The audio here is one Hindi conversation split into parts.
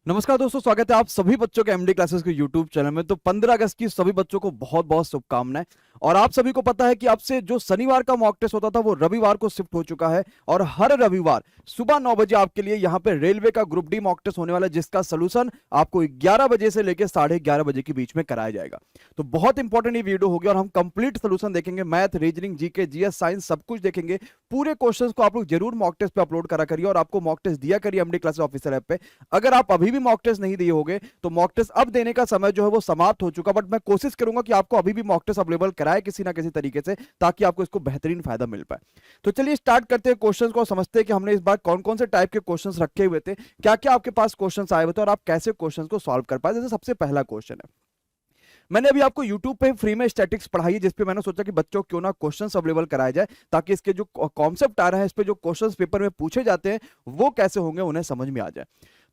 नमस्कार दोस्तों, स्वागत है आप सभी बच्चों के एमडी क्लासेस के यूट्यूब चैनल में। तो 15 अगस्त की सभी बच्चों को बहुत बहुत शुभकामनाएं। और आप सभी को पता है कि अब से जो शनिवार का मॉक टेस्ट होता था वो रविवार को शिफ्ट हो चुका है। और हर रविवार सुबह 9 बजे आपके लिए यहाँ पे रेलवे का ग्रुप डी मॉक टेस्ट होने वाला है, जिसका सोल्यूशन आपको 11 बजे से लेकर 11:30 बजे के बीच में कराया जाएगा। तो बहुत इंपॉर्टेंट ये वीडियो होगी और हम कंप्लीट सोल्यूशन देखेंगे, math, reasoning, GK, GS, science सब कुछ देखेंगे। पूरे क्वेश्चंस को आप लोग जरूर मॉक टेस्ट पे अपलोड करा करिए और आपको मॉक टेस्ट दिया करिए एमडी क्लासेस ऑफिशियल ऐप पे। अगर आप अभी भी मॉक टेस्ट नहीं दिए होगे तो मॉक टेस्ट अब देने का समय जो है वो समाप्त हो चुका, बट मैं कोशिश करूंगा कि आपको अभी भी मॉक टेस्ट अवेलेबल कराए किसी ना किसी तरीके से, ताकि आपको इसको बेहतरीन फायदा मिल पाए। तो चलिए स्टार्ट करते हैं क्वेश्चंस को, समझते हैं कि हमने इस बार कौन कौन से टाइप के क्वेश्चंस रखे हुए थे, क्या क्या आपके पास क्वेश्चंस आए हुए थे और आप कैसे क्वेश्चंस को सॉल्व कर पाए। जैसे सबसे पहला क्वेश्चन है, मैंने अभी आपको YouTube पे फ्री में स्टैटिक्स पढ़ाई है, जिसपे मैंने सोचा कि बच्चों क्यों ना क्वेश्चंस अवेलेबल कराए जाए, ताकि इसके जो कॉन्सेप्ट आ रहे हैं, इस पे जो क्वेश्चंस पेपर में पूछे जाते हैं वो कैसे होंगे उन्हें समझ में आ जाए।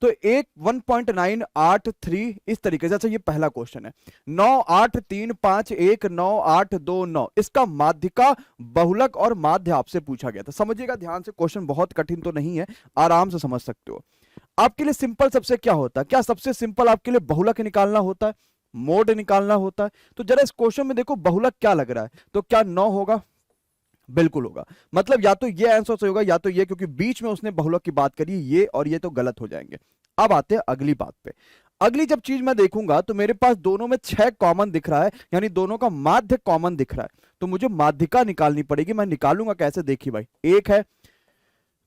तो एक 1.983 इस तरीके से, अच्छा ये पहला क्वेश्चन है, 9835192 इसका माध्यिका, बहुलक और माध्य आपसे पूछा गया था। समझिएगा ध्यान से, क्वेश्चन बहुत कठिन तो नहीं है, आराम से समझ सकते हो। आपके लिए सिंपल सबसे क्या होता है, क्या सबसे सिंपल आपके लिए बहुलक निकालना होता है, मोड निकालना होता है? तो जरा इस क्वेश्चन में देखो बहुलक क्या लग रहा है, तो क्या 9 होगा? बिल्कुल होगा। मतलब या तो ये आंसर सही होगा या तो ये, क्योंकि बीच में उसने बहुलक की बात करी, ये और ये तो गलत हो जाएंगे। अब आते हैं अगली बात पे। अगली जब चीज मैं देखूंगा तो मेरे पास दोनों में 6 कॉमन दिख रहा है, यानी दोनों का माध्य कॉमन दिख रहा है, तो मुझे माध्यिका निकालनी पड़ेगी। मैं निकालूंगा कैसे, देखिए भाई, 1 है,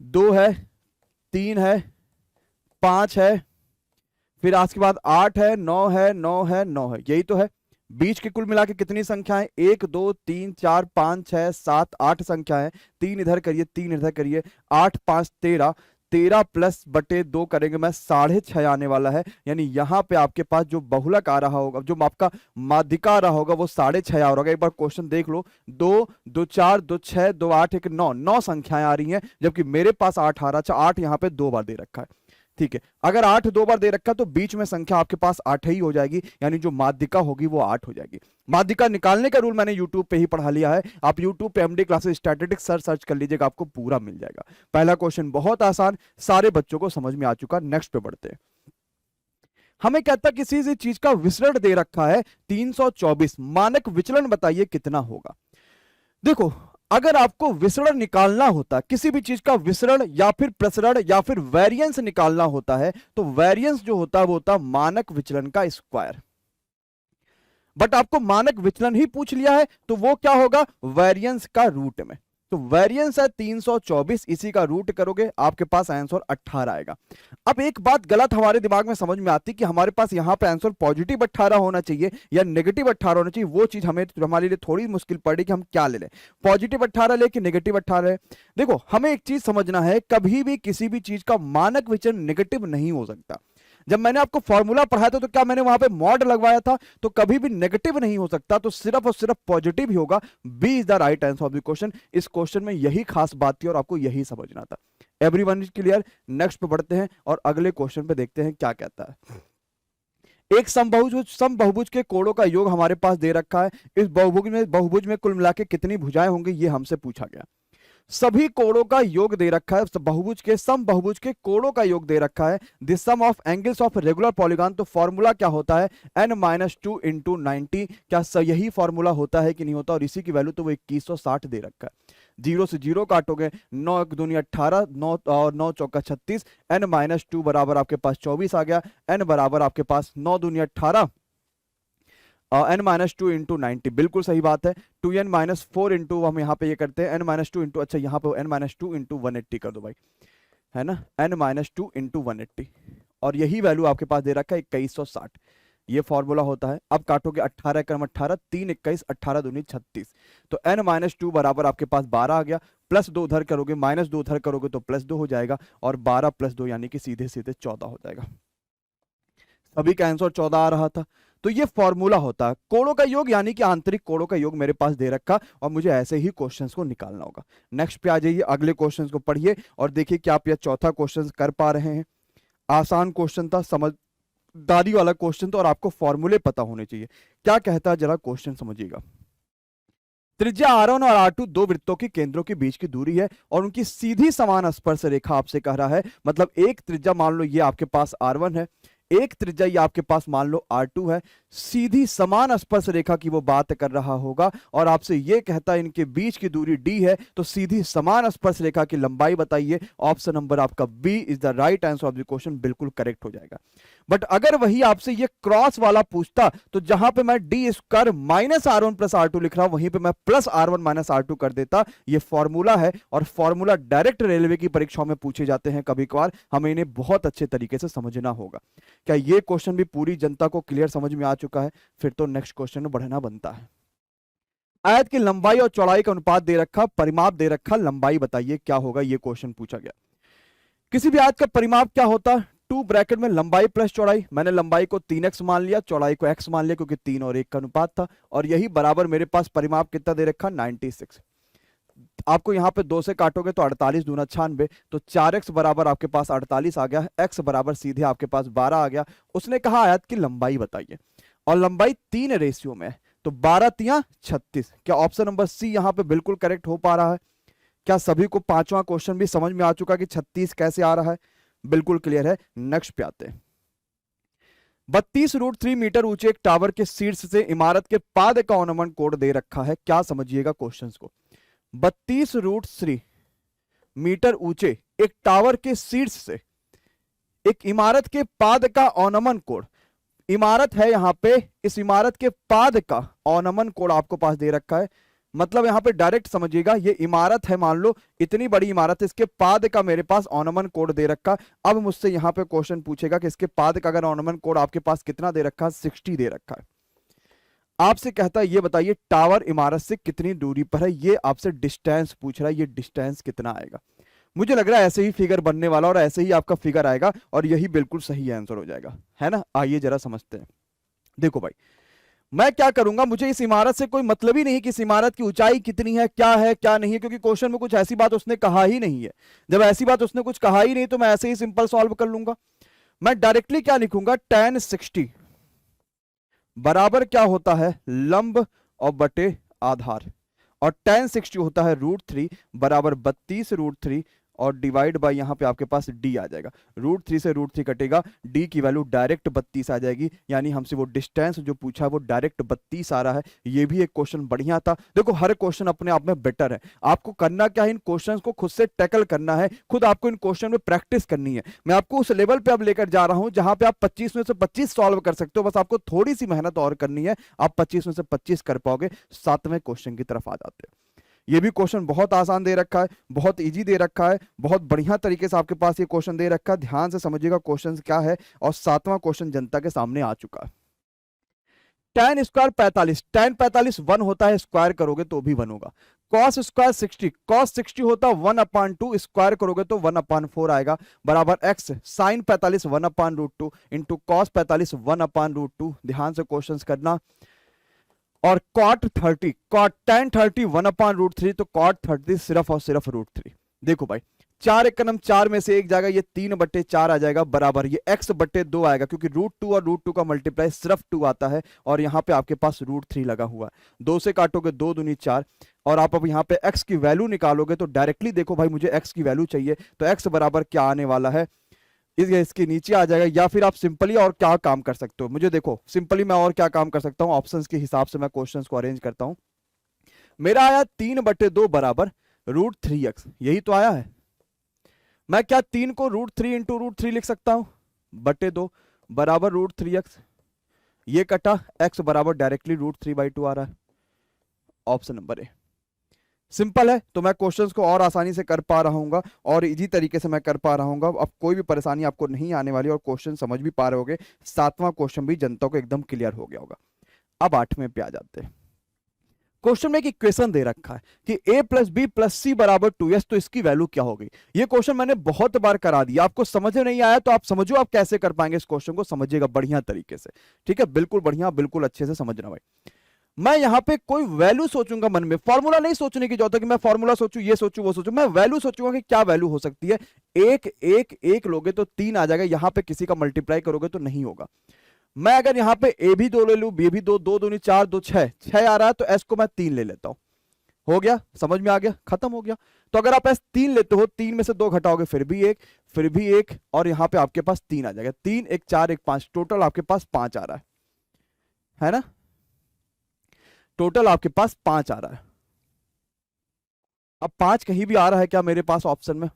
2 है, 3 है, 5 है, फिर आज के बाद 8 है, 9 है, 9 है, 9 है, यही तो है। बीच के कुल मिला के कितनी संख्याएं, 1 2 3 4 5 6 7 8 संख्याएं। 3 इधर करिए, 3 इधर करिए, 8 5 13, 13 प्लस बटे 2 करेंगे मैं 6.5 आने वाला है। यानी यहां पे आपके पास जो बहुलक आ रहा होगा, जो आपका माध्यिका आ रहा होगा, वो 6.5 आ रहा होगा। एक बार क्वेश्चन देख लो, 2 2 4 2 6 2 8 1 9, 9 संख्याएं आ रही हैं, जबकि मेरे पास 8 आ रहा। अच्छा, 8 यहाँ पे 2 बार दे रखा है, ठीक है। अगर 8 2 बार दे रखा तो बीच में संख्या आपके पास 8 ही हो जाएगी, यानी जो माध्यिका होगी वो 8 हो जाएगी। माध्यिका निकालने का रूल मैंने YouTube पे ही पढ़ा लिया है, आप YouTube पे एमडी क्लासेस स्टैटिस्टिक्स सर्च कर लीजिएगा, आपको पूरा मिल जाएगा। पहला क्वेश्चन बहुत आसान, सारे बच्चों को समझ में आ चुका। नेक्स्ट पे बढ़ते हैं। हमें कहता किसी से चीज का विसरण दे रखा है 324, मानक विचलन बताइए कितना होगा। देखो, अगर आपको विसरण निकालना होता, किसी भी चीज का विसरण या फिर प्रसरण या फिर वेरिएंस निकालना होता है, तो वेरिएंस जो होता है वो होता मानक विचलन का स्क्वायर। बट आपको मानक विचलन ही पूछ लिया है, तो वो क्या होगा, वेरिएंस का रूट में। तो वेरिएंस है 324, इसी का रूट करोगे आपके पास आंसर 18 आएगा। अब एक बात गलत हमारे दिमाग में समझ में आती कि हमारे पास यहां पे आंसर पॉजिटिव 18 होना चाहिए या नेगेटिव 18 होना चाहिए। वो चीज हमारे लिए थोड़ी मुश्किल पड़ी कि हम क्या ले लें, पॉजिटिव 18 ले कि नेगेटिव 18। देखो, हमें एक चीज समझना है, कभी भी किसी भी चीज का मानक विचलन नेगेटिव नहीं हो सकता। जब मैंने आपको फॉर्मूला पढ़ाया था तो क्या मैंने वहां पे मॉड लगवाया था, तो कभी भी नेगेटिव नहीं हो सकता, तो सिर्फ और सिर्फ पॉजिटिव ही होगा। B is the right answer of the question. इस क्वेश्चन में यही खास बात थी और आपको यही समझना था। Everyone is clear? नेक्स्ट पे बढ़ते हैं और अगले क्वेश्चन पे देखते हैं क्या कहता है। एक समबहुभुज के कोणों का योग हमारे पास दे रखा है। इस बहुभुज में कुल मिला के कितनी भुजाएं होंगी, ये हमसे पूछा गया। सभी कोणों का योग दे रखा है, समबहुभुज के कोणों का योग दे रखा है, the sum of angles of regular polygon. तो फॉर्मूला क्या होता है, n-2 इंटू 90। क्या यही फॉर्मूला होता है कि नहीं होता, और इसी की वैल्यू तो वो 2160 दे रखा है। 0 से 0 काटोगे, 9 1 दूनी 18, 9 और 9 चौका 36, n-2 बराबर आपके पास 24 आ गया। n बराबर आपके पास 9 दूनी 18, n-2 इंटू 90, बिल्कुल सही बात है। 2n-4 इंटू, हम यहाँ पे ये करते हैं n-2 इंटू, अच्छा यहाँ पे n-2 इंटू 180 कर दो भाई, है ना, n-2 इंटू 180, और यही वैल्यू आपके पास दे रखा है 2160। ये फॉर्मूला होता है। अब काटोगे 18 क्रम 18, 3 21, 18 दूनी 36, तो n-2 बराबर आपके पास 12 आ गया। प्लस 2 उधर करोगे, माइनस 2 उधर करोगे तो प्लस 2 हो जाएगा, और 12 प्लस 2 यानी कि सीधे सीधे 14 हो जाएगा। सभी का आंसर 14 आ रहा था। तो ये फॉर्मूला होता है कोणों का योग, यानी कि आंतरिक कोणों का योग मेरे पास दे रखा, और मुझे ऐसे ही क्वेश्चंस को निकालना होगा। नेक्स्ट पे आ जाइए, अगले क्वेश्चंस को पढ़िए और देखिए कि आप यह चौथा क्वेश्चन कर पा रहे हैं। आसान क्वेश्चन था, समझदारी वाला क्वेश्चन था, और आपको फॉर्मूले पता होने चाहिए। क्या कहता है जरा क्वेश्चन समझिएगा। त्रिज्या R1 और R2 दो वृत्तों के केंद्रों के बीच की दूरी है और उनकी सीधी समान स्पर्श रेखा आपसे कह रहा है। मतलब एक त्रिज्या मान लो ये आपके पास R1 है, एक त्रिज्या ये आपके पास मान लो R2 है, सीधी समान स्पर्श रेखा की वो बात कर रहा होगा और आपसे ये कहता है इनके बीच की दूरी D है, तो सीधी समान स्पर्श रेखा की लंबाई बताइए। ऑप्शन नंबर आपका B is the right answer of the question, बिल्कुल करेक्ट हो जाएगा। बट अगर वही आपसे ये क्रॉस वाला पूछता तो जहां पे मैं D square minus R1 plus R2 लिख रहा हूं वहीं पे मैं प्लस R1 माइनस R2 कर देता। ये फॉर्मूला है और फॉर्मूला डायरेक्ट रेलवे की परीक्षाओं में पूछे जाते हैं कभी कभार, हमें इन्हें बहुत अच्छे तरीके से समझना होगा। क्या ये क्वेश्चन भी पूरी जनता को क्लियर समझ में आ चुका है? फिर तो नेक्स्ट क्वेश्चन में बढ़ना बनता है। आयत की लंबाई और चौड़ाई का अनुपात दे रखा, परिमाप दे रखा, लंबाई बताइए क्या होगा, ये क्वेश्चन पूछा गया। किसी भी आयत का परिमाप क्या होता है? 2 ब्रैकेट में लंबाई प्लस चौड़ाई। मैंने लंबाई को 3x मान लिया, चौड़ाई को x मान लिया क्योंकि 3 और 1 का अनुपात था, और यही बराबर मेरे पास परिमाप कितना दे रखा? 96। आपको यहां पे 2 से काटोगे तो 48 दूना 96, तो 4x बराबर आपके पास 48 आ गया, x बराबर सीधे आपके पास 12 आ गया। उसने कहा आयत की लंबाई बताइए और लंबाई 3 रेशियो में है, तो 12 तिया 36। क्या ऑप्शन नंबर सी यहां पे बिल्कुल करेक्ट हो पा रहा है? क्या सभी को पांचवा क्वेश्चन भी समझ में आ चुका कि 36 कैसे आ रहा है? बिल्कुल क्लियर है। नेक्स्ट पे आते हैं। 32√3 मीटर ऊंचे एक टावर के शीर्ष से इमारत के पाद का अनुमान कोण दे रखा है, क्या समझिएगा क्वेश्चंस को। 32√3 मीटर ऊंचे एक टावर के शीर्ष से एक इमारत के पाद का औनमन कोण, इमारत है यहां पे, इस इमारत के पाद का औनमन कोण आपको पास दे रखा है। मतलब यहां पे डायरेक्ट समझिएगा, ये इमारत है, मान लो इतनी बड़ी इमारत है, इसके पाद का मेरे पास औनमन कोण दे रखा। अब मुझसे यहां पे क्वेश्चन पूछेगा कि इसके पाद का अगर औनमन कोण आपके पास कितना दे रखा है? 60 दे रखा है। आपसे कहता है ये बताइए टावर इमारत से कितनी दूरी पर है, ये आपसे डिस्टेंस पूछ रहा है, ये डिस्टेंस कितना आएगा? मुझे लग रहा है ऐसे ही फिगर बनने वाला और ऐसे ही आपका फिगर आएगा और यही बिल्कुल सही आंसर हो जाएगा, है ना। आइए जरा समझते हैं। देखो भाई, मैं क्या करूंगा, मुझे इस इमारत से कोई मतलब ही नहीं कि इस इमारत की ऊंचाई कितनी है, क्या है क्या नहीं है, क्योंकि क्वेश्चन में कुछ ऐसी बात उसने कहा ही नहीं है। जब ऐसी बात उसने कुछ कहा ही नहीं तो मैं ऐसे ही सिंपल सॉल्व कर लूंगा। मैं डायरेक्टली क्या लिखूंगा? tan 60 बराबर क्या होता है? लंब और बटे आधार, और tan 60 होता है √3 बराबर 32√3 और डिवाइड बाय यहां पे आपके पास d आ जाएगा। √3 से √3 कटेगा, d की वैल्यू डायरेक्ट 32 आ जाएगी, यानी हमसे वो डिस्टेंस जो पूछा वो डायरेक्ट 32 आ रहा है। ये भी एक क्वेश्चन बढ़िया था। देखो हर क्वेश्चन अपने आप में बेटर है, आपको करना क्या है, इन क्वेश्चन को खुद से टैकल करना है, खुद आपको इन क्वेश्चन में प्रैक्टिस करनी है। मैं आपको उस लेवल पे अब लेकर जा रहा हूं जहां पे आप 25 में से 25 सॉल्व कर सकते हो, बस आपको थोड़ी सी मेहनत और करनी है, आप 25 में से 25 कर पाओगे। 7वें क्वेश्चन की तरफ आ जाते हैं। ये भी क्वेश्चन बहुत आसान दे रखा है, बहुत इजी दे रखा है, बहुत बढ़िया तरीके से आपके पास ये क्वेश्चन दे रखा है। ध्यान से समझिएगा क्वेश्चन क्या है, और 7वां क्वेश्चन जनता के सामने आ चुका है। tan स्क्वायर 45, tan 45 1 होता है, स्क्वायर करोगे तो भी 1 होगा। cos स्क्वायर 60, cos 60 होता 1/2, स्क्वायर करोगे तो 1/4 आएगा, बराबर x sin 45 1/√2 इंटू cos 45 1/√2। ध्यान से क्वेश्चंस करना। और cot 30, cot tan 30 1/√3, तो cot 30 सिर्फ और सिर्फ √3। देखो भाई 4 एक का नम 4 में से एक जाएगा, ये 3/4 आ जाएगा, बराबर ये x/2 आएगा, क्योंकि √2 और √2 का मल्टीप्लाई सिर्फ 2 आता है, और यहाँ पे आपके पास √3 लगा हुआ है। 2 से काटोगे 2 दूनी 4, और आप अब यहाँ पे x की वैल्यू निकालोगे तो डायरेक्टली देखो भाई मुझे x की वैल्यू चाहिए, तो x बराबर क्या आने वाला है? इसके नीचे आ जाएगा, या फिर आप सिंपली और क्या काम कर सकते हो, मुझे देखो सिंपली मैं और क्या काम कर सकता हूं, ऑप्शंस के हिसाब से मैं क्वेश्चंस को अरेंज करता हूं। मेरा आया 3/2 बराबर √3x, यही तो आया है। मैं क्या 3 को √3 इंटू √3 लिख सकता हूं, /2 बराबर √3x, ये कटा, x बराबर डायरेक्टली √3/2 आ रहा है। ऑप्शन नंबर ए सिंपल है, तो मैं क्वेश्चंस को और आसानी से कर पा रहा हूँ और इजी तरीके से मैं कर पा रहा हूँ। अब कोई भी परेशानी आपको नहीं आने वाली और क्वेश्चन समझ भी पा रहे होगे। 7वां क्वेश्चन भी जनता को एकदम क्लियर हो गया होगा। अब 8वें पे आ जाते हैं। क्वेश्चन में एक इक्वेशन दे रखा है कि a + b + c = 2s, तो इसकी वैल्यू क्या होगी? ये क्वेश्चन मैंने बहुत बार करा दिया, आपको समझ में नहीं आया तो आप समझो आप कैसे कर पाएंगे इस क्वेश्चन को, समझिएगा बढ़िया तरीके से, ठीक है, बिल्कुल बढ़िया, बिल्कुल अच्छे से समझना भाई। मैं यहां पे कोई वैल्यू सोचूंगा मन में, फॉर्मूला नहीं सोचने की जरूरत है कि मैं फॉर्मूला सोचूं, ये सोचूं वो सोचूं, मैं वैल्यू सोचूंगा कि क्या वैल्यू हो सकती है। 1 1 1 लोगे तो 3 आ जाएगा, यहां पे किसी का मल्टीप्लाई करोगे तो नहीं होगा। मैं अगर यहां पे a भी 2 ले लूं, b भी 2, 2 दूनी 4, 2 6 आ रहा है, तो s को मैं 3 ले लेता हूं। हो गया, समझ में आ गया, खत्म हो गया। तो अगर आप ऐसे 3 लेते हो, 3 में से 2 घटाओगे फिर भी 1, फिर भी 1, और यहां पे आपके पास 3 आ जाएगा। 3 1 4 1 5, टोटल आपके पास 5 आ रहा है ना? टोटल आपके पास 5 आ रहा है। अब 5 कहीं भी आ रहा है क्या मेरे पास ऑप्शन में?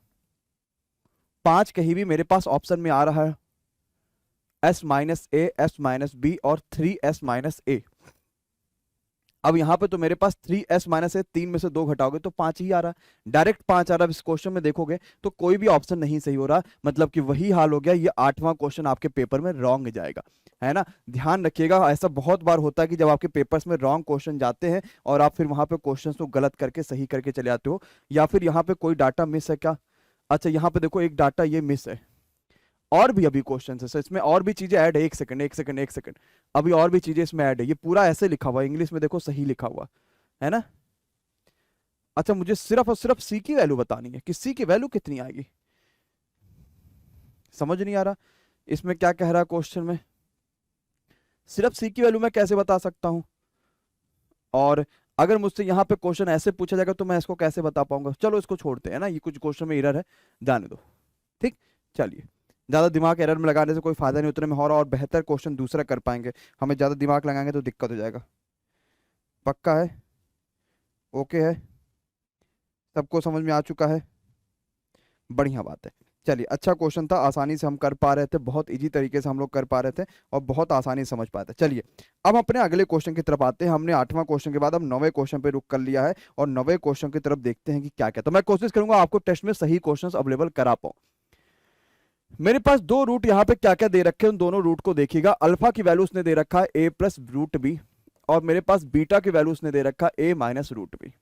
5 कहीं भी मेरे पास ऑप्शन में आ रहा है? s माइनस ए, s माइनस बी और 3s माइनस ए। अब यहां पे तो मेरे पास 3s माइनस है, 3 में से 2 घटाओगे तो 5 ही आ रहा है, डायरेक्ट 5 आ रहा है। इस क्वेश्चन में देखोगे तो कोई भी ऑप्शन नहीं सही हो रहा, मतलब कि वही हाल हो गया, ये 8वां क्वेश्चन आपके पेपर में रॉन्ग जाएगा, है ना? ध्यान रखिएगा, ऐसा बहुत बार होता है कि जब आपके पेपर्स में रॉन्ग क्वेश्चन जाते हैं और आप फिर वहां पे क्वेश्चन को गलत करके सही करके चले आते हो, या फिर यहाँ पे कोई डाटा मिस है क्या? अच्छा, यहाँ पे देखो एक डाटा ये मिस है, और भी अभी क्वेश्चन है, इसमें और भी चीजें ऐड है। एक सेकंड एक सेकंड एक सेकंड, अभी और भी चीजें इसमें ऐड है। ये पूरा ऐसे लिखा हुआ है, इंग्लिश में देखो सही लिखा हुआ है ना? अच्छा, मुझे सिर्फ और सिर्फ सी की वैल्यू बतानी है कि सी की वैल्यू कितनी आएगी। समझ नहीं आ रहा इसमें क्या कह रहा है क्वेश्चन में। सिर्फ सी की वैल्यू मैं कैसे बता सकता हूं? और अगर मुझसे यहाँ पे क्वेश्चन ऐसे पूछा जाएगा तो मैं इसको कैसे बता पाऊंगा? चलो इसको छोड़ते हैं ना, ये कुछ क्वेश्चन में एरर है, जाने दो। ठीक, चलिए, ज्यादा दिमाग एरर में लगाने से कोई फायदा नहीं, उतने में और बेहतर क्वेश्चन दूसरा कर पाएंगे। हमें ज्यादा दिमाग लगाएंगे तो दिक्कत हो जाएगा। पक्का है? ओके है? सबको समझ में आ चुका है? बढ़िया बात है। चलिए, अच्छा क्वेश्चन था, आसानी से हम कर पा रहे थे, बहुत इजी तरीके से हम लोग कर पा रहे थे और बहुत आसानी से समझ पाते। चलिए, अब अपने अगले क्वेश्चन की तरफ आते हैं। हमने 8वां क्वेश्चन के बाद अब 9वें क्वेश्चन पे रुक कर लिया है और 9वें क्वेश्चन की तरफ देखते हैं कि क्या क्या। तो मैं कोशिश करूंगा आपको टेस्ट में सही क्वेश्चन अवेलेबल करा पाऊं। मेरे पास 2 रूट यहाँ पे क्या क्या दे रखे हैं, उन दोनों रूट को देखिएगा। अल्फा की वैल्यू उसने दे रखा है a प्लस रूट बी, और मेरे पास बीटा की वैल्यू उसने दे रखा है a माइनस रूट बी।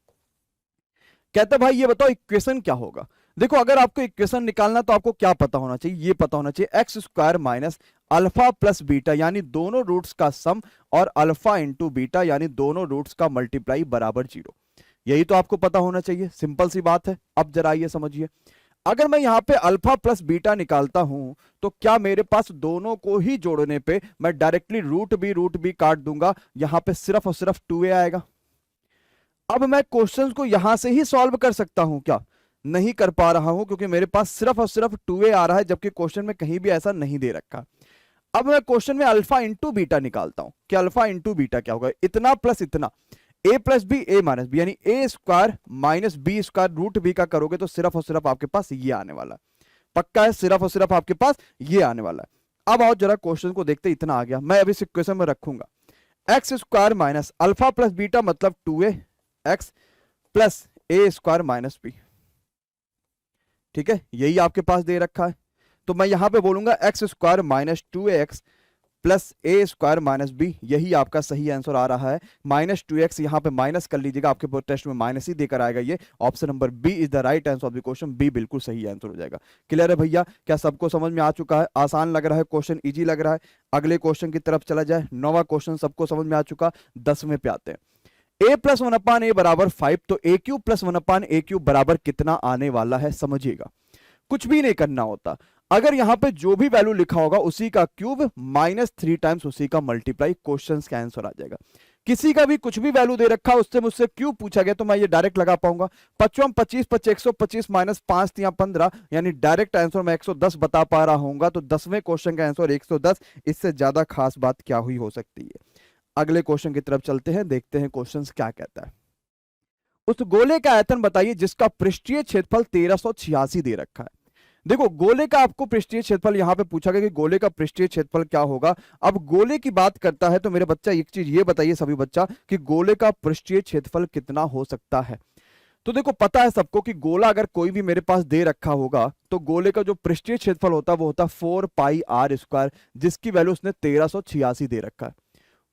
कहता भाई ये बताओ इक्वेशन क्या होगा। देखो, अगर आपको इक्वेशन निकालना तो आपको क्या पता होना चाहिए? ये पता होना चाहिए x square minus alpha plus beta, यानी दोनों रूट्स का सम, और अल्फा इंटू बीटा यानी दोनों रूट्स का मल्टीप्लाई बराबर 0। यही तो आपको पता होना चाहिए, सिंपल सी बात है। अब जरा ये समझिए, अगर मैं यहां पे अल्फा प्लस बीटा निकालता हूं तो क्या मेरे पास दोनों को ही जोड़ने पे मैं डायरेक्टली रूट बी काट दूंगा, यहां पे सिर्फ और सिर्फ 2a आएगा। अब मैं क्वेश्चंस को यहां से ही सॉल्व कर सकता हूं क्या? नहीं कर पा रहा हूं, क्योंकि मेरे पास सिर्फ और सिर्फ 2a आ रहा है, जबकि क्वेश्चन में कहीं भी ऐसा नहीं दे रखा। अब मैं क्वेश्चन में अल्फा इंटू बीटा निकालता हूं कि अल्फा इंटू बीटा क्या होगा, इतना प्लस इतना, a plus B A minus B, यानी A square minus B square root B का करोगे तो सिर्फ और सिर्फ आपके पास ये आने वाला। पक्का है? सिर्फ और सिर्फ आपके पास ये आने वाला है। अब आओ जरा क्वेश्चन को देखते, इतना आ गया, मैं अभी इस इक्वेशन में रखूंगा x square minus alpha plus beta मतलब 2a x plus A square minus B. ठीक है, यही आपके पास दे रखा है, तो मैं यहां पे बोलूंगा X square minus 2x plus A square minus B, यही आपका सही आंसर आ रहा है। -2x यहां पे माइनस कर लीजिएगा, आपके टेस्ट में माइनस ही देकर आएगा। ये option number B is the right answer of the question, B बिल्कुल सही आंसर हो जाएगा। क्लियर है भैया? क्या सबको समझ में आ चुका है? आसान लग रहा है क्वेश्चन, इजी लग रहा है? अगले क्वेश्चन की तरफ चला जाए। 9वां क्वेश्चन सबको समझ में आ चुका, 10वें पे आते हैं। a प्लस 1/a बराबर 5, तो a cube plus 1/a cube बराबर कितना आने वाला है? समझिएगा, कुछ भी नहीं करना होता, अगर यहां पे जो भी वैल्यू लिखा होगा उसी का क्यूब -3 टाइम्स उसी का मल्टीप्लाई, क्वेश्चन का आंसर आ जाएगा। किसी का भी कुछ भी वैल्यू दे रखा, उससे मुझसे क्यूब पूछा गया तो मैं ये डायरेक्ट लगा पाऊंगा। 55 25 125 माइनस 5 या 15, यानी डायरेक्ट आंसर मैं 110 बता पा रहा हूंगा। तो 10वें क्वेश्चन का आंसर 110, इससे ज्यादा खास बात क्या हुई हो सकती है? अगले क्वेश्चन की तरफ चलते हैं, देखते हैं क्वेश्चन क्या कहता है। उस गोले का आयतन बताइए जिसका पृष्ठीय क्षेत्रफल 1386 दे रखा है। देखो, गोले का आपको पृष्ठीय क्षेत्रफल यहां पे पूछा गया कि गोले का पृष्ठीय क्षेत्रफल क्या होगा। अब गोले की बात करता है तो मेरे बच्चा एक चीज ये बताइए सभी बच्चा कि गोले का पृष्ठीय क्षेत्रफल कितना हो सकता है। तो देखो, पता है सबको कि गोला अगर कोई भी मेरे पास दे रखा होगा तो गोले का जो पृष्ठीय क्षेत्रफल होता है वो होता है 4 पाई आर स्क्वायर, जिसकी वैल्यू उसने 1386 दे रखा है।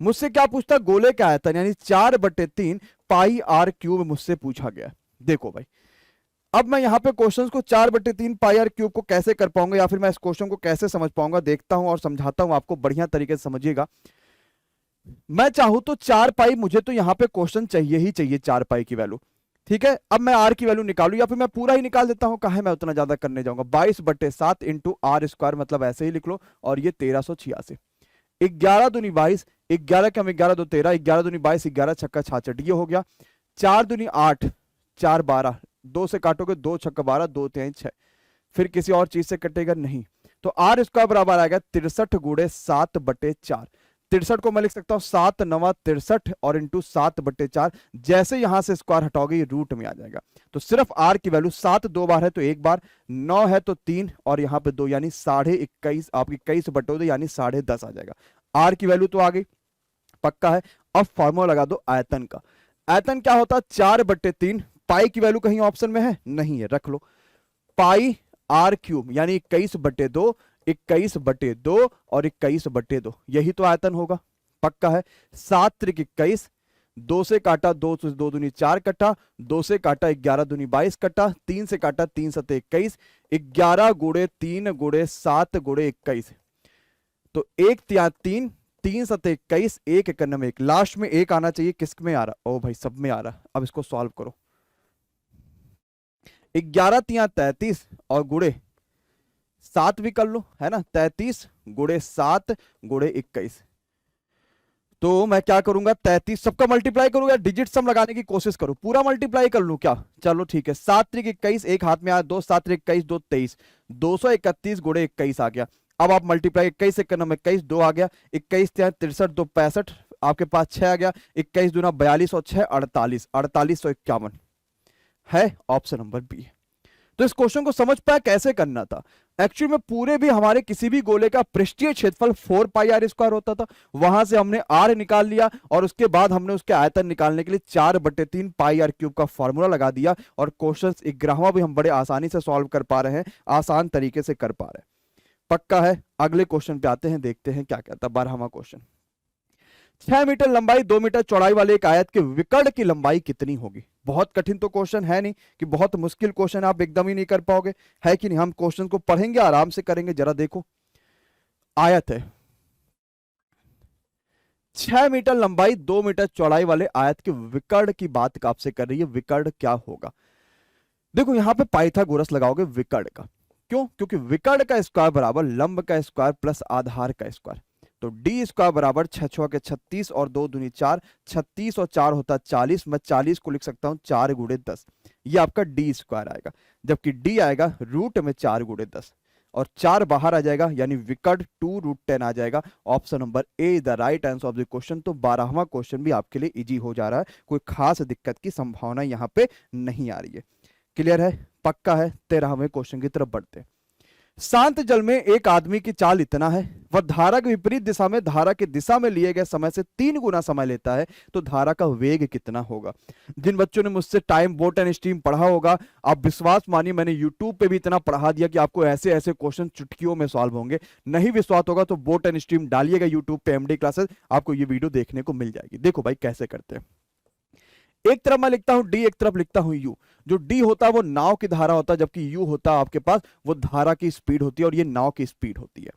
मुझसे क्या पूछता? गोले का आयतन, यानी 4/3 पाई आर क्यूब मुझसे पूछा गया। देखो भाई, अब मैं यहां पे क्वेश्चंस को 4/3 पाई आर क्यूब को कैसे कर पाऊंगा, या फिर मैं इस क्वेश्चन को कैसे समझ पाऊंगा, देखता हूं और समझाता हूं आपको, बढ़िया तरीके से समझिएगा। मैं चाहूं तो 4 पाई, मुझे तो यहां पे क्वेश्चन चाहिए ही चाहिए 4 पाई की वैल्यू। ठीक है, अब मैं आर की वैल्यू निकालू या फिर मैं पूरा ही निकाल देता हूं, कहा मैं उतना ज्यादा करने जाऊंगा। 22/7 इंटू आर स्क्वायर, मतलब ऐसे ही लिख लो, और ये 1386। 11 दूनी 22, 11 कम 11 2 13, 11 दूनी 22, 11 छक्का 66, ये हो गया 4 दूनी 8, 4 12, 2 से काटोगे 2 छक्का 12, 2 3 6, फिर किसी और चीज से कटेगा नहीं। तो आर स्क्वायर बराबर आएगा 63 गुणे 7/4। 63 को मैं लिख सकता हूं 7 9 63 और इंटू 7/4। जैसे यहां से स्क्वायर हटाओगे ये रूट में आ जाएगा। तो सिर्फ आर की वैल्यू 7 2 बार है तो 1 बार, 9 है तो 3 और यहां पे 2 यानी 21.5, आपकी 21/2 यानी 10.5 आ जाएगा। आर की वैल्यू तो आ गई, पक्का है। अब फॉर्मूला लगा दो आयतन का। आयतन क्या होता है 4/3। पाई की वैल्यू कहीं ऑप्शन में है नहीं है, रख लो। पाई आर क्यूब यानी 21/2, 21/2 और 21/2, यही तो आयतन होगा, पक्का है। 7 त्रिक 21, 2 से काटा 2 से 2 दूनी 4 कटा, 2 से काटा 11 दूनी 22 कटा, 3 से काटा 3 सते 21, 11 गुणे 3 गुणे 7 गुणे 21, तो 1 तिया 3, 3 सते 21, 1 91 1, लास्ट में 1 आना चाहिए। किस में आ रहा? ओ भाई सब में आ रहा। अब इसको सॉल्व करो। 11 तिया 33 और गुणे 7 भी कर लो, है ना। 33 गुणे 7 गुणे 21, तो मैं क्या करूंगा 33 सबका मल्टीप्लाई करूंगा, डिजिट सम लगाने की कोशिश करूं, पूरा मल्टीप्लाई कर लूं क्या? चलो ठीक है। 7 त्रिक 21, एक हाथ में आया, 2 7 त्रिक 21, 2 23, 231 गुणे 21 आ गया। अब आप मल्टीप्लाई 21 से करना में 21, 2 आ गया, 21 63, 2 65, आपके पास 6 आ गया, 21 दूना 42 और 6 48, 4851 है ऑप्शन नंबर बी। तो इस क्वेश्चन को समझ पाया कैसे करना था। एक्चुअली में पूरे भी हमारे किसी भी गोले का पृष्ठीय क्षेत्रफल 4 पाई आर स्क्वायर होता था, वहां से हमने आर निकाल लिया और उसके बाद हमने उसके आयतन निकालने के लिए 4/3 पाई आर क्यूब का फॉर्मूला लगा दिया और क्वेश्चन 11वां भी हम बड़े आसानी से सॉल्व कर पा रहे हैं, आसान तरीके से कर पा रहे हैं, पक्का है। अगले क्वेश्चन पे आते हैं, देखते हैं क्या कहता है 12वां क्वेश्चन। 6 मीटर लंबाई 2 मीटर चौड़ाई वाले एक आयत के विकर्ण की लंबाई कितनी होगी? बहुत कठिन तो क्वेश्चन है नहीं कि बहुत मुश्किल क्वेश्चन आप एकदम ही नहीं कर पाओगे, है कि नहीं। हम क्वेश्चन को पढ़ेंगे, आराम से करेंगे। जरा देखो, आयत है 6 मीटर लंबाई 2 मीटर चौड़ाई वाले आयत के विकर्ण की बात आपसे कर रही है। विकर्ण क्या होगा? देखो यहां पे पाइथागोरस लगाओगे विकर्ण का। क्यों? क्योंकि विकर्ण का स्क्वायर बराबर लंब का स्क्वायर प्लस आधार का स्क्वायर। तो डी स्क्वायर बराबर 6 6 के 36 और 2 दूनी 4, 36 और 4 होता 40, मैं 40 को लिख सकता हूं 4 गुणे 10, ये आपका डी स्क्वायर आएगा। जबकि डी आएगा रूट में 4 गुणे 10 और 4 बाहर आ जाएगा यानी विकर्ण 2√10 आ जाएगा। Option number A is the right answer of the question. तो 12वां क्वेश्चन भी आपके लिए इजी हो जा रहा है, कोई खास दिक्कत की संभावना यहां पे नहीं आ रही है। क्लियर है, पक्का है। 13वें क्वेश्चन की तरफ बढ़ते हैं। शांत जल में एक आदमी की चाल इतना है, वह धारा के विपरीत दिशा में धारा की दिशा में लिए गए समय से 3 गुना समय लेता है, तो धारा का वेग कितना होगा? जिन बच्चों ने मुझसे टाइम बोट एंड स्ट्रीम पढ़ा होगा, आप विश्वास मानिए मैंने यूट्यूब पे भी इतना पढ़ा दिया कि आपको ऐसे ऐसे क्वेश्चन चुटकियों में सॉल्व होंगे। नहीं विश्वास होगा तो बोट एंड स्ट्रीम डालिएगा यूट्यूब पे, एमडी क्लासेस, आपको ये वीडियो देखने को मिल जाएगी। देखो भाई कैसे करते हैं। एक तरफ मैं लिखता हूं डी, एक तरफ लिखता हूं यू। जो डी होता है वो नाव की धारा होता है, जबकि यू होता है आपके पास वो धारा की स्पीड होती है और ये नाव की स्पीड होती है।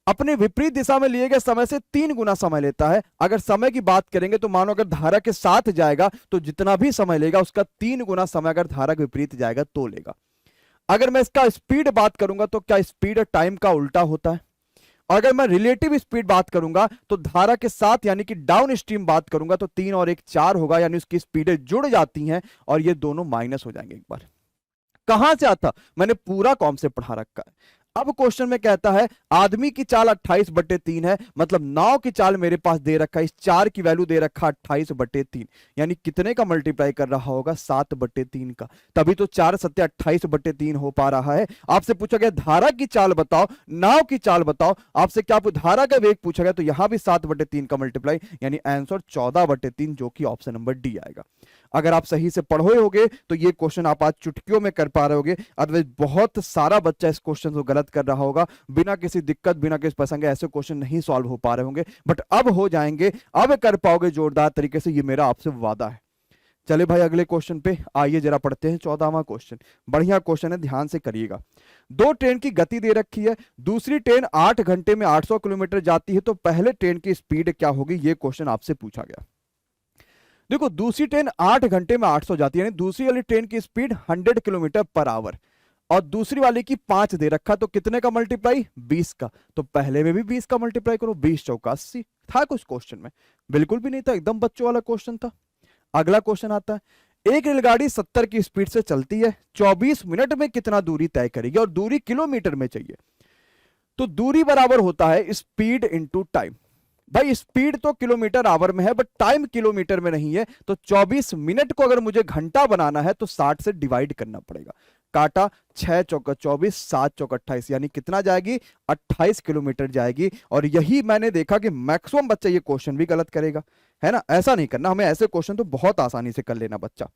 अपने विपरीत दिशा में लिए गए समय से 3 गुना समय लेता है। अगर समय की बात करेंगे तो मानो अगर धारा के साथ जाएगा तो जितना भी समय लेगा उसका 3 गुना समय अगर धारा के विपरीत जाएगा तो लेगा। अगर मैं इसका स्पीड बात करूंगा तो क्या स्पीड टाइम का उल्टा होता है? अगर मैं रिलेटिव स्पीड बात करूंगा तो धारा के साथ यानी कि डाउन स्ट्रीम बात करूंगा तो 3 और 1 4 होगा, यानी उसकी स्पीडें जुड़ जाती हैं और ये दोनों माइनस हो जाएंगे। एक बार कहां से आता? मैंने पूरा कॉन्सेप्ट पढ़ा रखा है। अब क्वेश्चन में कहता है आदमी की चाल 28/3 है, मतलब नाव की चाल मेरे पास दे रखा है, इस 4 की वैल्यू दे रखा 28/3, यानी कितने का मल्टीप्लाई कर रहा होगा? 7/3 का। तभी तो 4 सत्ते 28/3 हो पा रहा है। आपसे पूछा गया धारा की चाल बताओ, नाव की चाल बताओ, आपसे क्या धारा का वेग पूछा गया, तो यहां भी 7/3 का मल्टीप्लाई, यानी आंसर 14/3, जो कि ऑप्शन नंबर डी आएगा। अगर आप सही से पढ़ोए होगे तो ये क्वेश्चन आप आज चुटकियों में कर पा रहे होगे, अदरवाइज बहुत सारा बच्चा इस क्वेश्चन को गलत कर रहा होगा, बिना किसी दिक्कत बिना किसी पसंद ऐसे क्वेश्चन नहीं सॉल्व हो पा रहे होंगे, बट अब हो जाएंगे, अब कर पाओगे जोरदार तरीके से, ये मेरा आपसे वादा है। चले भाई अगले क्वेश्चन पे आइए जरा पढ़ते हैं। 14वां क्वेश्चन बढ़िया क्वेश्चन है, ध्यान से करिएगा। 2 ट्रेन की गति दे रखी है, दूसरी ट्रेन 8 घंटे में 800 किलोमीटर जाती है, तो पहले ट्रेन की स्पीड क्या होगी? ये क्वेश्चन आपसे पूछा गया। देखो दूसरी ट्रेन 8 घंटे में 800 जाती है, यानी दूसरी वाली ट्रेन की स्पीड 100 किलोमीटर पर आवर और दूसरी वाली की 5 दे रखा, तो कितने का मल्टीप्लाई? 20 का। तो पहले में भी 20 का मल्टीप्लाई करो, 20 चौका 80। था कुछ क्वेश्चन में? बिल्कुल भी नहीं था, एकदम बच्चों वाला क्वेश्चन था। अगला क्वेश्चन आता है, एक रेलगाड़ी 70 की स्पीड से चलती है, 24 मिनट में कितना दूरी तय करेगी, और दूरी किलोमीटर में चाहिए। तो दूरी बराबर होता है स्पीड इंटू टाइम। भाई स्पीड तो किलोमीटर आवर में है, बट टाइम किलोमीटर में नहीं है, तो 24 मिनट को अगर मुझे घंटा बनाना है तो 60 से डिवाइड करना पड़ेगा। काटा, 6 चौका 24, 7 चौका 28, यानी कितना जाएगी, 28 किलोमीटर जाएगी। और यही मैंने देखा कि मैक्सिमम बच्चा ये क्वेश्चन भी गलत करेगा, है ना। ऐसा नहीं करना हमें, ऐसे क्वेश्चन तो बहुत आसानी से कर लेना बच्चा।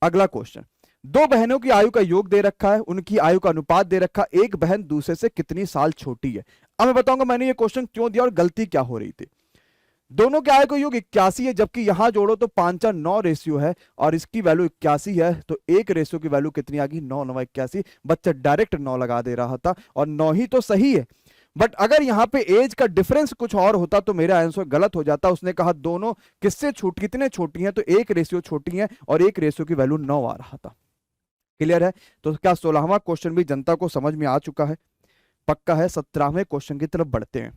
अगला क्वेश्चन, दो बहनों की आयु का योग दे रखा है, उनकी आयु का अनुपात दे रखा है, एक बहन दूसरे से कितनी साल छोटी है। अब मैं बताऊंगा मैंने ये क्वेश्चन क्यों दिया और गलती क्या हो रही थी। दोनों के आय का योग 81 है, जबकि यहां जोड़ो तो 5:9 रेशियो है, और इसकी वैल्यू 81 है, तो एक रेशियो की वैल्यू कितनी आ गई, 9 9 81। बच्चा डायरेक्ट 9 लगा दे रहा था, और 9 ही तो सही है। बट अगर यहां पे एज का डिफरेंस कुछ और होता तो मेरा आंसर गलत हो जाता। उसने कहा दोनों किससे कितने छोटी हैं, तो एक रेशियो छोटी है, और एक रेशियो की वैल्यू 9 आ रहा था। क्लियर है। तो क्या 16वां क्वेश्चन भी जनता को समझ में आ चुका है, पक्का है। 17वें क्वेश्चन की तरफ बढ़ते हैं।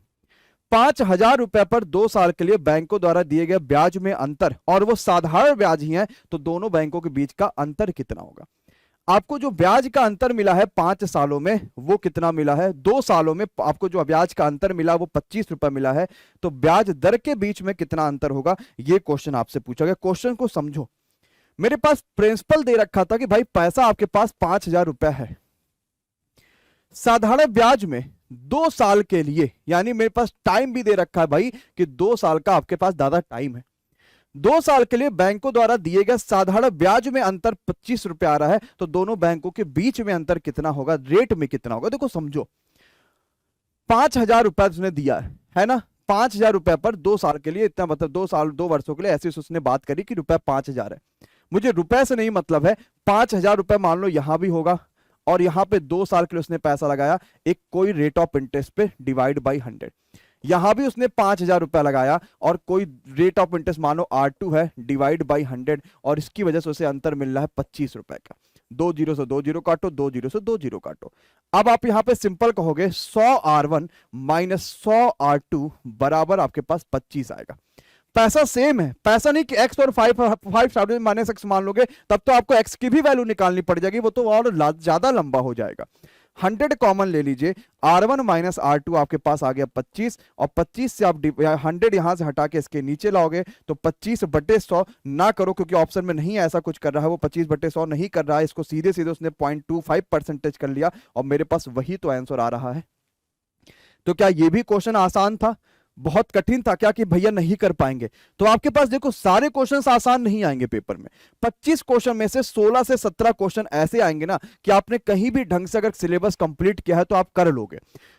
5,000 रुपए पर 2 साल के लिए बैंकों द्वारा दिए गए ब्याज में अंतर, और वो साधारण ब्याज ही है, तो दोनों बैंकों के बीच का अंतर कितना होगा। आपको जो ब्याज का अंतर मिला है 5 सालों में, वो कितना मिला है, 2 सालों में आपको जो ब्याज का अंतर मिला वो 25 रुपए मिला है, तो ब्याज दर के बीच में कितना अंतर होगा, ये क्वेश्चन आपसे पूछा गया। क्वेश्चन को समझो, मेरे पास प्रिंसिपल दे रखा था कि भाई पैसा आपके पास 5,000 रुपए है, साधारण ब्याज में 2 साल के लिए, यानी मेरे पास टाइम भी दे रखा है भाई कि 2 साल का आपके पास दादा टाइम है। 2 साल के लिए बैंकों द्वारा दिए गए साधारण ब्याज में अंतर 25 रुपए आ रहा है, तो दोनों बैंकों के बीच में अंतर कितना होगा, रेट में कितना होगा। देखो समझो, 5,000 रुपए उसने दिया है ना, 5,000 रुपए पर 2 साल के लिए, इतना मतलब 2 साल 2 वर्षों के लिए ऐसी उसने बात करी कि रुपए 5,000 है। मुझे रुपए से नहीं मतलब है, 5,000 रुपए मान लो यहां भी होगा, और यहां पे 2 साल के लिए उसने पैसा लगाया, एक कोई रेट ऑफ इंटरेस्ट पे डिवाइड बाई 100। यहां भी उसने 5,000 रुपया लगाया, और कोई रेट ऑफ इंटरेस्ट मानो R2 है, डिवाइड बाई 100, और इसकी वजह से उसे अंतर मिल रहा है 25 रुपए का। 2 जीरो से 2 जीरो काटो, 2 जीरो से 2 जीरो काटो। अब आप यहां पे सिंपल कहोगे 100 R1 माइनस 100 R2 बराबर आपके पास 25 आएगा। पैसा सेम है, पैसा नहीं कि x और 5 माइनस x मान लोगे, तब तो आपको x की भी वैल्यू निकालनी पड़ जाएगी, वो तो और ज्यादा लंबा हो जाएगा। 100 कॉमन ले लीजिए, R1 माइनस R2 आपके पास आ गया 25, और 25 से आप 100 यहां से हटा के इसके नीचे लाओगे तो 25/100 ना करो, क्योंकि ऑप्शन में नहीं ऐसा कुछ कर रहा है, वो 25/100 नहीं कर रहा है, इसको सीधे सीधे उसने 0.25% कर लिया, और मेरे पास वही तो आंसर आ रहा है। तो क्या ये भी क्वेश्चन आसान था, बहुत कठिन था क्या कि भैया नहीं कर पाएंगे। तो आपके पास देखो सारे क्वेश्चंस आसान नहीं आएंगे पेपर में, 25 क्वेश्चन में से 16 से 17 क्वेश्चन ऐसे आएंगे ना कि आपने कहीं भी ढंग से अगर सिलेबस कंप्लीट किया है तो आप कर लोगे।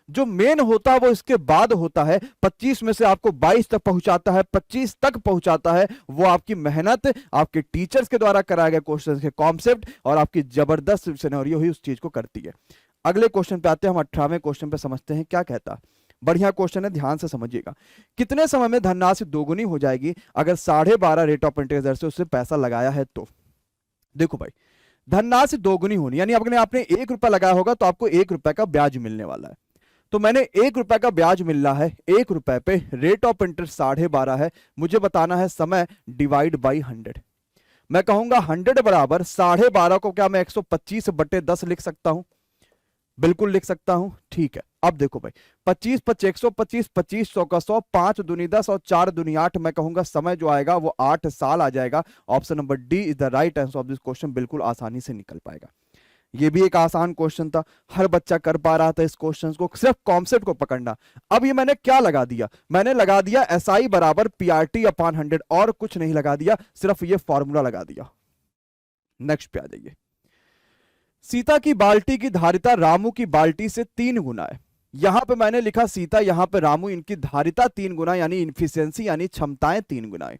जो मेन होता है वो इसके बाद होता है, 25 में से आपको 22 तक पहुंचाता है, 25 तक पहुंचाता है, वो आपकी मेहनत, आपके टीचर्स के द्वारा कराए गए क्वेश्चन के कॉन्सेप्ट, और आपकी जबरदस्त सिनेरियो ही उस चीज को करती है। अगले क्वेश्चन पे आते हैं, हम 18वें क्वेश्चन पे समझते हैं क्या कहता है। बढ़िया क्वेश्चन है, ध्यान से समझिएगा। कितने समय में धनराशि दोगुनी हो जाएगी अगर 12.5 रेट ऑफ इंटरेस्ट दर से उससे पैसा लगाया है तो। देखो भाई, धनराशि दोगुनी होनी यानी अगर आपने 1 रुपया लगाया होगा तो आपको 1 रुपए का ब्याज मिलने वाला है। तो मैंने 1 रुपए का ब्याज मिल रहा है, 1 रुपए पे रेट ऑफ इंटरेस्ट 12.5 है, मुझे बताना है समय डिवाइड बाई 100। मैं कहूंगा 100 बराबर 12.5 को क्या मैं 125/10 लिख सकता हूं, बिल्कुल लिख सकता हूं। ठीक है, अब देखो भाई 25 25 125, 25 100 का 100, 5 दूनी 10 और 4 दूनी 8, मैं कहूंगा समय जो आएगा वो 8 साल आ जाएगा। Option number D is the right answer of this question, बिल्कुल आसानी से निकल पाएगा। ये भी एक आसान क्वेश्चन था, हर बच्चा कर पा रहा था इस क्वेश्चन को, सिर्फ कॉन्सेप्ट को पकड़ना। अब ये मैंने क्या लगा दिया, मैंने लगा दिया SI बराबर PRT/100, और कुछ नहीं लगा दिया, सिर्फ ये फॉर्मूला लगा दिया। नेक्स्ट पे आ जाइए। सीता की बाल्टी की धारिता रामू की बाल्टी से 3 गुना है। यहां पे मैंने लिखा सीता, यहां पे रामू, इनकी धारिता 3 गुना यानी इफिशियंसी यानी क्षमताएं 3 गुना है।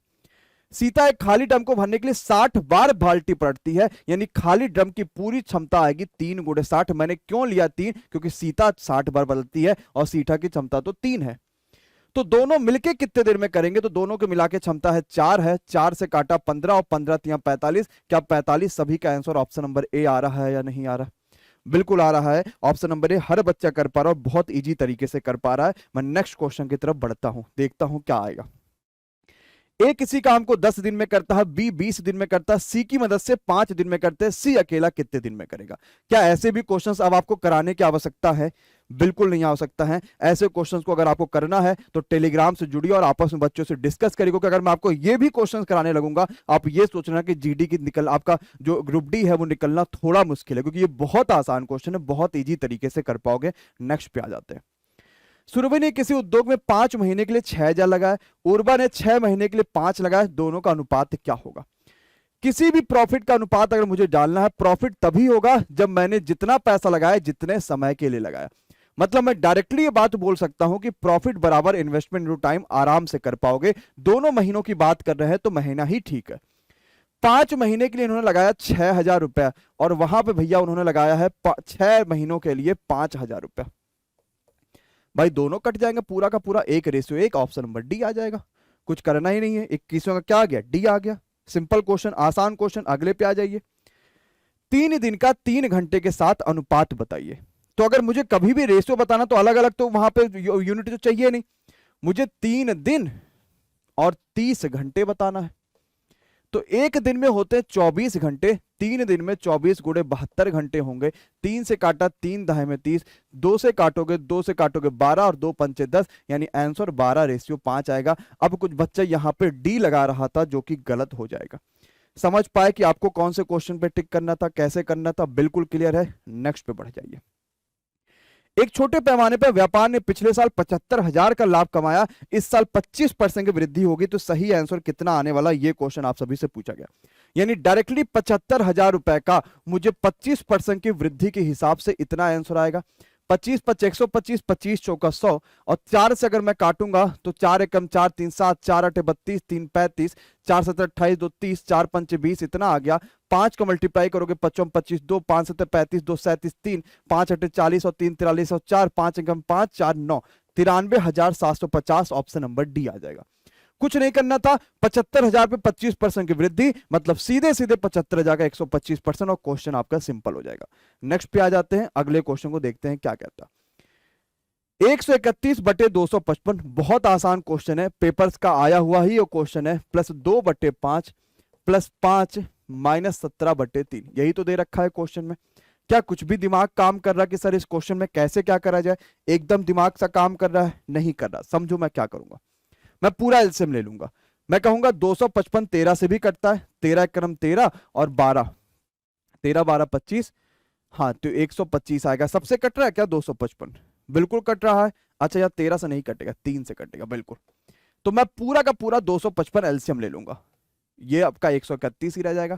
सीता एक खाली ड्रम को भरने के लिए 60 बार बाल्टी पलटती है, यानी खाली ड्रम की पूरी क्षमता आएगी 3 × 60। मैंने क्यों लिया 3, क्योंकि सीता 60 बार बदलती है और सीता की क्षमता तो 3 है। तो दोनों मिलके कितने देर में करेंगे, तो दोनों के मिला के क्षमता है 4 है, 4 से काटा 15 और 15 तिया 45। क्या 45 सभी का आंसर ऑप्शन नंबर ए आ रहा है या नहीं आ रहा, बिल्कुल आ रहा है। ऑप्शन नंबर ए हर बच्चा कर पा रहा है, बहुत इजी तरीके से कर पा रहा है। मैं नेक्स्ट क्वेश्चन की तरफ बढ़ता हूं, देखता हूं क्या आएगा। ए किसी काम को 10 दिन में करता है, बी 20 दिन में करता है, सी की मदद से 5 दिन में करते हैं, सी अकेला कितने दिन में करेगा। क्या ऐसे भी क्वेश्चंस अब आपको कराने की आवश्यकता है? बिल्कुल नहीं आवश्यकता है। ऐसे क्वेश्चंस को अगर आपको करना है तो टेलीग्राम से जुड़िए और आपस में बच्चों से डिस्कस करिए, क्योंकि अगर मैं आपको ये भी क्वेश्चंस कराने लगूंगा, आप ये सोचना कि जीडी की निकल आपका जो ग्रुप डी है वो निकलना थोड़ा मुश्किल है, क्योंकि ये बहुत आसान क्वेश्चन है, बहुत ईजी तरीके से कर पाओगे। नेक्स्ट पे आ जाते हैं। सुरभि ने किसी उद्योग में 5 महीने के लिए 6,000 लगाया, उर्वा ने 6 महीने के लिए 5 लगाया, दोनों का अनुपात क्या होगा? किसी भी प्रॉफिट का अनुपात अगर मुझे डालना है, प्रॉफिट तभी होगा जब मैंने जितना पैसा लगाया जितने समय के लिए लगाया। मतलब मैं डायरेक्टली ये बात बोल सकता हूं कि प्रॉफिट बराबर इन्वेस्टमेंट इनटू टाइम आराम से कर पाओगे। दोनों महीनों की बात कर रहे हैं तो महीना ही ठीक है। 5 महीने के लिए इन्होंने लगाया 6,000 रुपया, और वहां पे भैया उन्होंने लगाया है 6 महीनों के लिए 5,000 रुपया। भाई दोनों कट जाएंगे, पूरा का पूरा 1:1, ऑप्शन नंबर डी आ जाएगा। कुछ करना ही नहीं है। 21 का क्या आ गया? डी आ गया। सिंपल क्वेश्चन, आसान क्वेश्चन। अगले पे आ जाइए। 3 दिन का 3 घंटे के साथ अनुपात बताइए। तो अगर मुझे कभी भी रेशियो बताना तो अलग अलग तो वहां पे यूनिट तो चाहिए नहीं, मुझे 3 दिन और 30 घंटे बताना है। तो एक दिन में होते हैं 24 घंटे, 3 दिन में 24 गुणे 72 घंटे होंगे। 3 से काटा 3 दहाई में 30, 2 से काटोगे 12 और 2 पंचे 10, यानी आंसर 12:5 आएगा। अब कुछ बच्चा यहां पे डी लगा रहा था जो कि गलत हो जाएगा। समझ पाए कि आपको कौन से क्वेश्चन पे टिक करना था, कैसे करना था? बिल्कुल क्लियर है। नेक्स्ट पे बढ़ जाइए। एक छोटे पैमाने पर व्यापार ने पिछले साल 75,000 का लाभ कमाया, इस साल 25% की वृद्धि होगी, तो सही आंसर कितना आने वाला? ये क्वेश्चन आप सभी से पूछा गया। यानी डायरेक्टली 75,000 रुपए का मुझे 25% की वृद्धि के हिसाब से इतना आंसर आएगा। 25 5 125, 25 चौका 100, और 4 से अगर मैं काटूंगा तो 4 एकम 4 3 7, 4 8 32, 3 35, 4 7 28, 2 30, 4 5 20, इतना आ गया। 5 का मल्टीप्लाई करोगे 55 25, 2 5 7 35, 2 37, 3 5 8 40 और 3 43 और 4 5 एकम 5 4 9, 93,750, ऑप्शन नंबर डी आ जाएगा। कुछ नहीं करना था, 75,000 पे 25% की वृद्धि, मतलब सीधे सीधे 75,000 का 125%, और क्वेश्चन आपका सिंपल हो जाएगा। नेक्स्ट पे आ जाते हैं, अगले क्वेश्चन को देखते हैं क्या कहता। 131/255 बहुत आसान क्वेश्चन है, पेपर्स का आया हुआ ही वो क्वेश्चन है। +2/5 +5 -17/3, यही तो दे रखा है क्वेश्चन में। क्या कुछ भी दिमाग काम कर रहा है कि सर इस क्वेश्चन में कैसे क्या करा जाए? एकदम दिमाग सा काम कर रहा है? नहीं कर रहा। समझो मैं क्या करूंगा, मैं पूरा एलसीएम ले लूंगा। मैं कहूंगा 255 13 से भी कटता है, 13 क्रम 13 और 12, 13 12 25, हाँ तो 125 आएगा। सबसे कट रहा है क्या 255? बिल्कुल कट रहा है। अच्छा यार 13 से नहीं कटेगा, 3 से कटेगा बिल्कुल। तो मैं पूरा का पूरा 255 एलसीएम ले लूंगा, ये आपका 131 ही रह जाएगा।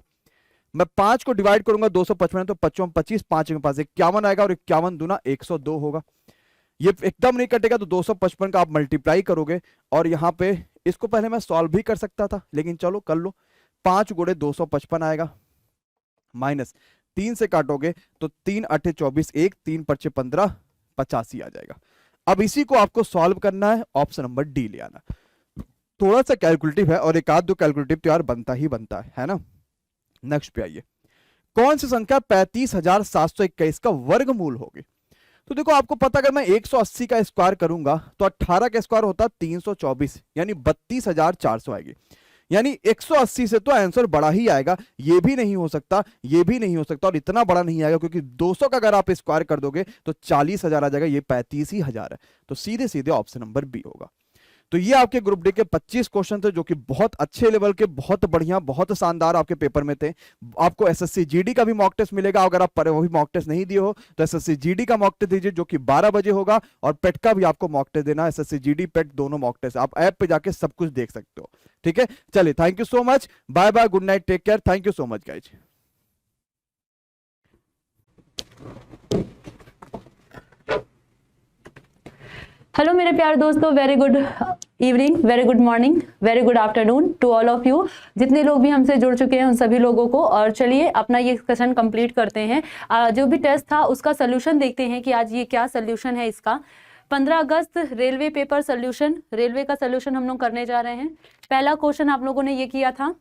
मैं 5 को डिवाइड करूंगा 255 तो 55 25, 5 के पास 51 आएगा, और 51 दूना 102 होगा। ये एकदम नहीं कटेगा तो 255 का आप मल्टीप्लाई करोगे, और यहां पे इसको पहले मैं सॉल्व भी कर सकता था, लेकिन चलो कर लो। 5 गुणे 255 आएगा, माइनस 3 से काटोगे तो 3 8 24, 1 3 5 15, 85 आ जाएगा। अब इसी को आपको सॉल्व करना है, ऑप्शन नंबर डी ले आना। थोड़ा सा कैलकुलेटिव है, और एक आध दो कैलकुलेटिव तो यार बनता ही बनता है ना। नेक्स्ट पे आइए। कौन सी संख्या 35,721 का वर्गमूल होगी? तो देखो आपको पता, अगर मैं 180 का स्क्वायर करूंगा तो 18 का स्क्वायर होता 324, यानी 32,400 आएगी। यानी 180 से तो आंसर बड़ा ही आएगा, ये भी नहीं हो सकता, ये भी नहीं हो सकता, और इतना बड़ा नहीं आएगा, क्योंकि 200 का अगर आप स्क्वायर कर दोगे तो 40,000 आ जाएगा, ये 35,000 है। तो सीधे सीधे ऑप्शन नंबर बी होगा। तो ये आपके ग्रुप डी के 25 क्वेश्चन थे, जो कि बहुत अच्छे लेवल के, बहुत बढ़िया, बहुत शानदार आपके पेपर में थे। आपको एसएससी जीडी का भी मॉक टेस्ट मिलेगा, अगर आप वो भी मॉक टेस्ट नहीं दिए हो तो एसएससी जीडी का मॉक टेस्ट दीजिए, जो कि 12 बजे होगा, और पेट का भी आपको मॉक टेस्ट देना है। एसएससी जीडी पेट दोनों मॉक टेस्ट आप ऐप पे जाके सब कुछ देख सकते हो। ठीक है, चलिए, thank you so much, bye bye, good night, take care, thank you so much guys. Hello मेरे प्यारे दोस्तों, very good evening, very good morning, very good afternoon to all of you. जितने लोग भी हमसे जुड़ चुके हैं उन सभी लोगों को, और चलिए अपना ये सेशन कंप्लीट करते हैं। जो भी टेस्ट था उसका सोल्यूशन देखते हैं कि आज ये क्या सोल्यूशन है इसका। 15 अगस्त रेलवे पेपर सोल्यूशन, रेलवे का सोल्यूशन हम लोग करने जा रहे हैं। पहला क्वेश्चन आप लोगों ने ये किया था,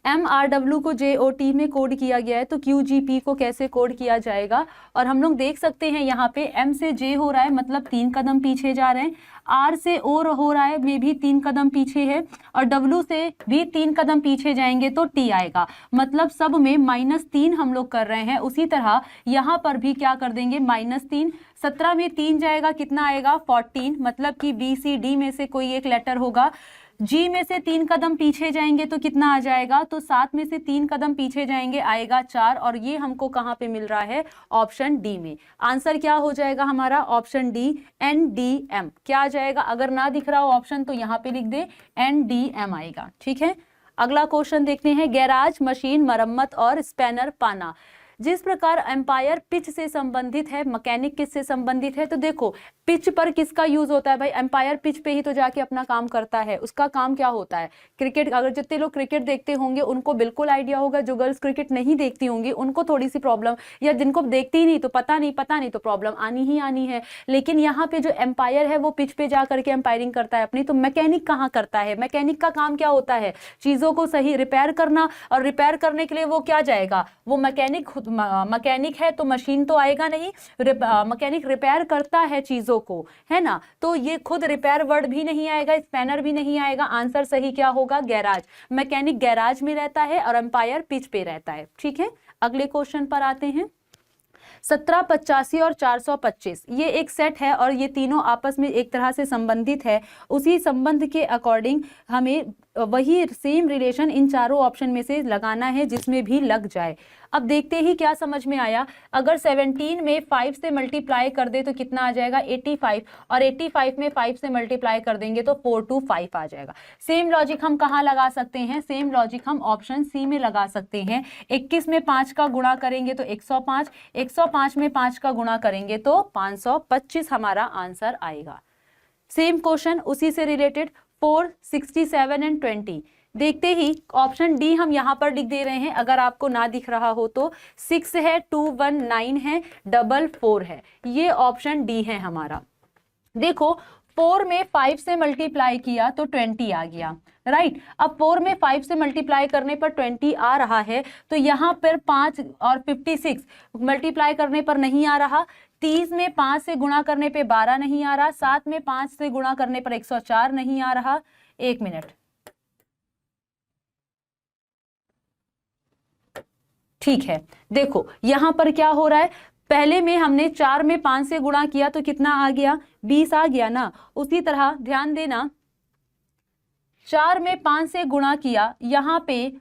MRW को JOT में कोड किया गया है, तो QGP को कैसे कोड किया जाएगा? और हम लोग देख सकते हैं यहाँ पे M से J हो रहा है, मतलब 3 कदम पीछे जा रहे हैं। R से O हो रहा है, में भी 3 कदम पीछे है, और W से भी 3 कदम पीछे जाएंगे तो T आएगा, मतलब सब में -3 हम लोग कर रहे हैं। उसी तरह यहाँ पर भी क्या कर देंगे, -3। 17 में 3 जाएगा, कितना आएगा, 14, मतलब कि BCD में से कोई एक लेटर होगा। G में से 3 कदम पीछे जाएंगे तो कितना आ जाएगा, तो 7 में से 3 कदम पीछे जाएंगे, आएगा 4, और ये हमको कहाँ पे मिल रहा है, ऑप्शन डी में। आंसर क्या हो जाएगा हमारा, ऑप्शन डी, NDM। क्या आ जाएगा, अगर ना दिख रहा हो ऑप्शन तो यहाँ पे लिख दे, NDM आएगा। ठीक है, अगला क्वेश्चन देखते हैं। गैराज, मशीन, मरम्मत और स्पैनर पाना। जिस प्रकार एम्पायर पिच से संबंधित है, मैकेनिक किससे संबंधित है? तो देखो, पिच पर किसका यूज होता है भाई, एम्पायर पिच पे ही तो जाके अपना काम करता है। उसका काम क्या होता है, क्रिकेट। अगर जितने लोग क्रिकेट देखते होंगे उनको बिल्कुल आइडिया होगा, जो गर्ल्स क्रिकेट नहीं देखती होंगी उनको थोड़ी सी प्रॉब्लम, या जिनको देखती ही नहीं तो पता नहीं तो प्रॉब्लम आनी ही आनी है। लेकिन यहाँ पे जो एम्पायर है वो पिच पे जा करके एम्पायरिंग करता है अपनी, तो मैकेनिक कहाँ करता है, मैकेनिक का काम क्या होता है, चीजों को सही रिपेयर करना, और रिपेयर करने के लिए वो क्या जाएगा, वो मैकेनिक है तो मशीन तो आएगा नहीं, मैकेनिक रिपेयर करता है चीजों को, है ना, तो ये खुद रिपेयर वर्ड भी नहीं आएगा, स्पैनर भी नहीं आएगा। आंसर सही क्या होगा, गैराज। मैकेनिक गैराज में रहता है और एम्पायर पिच पे रहता है। ठीक है, अगले क्वेश्चन पर आते हैं। 1785 और 425 ये एक सेट है और ये तीनों आपस में एक तरह से संबंधित है। उसी संबंध के अकॉर्डिंग हमें वही सेम रिलेशन इन चारों ऑप्शन में से लगाना है जिसमें भी लग जाए। अब देखते ही क्या समझ में आया, अगर 17 में 5 से मल्टीप्लाई कर दे तो कितना आ जाएगा, 85, और 85 में 5 से मल्टीप्लाई कर देंगे तो 425 आ जाएगा। सेम लॉजिक हम कहाँ लगा सकते हैं, सेम लॉजिक हम ऑप्शन सी में लगा सकते हैं। 21 में 5 का गुणा करेंगे तो 105, 105 में 5 का गुणा करेंगे तो 525 हमारा आंसर आएगा। सेम क्वेश्चन उसी से रिलेटेड 4, 67 एंड 20। देखते ही ऑप्शन डी हम यहाँ पर लिख दे रहे हैं, अगर आपको ना दिख रहा हो तो 6 है, 2, 1, 9 है, 4, 4 है, ये ऑप्शन डी है हमारा। देखो 4 में 5 से मल्टीप्लाई किया तो 20 आ गया, राइट। अब 4 में 5 से मल्टीप्लाई करने पर 20 आ रहा है, तो यहाँ पर 5 और 56 मल्टीप्लाई करने पर नहीं आ रहा। 30 में 5 से गुणा करने पे 12 नहीं आ रहा। 7 में 5 से गुणा करने पर 104 नहीं आ रहा। 1 मिनट, ठीक है। देखो यहाँ पर क्या हो रहा है, पहले में हमने 4 में 5 से गुणा किया तो कितना आ गया, 20 आ गया ना। उसी तरह ध्यान देना, 4 में 5 से गुणा किया, यहाँ पे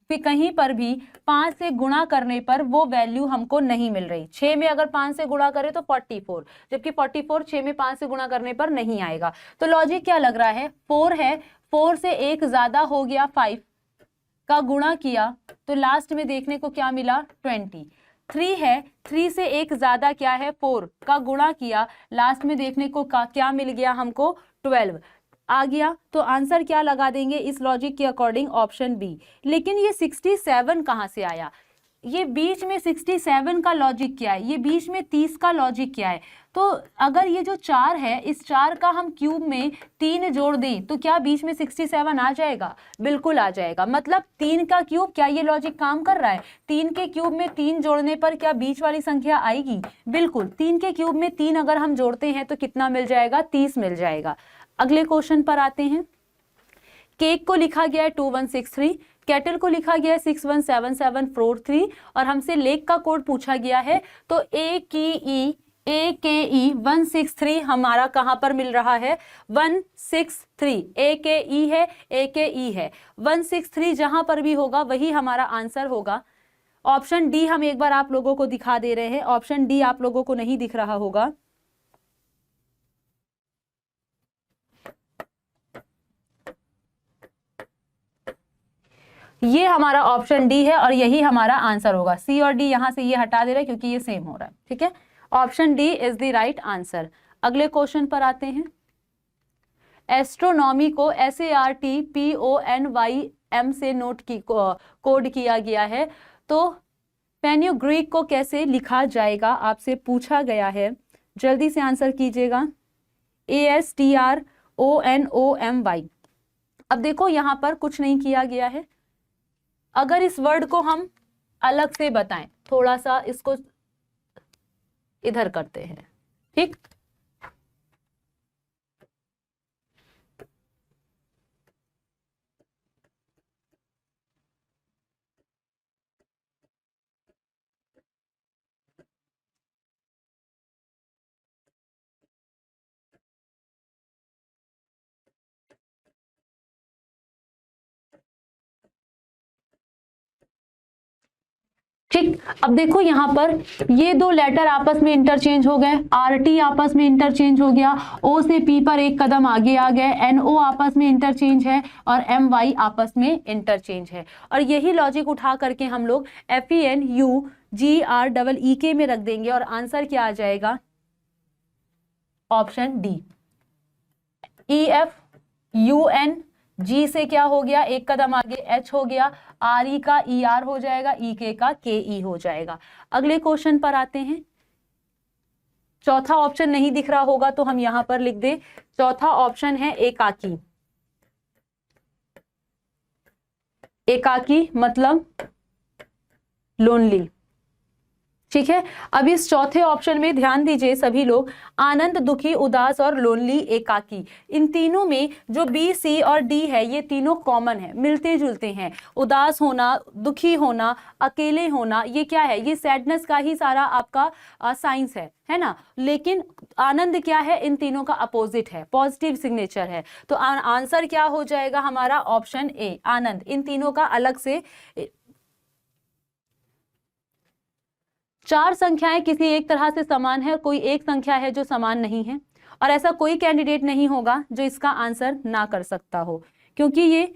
कहीं पर भी 5 से गुणा करने पर वो वैल्यू हमको नहीं मिल रही। 6 में अगर 5 से गुणा करें तो 44, जबकि 44 6 में 5 से गुणा करने पर नहीं आएगा। तो लॉजिक क्या लग रहा है, 4 है, 4 से एक ज्यादा हो गया, 5 का गुणा किया तो लास्ट में देखने को क्या मिला, 20। 3 है, 3 से एक ज्यादा क्या है, 4 का गुणा किया, लास्ट में देखने को क्या मिल गया हमको, 12 आ गया। तो आंसर क्या लगा देंगे इस लॉजिक के अकॉर्डिंग, ऑप्शन बी। लेकिन ये 67 कहाँ से आया, ये बीच में 67 का लॉजिक क्या है, ये बीच में 30 का लॉजिक क्या है। तो अगर ये जो 4 है, इस 4 का हम क्यूब में 3 जोड़ दें तो क्या बीच में 67 आ जाएगा, बिल्कुल आ जाएगा। मतलब 3 का क्यूब, क्या ये लॉजिक काम कर रहा है, 3 के क्यूब में 3 जोड़ने पर क्या बीच वाली संख्या आएगी, बिल्कुल। 3 के क्यूब में 3 अगर हम जोड़ते हैं तो कितना मिल जाएगा, 30 मिल जाएगा। अगले क्वेश्चन पर आते हैं। केक को लिखा गया है 2163, कैटल को लिखा गया है 617743 और हमसे लेक का कोड पूछा गया है। तो AKE 163 हमारा कहां पर मिल रहा है, 163 AKE है, AKE है 163, जहां पर भी होगा वही हमारा आंसर होगा। ऑप्शन डी हम एक बार आप लोगों को दिखा दे रहे हैं, ऑप्शन डी आप लोगों को नहीं दिख रहा होगा। ये हमारा ऑप्शन डी है और यही हमारा आंसर होगा। सी और डी यहां से ये हटा दे रहे हैं क्योंकि ये सेम हो रहा है, ठीक है। Option D is the right answer. अगले क्वेश्चन पर आते हैं। एस्ट्रोनॉमी को SARTPONYM से नोट की कोड किया गया है, तो पेन्यूग्रीक को कैसे लिखा जाएगा आपसे पूछा गया है, जल्दी से आंसर कीजिएगा। ASTRONOMY। अब देखो यहां पर कुछ नहीं किया गया है, अगर इस वर्ड को हम अलग से बताएं, थोड़ा सा इसको इधर करते हैं, ठीक। ठीक, अब देखो यहाँ पर ये दो लेटर आपस में इंटरचेंज हो गए, RT आपस में इंटरचेंज हो गया, O से P पर एक कदम आगे आ गए, NO आपस में इंटरचेंज है और MY आपस में इंटरचेंज है। और यही लॉजिक उठा करके हम लोग FENUGREEK में रख देंगे और आंसर क्या आ जाएगा, ऑप्शन डी। EFUN, G से क्या हो गया, एक कदम आगे H हो गया, RE का ER हो जाएगा, EK का KE हो जाएगा। अगले क्वेश्चन पर आते हैं। चौथा ऑप्शन नहीं दिख रहा होगा तो हम यहां पर लिख दे, चौथा ऑप्शन है एकाकी। एकाकी मतलब लोनली, ठीक है। अब इस चौथे ऑप्शन में ध्यान दीजिए सभी लोग, आनंद, दुखी, उदास और लोनली, एकाकी, इन तीनों में जो बी, सी और डी है ये तीनों कॉमन है, मिलते जुलते हैं। उदास होना, दुखी होना, अकेले होना, ये क्या है, ये सैडनेस का ही सारा आपका साइंस है ना। लेकिन आनंद क्या है, इन तीनों का अपोजिट है, पॉजिटिव सिग्नेचर है। तो आंसर क्या हो जाएगा हमारा, ऑप्शन ए, आनंद। इन तीनों का अलग से, चार संख्याएं किसी एक तरह से समान है और कोई एक संख्या है जो समान नहीं है, और ऐसा कोई कैंडिडेट नहीं होगा जो इसका आंसर ना कर सकता हो, क्योंकि ये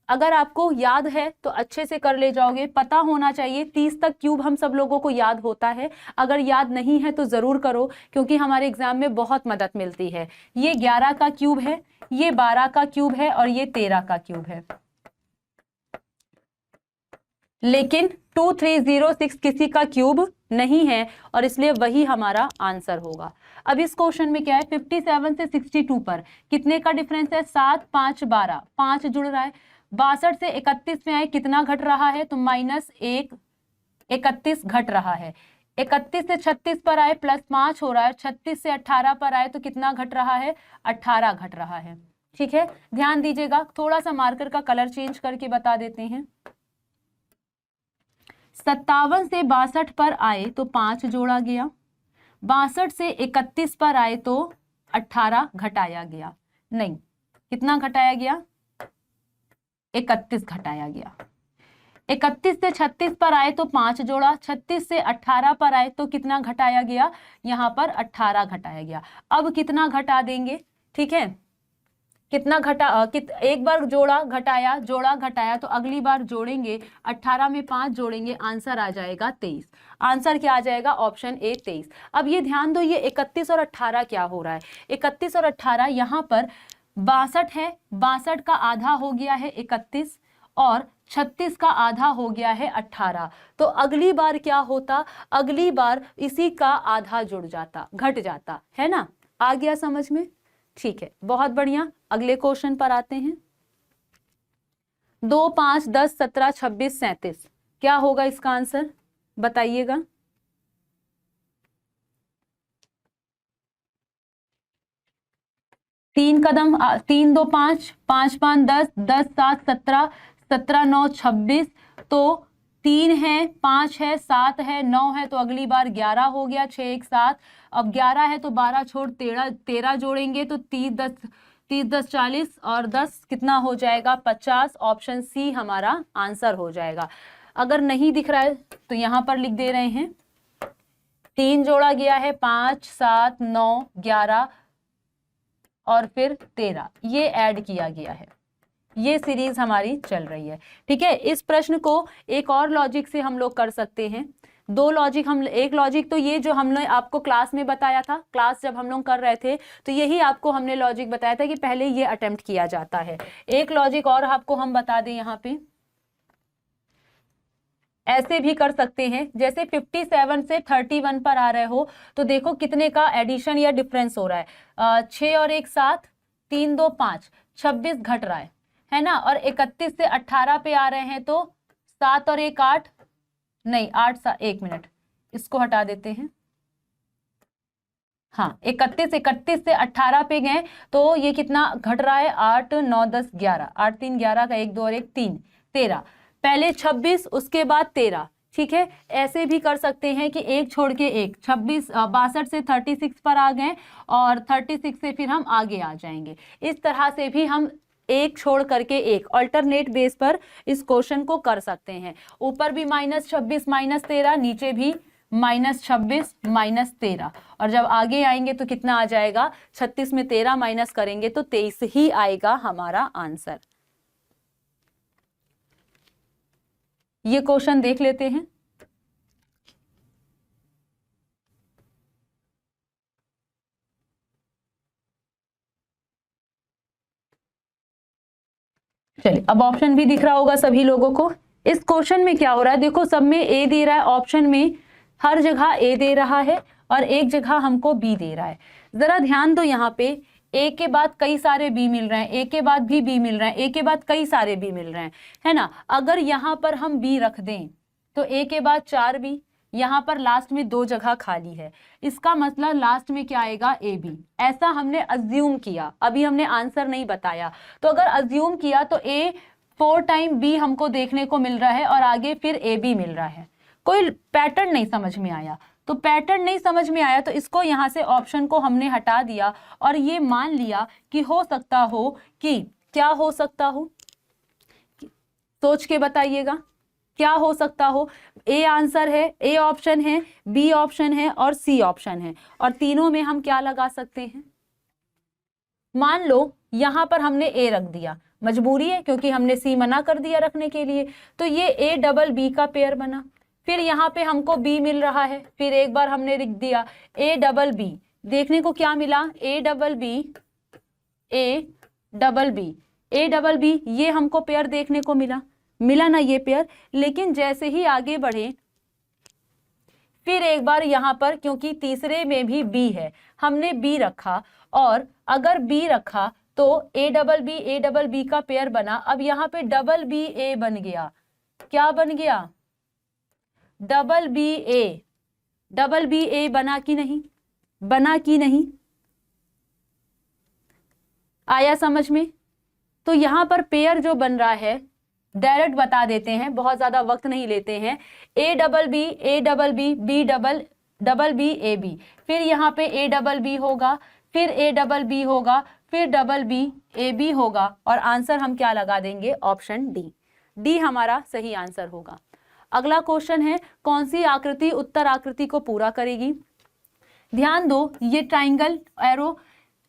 अगर आपको याद है तो अच्छे से कर ले जाओगे। पता होना चाहिए 30 तक क्यूब हम सब लोगों को याद होता है, अगर याद नहीं है तो जरूर करो क्योंकि हमारे एग्जाम में बहुत मदद मिलती है। ये 11 का क्यूब है, ये 12 का क्यूब है और ये 13 का क्यूब है, लेकिन 2306 किसी का क्यूब नहीं है और इसलिए वही हमारा आंसर होगा। अब इस क्वेश्चन में क्या है, 57 से 62 पर कितने का डिफरेंस है, 7, 5, 12, 5 जुड़ रहा है। 62 से 31 में आए कितना घट रहा है, तो -1, 31 घट रहा है। 31 से 36 पर आए +5 हो रहा है, 36 से 18 पर आए तो कितना घट रहा है, 18 घट रहा है। ठीक है, ध्यान दीजिएगा, थोड़ा सा मार्कर का कलर चेंज करके बता देते हैं। 57 से 62 पर आए तो 5 जोड़ा गया, 62 से 31 पर आए तो 18 घटाया गया, नहीं कितना घटाया गया, 31 घटाया गया। 31 से 36 पर आए तो 5 जोड़ा, 36 से 18 पर आए तो कितना घटाया गया, यहाँ पर 18 घटाया गया। अब कितना घटा देंगे, ठीक है, कितना घटा एक बार जोड़ा घटाया, जोड़ा घटाया, तो अगली बार जोड़ेंगे, 18 में 5 जोड़ेंगे, आंसर आ जाएगा 23। आंसर क्या आ जाएगा, ऑप्शन ए 23। अब ये ध्यान दो, ये 31 और 18 क्या हो रहा है, 31 और 18 यहाँ पर 62 है, 62 का आधा हो गया है 31 और 36 का आधा हो गया है 18। तो अगली बार क्या होता, अगली बार इसी का आधा जुड़ जाता, घट जाता है ना। आ गया समझ में, ठीक है, बहुत बढ़िया। अगले क्वेश्चन पर आते हैं। 2, 5, 10, 17, 26, 37 क्या होगा इसका आंसर, बताइएगा। तीन कदम, 3, 2, 5, 5, 5, 10, 10, 7, 17, 17, 9, 26, तो 3 है, 5 है, 7 है, 9 है, तो अगली बार 11 हो गया, 6, 1, 7। अब 11 है तो 12 छोड़ 13 जोड़ेंगे तो 30, 10, 40 और 10 कितना हो जाएगा, 50। ऑप्शन सी हमारा आंसर हो जाएगा। अगर नहीं दिख रहा है तो यहाँ पर लिख दे रहे हैं, 3 जोड़ा गया है, 5, 7, 9, 11 और फिर 13, ये ऐड किया गया है। ये सीरीज हमारी चल रही है, ठीक है। इस प्रश्न को एक और लॉजिक से हम लोग कर सकते हैं। दो लॉजिक, हम एक लॉजिक तो ये जो हमने आपको क्लास में बताया था, क्लास जब हम लोग कर रहे थे तो यही आपको हमने लॉजिक बताया था कि पहले ये अटेम्प्ट किया जाता है। एक लॉजिक और आपको हम बता दें, यहाँ पे ऐसे भी कर सकते हैं, जैसे 57 से 31 पर आ रहे हो तो देखो कितने का एडिशन या डिफरेंस हो रहा है, 6 और 1 7, 3, 2, 5, 26 घट रहा है ना। और 31 से 18 पे आ रहे हैं तो 7 और 1 8, नहीं 8 1 मिनट, इसको हटा देते हैं। हाँ 31 से 18 पे गए तो ये कितना घट रहा है, 8 9 10 11, 8 3 11 का 1 2 और 1 3, 13, पहले 26 उसके बाद 13, ठीक है। ऐसे भी कर सकते हैं कि एक छोड़ के एक, 62 से 36 पर आ गए और 36 से फिर हम आगे आ जाएंगे। इस तरह से भी हम एक छोड़ करके एक अल्टरनेट बेस पर इस क्वेश्चन को कर सकते हैं। ऊपर भी -26 -13, नीचे भी -26 -13, और जब आगे आएंगे तो कितना आ जाएगा, 36 में 13 माइनस करेंगे तो 23 ही आएगा हमारा आंसर। ये क्वेश्चन देख लेते हैं। चलिए अब ऑप्शन भी दिख रहा होगा सभी लोगों को। इस क्वेश्चन में क्या हो रहा है, देखो सब में ए दे रहा है, ऑप्शन में हर जगह ए दे रहा है और एक जगह हमको बी दे रहा है। जरा ध्यान दो, यहाँ पे ए के बाद कई सारे बी मिल रहे हैं, ए के बाद भी बी मिल रहे हैं, ए के बाद कई सारे बी मिल रहे हैं, है ना। अगर यहाँ पर हम बी रख दें तो ए के बाद 4 बी, यहाँ पर लास्ट में 2 जगह खाली है, इसका मतलब लास्ट में क्या आएगा, ए बी। ऐसा हमने अज्यूम किया, अभी हमने आंसर नहीं बताया। तो अगर अज्यूम किया तो ए 4 टाइम बी हमको देखने को मिल रहा है और आगे फिर ए बी मिल रहा है। कोई पैटर्न नहीं समझ में आया, तो पैटर्न नहीं समझ में आया तो इसको यहाँ से ऑप्शन को हमने हटा दिया और ये मान लिया कि हो सकता हो कि, क्या हो सकता हो, सोच के बताइएगा क्या हो सकता हो। ए आंसर है, ए ऑप्शन है, बी ऑप्शन है और सी ऑप्शन है, और तीनों में हम क्या लगा सकते हैं। मान लो यहां पर हमने ए रख दिया, मजबूरी है क्योंकि हमने सी मना कर दिया रखने के लिए, तो ये ए डबल बी का पेयर बना। फिर यहाँ पे हमको बी मिल रहा है, फिर एक बार हमने लिख दिया ए डबल बी, देखने को क्या मिला, A double B, A double B, A double B, ये हमको पेयर देखने को मिला ना ये पेयर। लेकिन जैसे ही आगे बढ़े फिर एक बार यहाँ पर, क्योंकि तीसरे में भी बी है, हमने बी रखा, और अगर बी रखा तो ए डबल बी का पेयर बना। अब यहाँ पे डबल बी ए बन गया, क्या बन गया, डबल बी ए बना कि नहीं, बना कि नहीं, आया समझ में। तो यहाँ पर पेयर जो बन रहा है डायरेक्ट बता देते हैं, बहुत ज्यादा वक्त नहीं लेते हैं। A double B B double B A B, फिर यहाँ पे ए डबल बी होगा, फिर ए डबल बी होगा, फिर डबल बी ए बी होगा, और आंसर हम क्या लगा देंगे, ऑप्शन डी। डी हमारा सही आंसर होगा। अगला क्वेश्चन है, कौन सी आकृति उत्तर आकृति को पूरा करेगी। ध्यान दो, ये ट्राइंगल एरो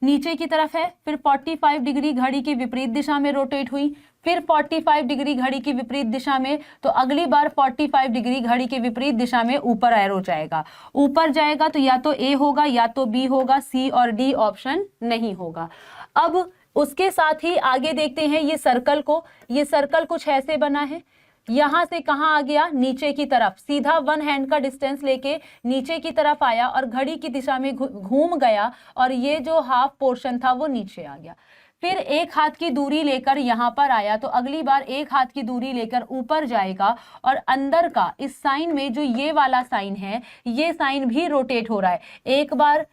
नीचे की तरफ है, फिर 45 डिग्री घड़ी की विपरीत दिशा में रोटेट हुई, फिर 45 डिग्री घड़ी की विपरीत दिशा में, तो अगली बार 45 डिग्री घड़ी के विपरीत दिशा में ऊपर एरो जाएगा। ऊपर जाएगा तो या तो ए होगा या तो बी होगा, सी और डी ऑप्शन नहीं होगा। अब उसके साथ ही आगे देखते हैं ये सर्कल को, ये सर्कल कुछ ऐसे बना है, यहां से कहां आ गया, नीचे की तरफ, सीधा 1 हैंड का डिस्टेंस लेके नीचे की तरफ आया और घड़ी की दिशा में घूम गया, और ये जो हाफ पोर्शन था वो नीचे आ गया। फिर एक हाथ की दूरी लेकर यहां पर आया, तो अगली बार एक हाथ की दूरी लेकर ऊपर जाएगा, और अंदर का इस साइन में जो ये वाला साइन है, ये साइन भी रोटेट हो रहा है। एक बार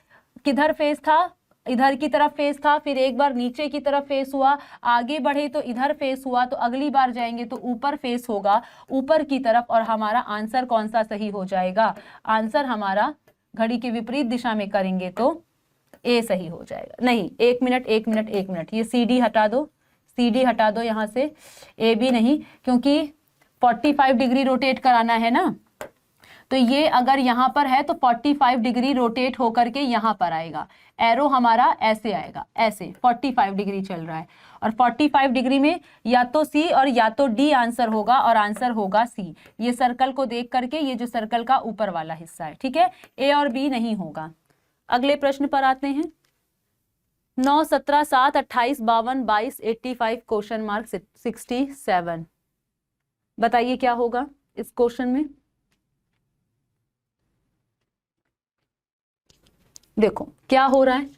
किधर फेस था, इधर की तरफ फेस था, फिर एक बार नीचे की तरफ फेस हुआ, आगे बढ़े तो इधर फेस हुआ, तो अगली बार जाएंगे तो ऊपर फेस होगा, ऊपर की तरफ, और हमारा आंसर कौन सा सही हो जाएगा, आंसर हमारा घड़ी के विपरीत दिशा में करेंगे तो ए सही हो जाएगा। नहीं, एक मिनट, ये सी डी हटा दो, सी डी हटा दो यहाँ से, ए भी नहीं, क्योंकि 45 डिग्री रोटेट कराना है ना, तो ये अगर यहाँ पर है तो 45 डिग्री रोटेट होकर के यहाँ पर आएगा, एरो हमारा ऐसे आएगा, ऐसे 45 डिग्री चल रहा है, और 45 डिग्री में या तो सी और या तो डी आंसर होगा, और आंसर होगा सी। ये सर्कल को देख करके, ये जो सर्कल का ऊपर वाला हिस्सा है, ठीक है, ए और बी नहीं होगा। अगले प्रश्न पर आते हैं। 9 17 7 28 52 22 85 क्वेश्चन मार्क 67, बताइए क्या होगा इस क्वेश्चन में। देखो क्या हो रहा है,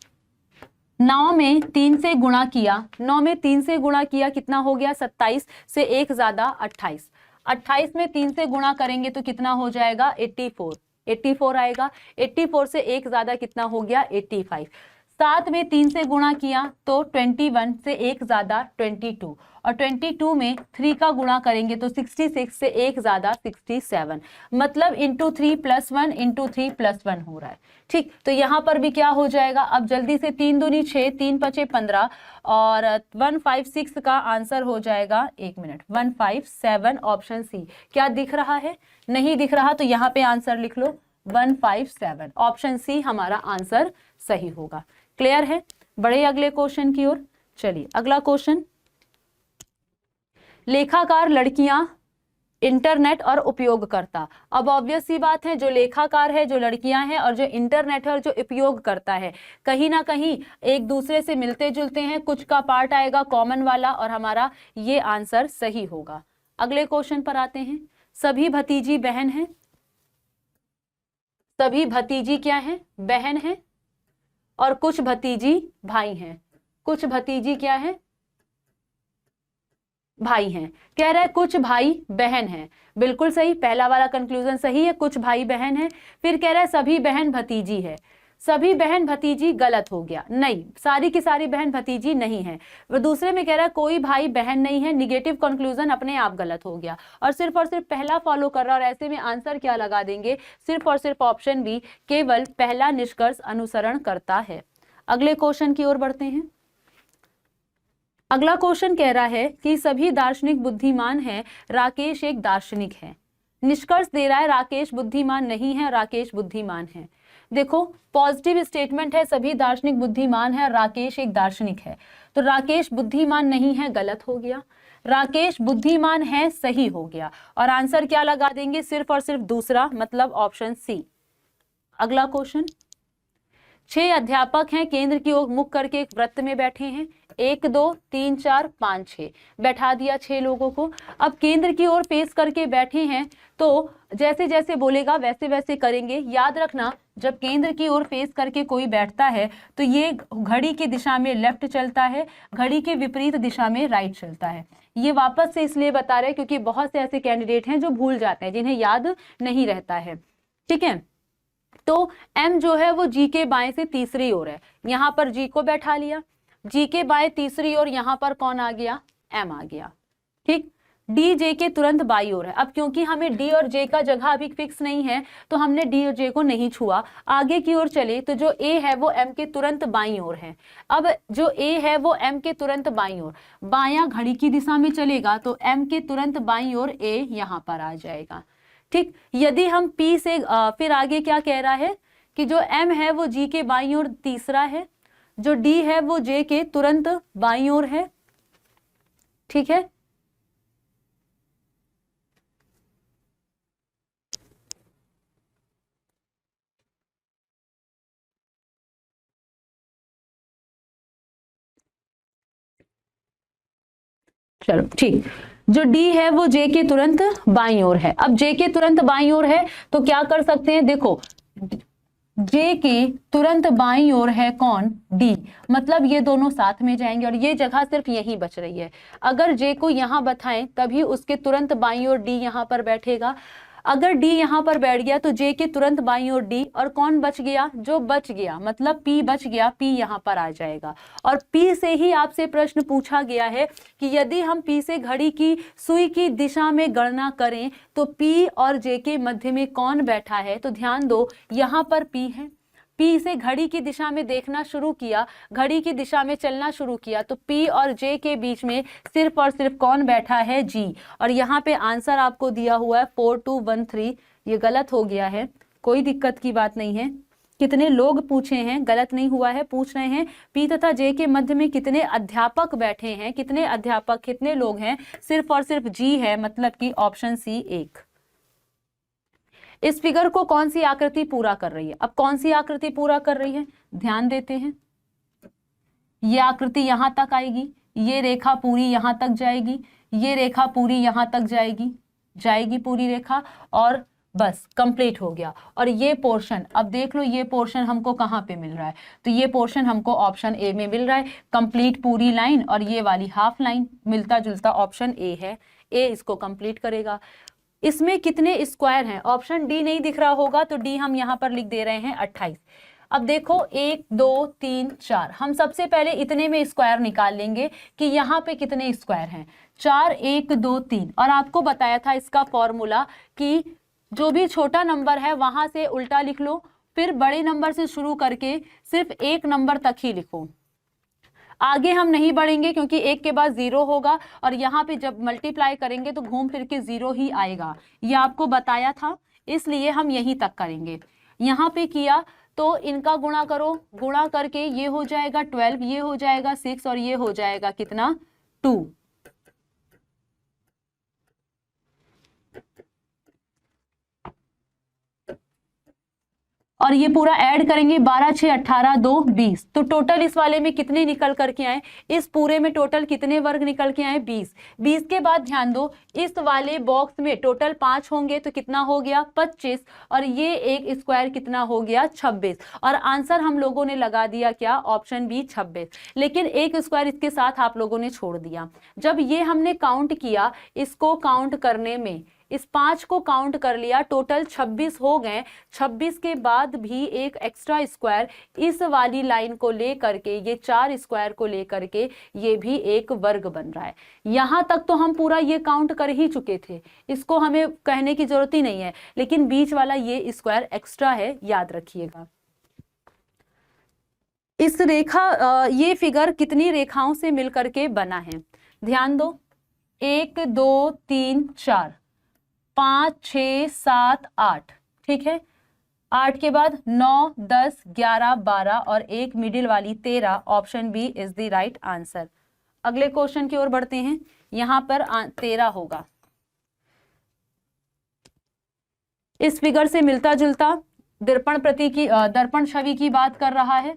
9 में 3 से गुणा किया, 9 में 3 से गुणा किया कितना हो गया, 27 से 1 ज्यादा 28। 28 में 3 से गुणा करेंगे तो कितना हो जाएगा 84 आएगा। 84 से एक ज्यादा कितना हो गया 85। 7 में 3 से गुणा किया तो 21 से एक ज्यादा 22 और 22 में 3 का गुणा करेंगे तो 66 से एक ज्यादा 67, मतलब इंटू 3 + 1 इंटू 3 + 1 हो रहा है। ठीक, तो यहाँ पर भी क्या हो जाएगा, अब जल्दी से 3 दूनी 6, 3 × 5 = 15 और 156 का आंसर हो जाएगा, 1 मिनट, 157 ऑप्शन सी। क्या दिख रहा है? नहीं दिख रहा तो यहाँ पे आंसर लिख लो 157, ऑप्शन सी हमारा आंसर सही होगा। क्लियर है? बढ़े अगले क्वेश्चन की ओर। चलिए अगला क्वेश्चन, लेखाकार, लड़कियां, इंटरनेट और उपयोगकर्ता। अब ऑब्वियस सी बात है, जो लेखाकार है, जो लड़कियां हैं, और जो इंटरनेट है और जो उपयोग करता है, कहीं ना कहीं एक दूसरे से मिलते जुलते हैं, कुछ का पार्ट आएगा कॉमन वाला और हमारा ये आंसर सही होगा। अगले क्वेश्चन पर आते हैं। सभी भतीजी बहन हैं, सभी भतीजी क्या है? बहन है, और कुछ भतीजी भाई हैं। कुछ भतीजी क्या है? भाई हैं। कह रहा है कुछ भाई बहन हैं, बिल्कुल सही, पहला वाला कंक्लूजन सही है, कुछ भाई बहन है। फिर कह रहा है सभी बहन भतीजी है, सभी बहन भतीजी गलत हो गया, नहीं, सारी की सारी बहन भतीजी नहीं है। वो दूसरे में कह रहा है कोई भाई बहन नहीं है, निगेटिव कंक्लूजन अपने आप गलत हो गया, और सिर्फ पहला फॉलो कर रहा है, और ऐसे में आंसर क्या लगा देंगे, सिर्फ और सिर्फ ऑप्शन बी, केवल पहला निष्कर्ष अनुसरण करता है। अगले क्वेश्चन की ओर बढ़ते हैं। अगला क्वेश्चन कह रहा है कि सभी दार्शनिक बुद्धिमान हैं, राकेश एक दार्शनिक है। निष्कर्ष दे रहा है राकेश बुद्धिमान नहीं है, राकेश बुद्धिमान है। देखो पॉजिटिव स्टेटमेंट है, सभी दार्शनिक बुद्धिमान है, राकेश एक दार्शनिक है, तो राकेश बुद्धिमान नहीं है गलत हो गया, राकेश बुद्धिमान है सही हो गया, और आंसर क्या लगा देंगे, सिर्फ और सिर्फ दूसरा, मतलब ऑप्शन सी। अगला क्वेश्चन, 6 अध्यापक हैं, केंद्र की ओर मुख करके एक वृत्त में बैठे हैं, 1 2 3 4 5 6 बैठा दिया 6 लोगों को। अब केंद्र की ओर फेस करके बैठे हैं, तो जैसे जैसे बोलेगा वैसे वैसे करेंगे। याद रखना, जब केंद्र की ओर फेस करके कोई बैठता है तो ये घड़ी की दिशा में लेफ्ट चलता है, घड़ी के विपरीत दिशा में राइट चलता है। ये वापस से इसलिए बता रहे हैं क्योंकि बहुत से ऐसे कैंडिडेट हैं जो भूल जाते हैं, जिन्हें याद नहीं रहता है। ठीक है, तो M जो है वो G के बाएं से तीसरी ओर है, यहाँ पर G को बैठा लिया, G के बाएं तीसरी ओर यहाँ पर कौन आ गया, M आ गया। ठीक, D J के तुरंत बाई ओर है। अब क्योंकि हमें D और J का जगह अभी फिक्स नहीं है तो हमने D और J को नहीं छुआ। आगे की ओर चले तो जो A है वो M के तुरंत बाई ओर है। अब जो A है वो M के तुरंत बाई ओर, बायां घड़ी की दिशा में चलेगा तो M के तुरंत बाई ओर A यहाँ पर आ जाएगा। ठीक, यदि हम P से फिर आगे क्या कह रहा है कि जो M है वो G के बाईं ओर तीसरा है, जो D है वो J के तुरंत बाईं ओर है। ठीक है, चलो ठीक, जो D है वो J के तुरंत बाईं ओर है। अब J के तुरंत बाईं ओर है तो क्या कर सकते हैं, देखो J के तुरंत बाईं ओर है कौन, D, मतलब ये दोनों साथ में जाएंगे और ये जगह सिर्फ यही बच रही है। अगर J को यहाँ बैठाएं तभी उसके तुरंत बाईं ओर D यहाँ पर बैठेगा। अगर D यहाँ पर बैठ गया तो J के तुरंत बाईं ओर D, और कौन बच गया, जो बच गया, मतलब P बच गया, P यहाँ पर आ जाएगा। और P से ही आपसे प्रश्न पूछा गया है कि यदि हम P से घड़ी की सुई की दिशा में गणना करें तो P और J के मध्य में कौन बैठा है, तो ध्यान दो यहाँ पर P है। P से घड़ी की दिशा में देखना शुरू किया, घड़ी की दिशा में चलना शुरू किया तो P और J के बीच में सिर्फ और सिर्फ कौन बैठा है, G। और यहाँ पे आंसर आपको दिया हुआ है 4213, ये गलत हो गया है, कोई दिक्कत की बात नहीं है। कितने लोग पूछे हैं, गलत नहीं हुआ है, पूछ रहे हैं P तथा J के मध्य में कितने अध्यापक बैठे हैं, कितने अध्यापक, कितने लोग हैं, सिर्फ और सिर्फ G है, मतलब कि ऑप्शन सी 1। इस फिगर को कौन सी आकृति पूरा कर रही है, अब कौन सी आकृति पूरा कर रही है, ध्यान देते हैं। ये आकृति यहां तक आएगी, ये रेखा पूरी यहां तक जाएगी, ये रेखा पूरी यहां तक जाएगी, जाएगी पूरी रेखा, और बस कंप्लीट हो गया। और ये पोर्शन, अब देख लो ये पोर्शन हमको कहाँ पे मिल रहा है, तो ये पोर्शन हमको ऑप्शन ए में मिल रहा है, कंप्लीट पूरी लाइन, और ये वाली हाफ लाइन, मिलता जुलता ऑप्शन ए है। ए इसको कंप्लीट करेगा। इसमें कितने स्क्वायर हैं? ऑप्शन डी नहीं दिख रहा होगा तो डी हम यहाँ पर लिख दे रहे हैं 28। अब देखो 1 2 3 4, हम सबसे पहले इतने में स्क्वायर निकाल लेंगे कि यहाँ पे कितने स्क्वायर हैं। 4 1 2 3, और आपको बताया था इसका फॉर्मूला कि जो भी छोटा नंबर है वहां से उल्टा लिख लो, फिर बड़े नंबर से शुरू करके सिर्फ एक नंबर तक ही लिखो, आगे हम नहीं बढ़ेंगे क्योंकि एक के बाद 0 होगा और यहाँ पे जब मल्टीप्लाई करेंगे तो घूम फिर के 0 ही आएगा, ये आपको बताया था, इसलिए हम यहीं तक करेंगे। यहाँ पे किया तो इनका गुणा करो, गुणा करके ये हो जाएगा 12, ये हो जाएगा 6 और ये हो जाएगा कितना 2। और ये पूरा ऐड करेंगे 12 6 18 2 20, तो टोटल इस वाले में कितने निकल करके आए, इस पूरे में टोटल कितने वर्ग निकल के आए 20। 20 के बाद ध्यान दो इस वाले बॉक्स में टोटल 5 होंगे तो कितना हो गया 25, और ये एक स्क्वायर कितना हो गया 26, और आंसर हम लोगों ने लगा दिया क्या, ऑप्शन बी 26। लेकिन एक स्क्वायर इसके साथ आप लोगों ने छोड़ दिया। जब ये हमने काउंट किया, इसको काउंट करने में इस 5 को काउंट कर लिया, टोटल 26 हो गए। 26 के बाद भी एक एक्स्ट्रा स्क्वायर इस वाली लाइन को ले करके, ये 4 स्क्वायर को ले करके ये भी एक वर्ग बन रहा है। यहां तक तो हम पूरा ये काउंट कर ही चुके थे, इसको हमें कहने की जरूरत ही नहीं है, लेकिन बीच वाला ये स्क्वायर एक्स्ट्रा है, याद रखिएगा। इस रेखा ये फिगर कितनी रेखाओं से मिलकर के बना है, ध्यान दो 1 2 3 4 5 6 7 8, ठीक है। 8 के बाद 9 10 11 12 और एक मिडिल वाली 13, option B is the right answer. अगले क्वेश्चन की ओर बढ़ते हैं, यहां पर 13 होगा। इस फिगर से मिलता जुलता दर्पण छवि की बात कर रहा है,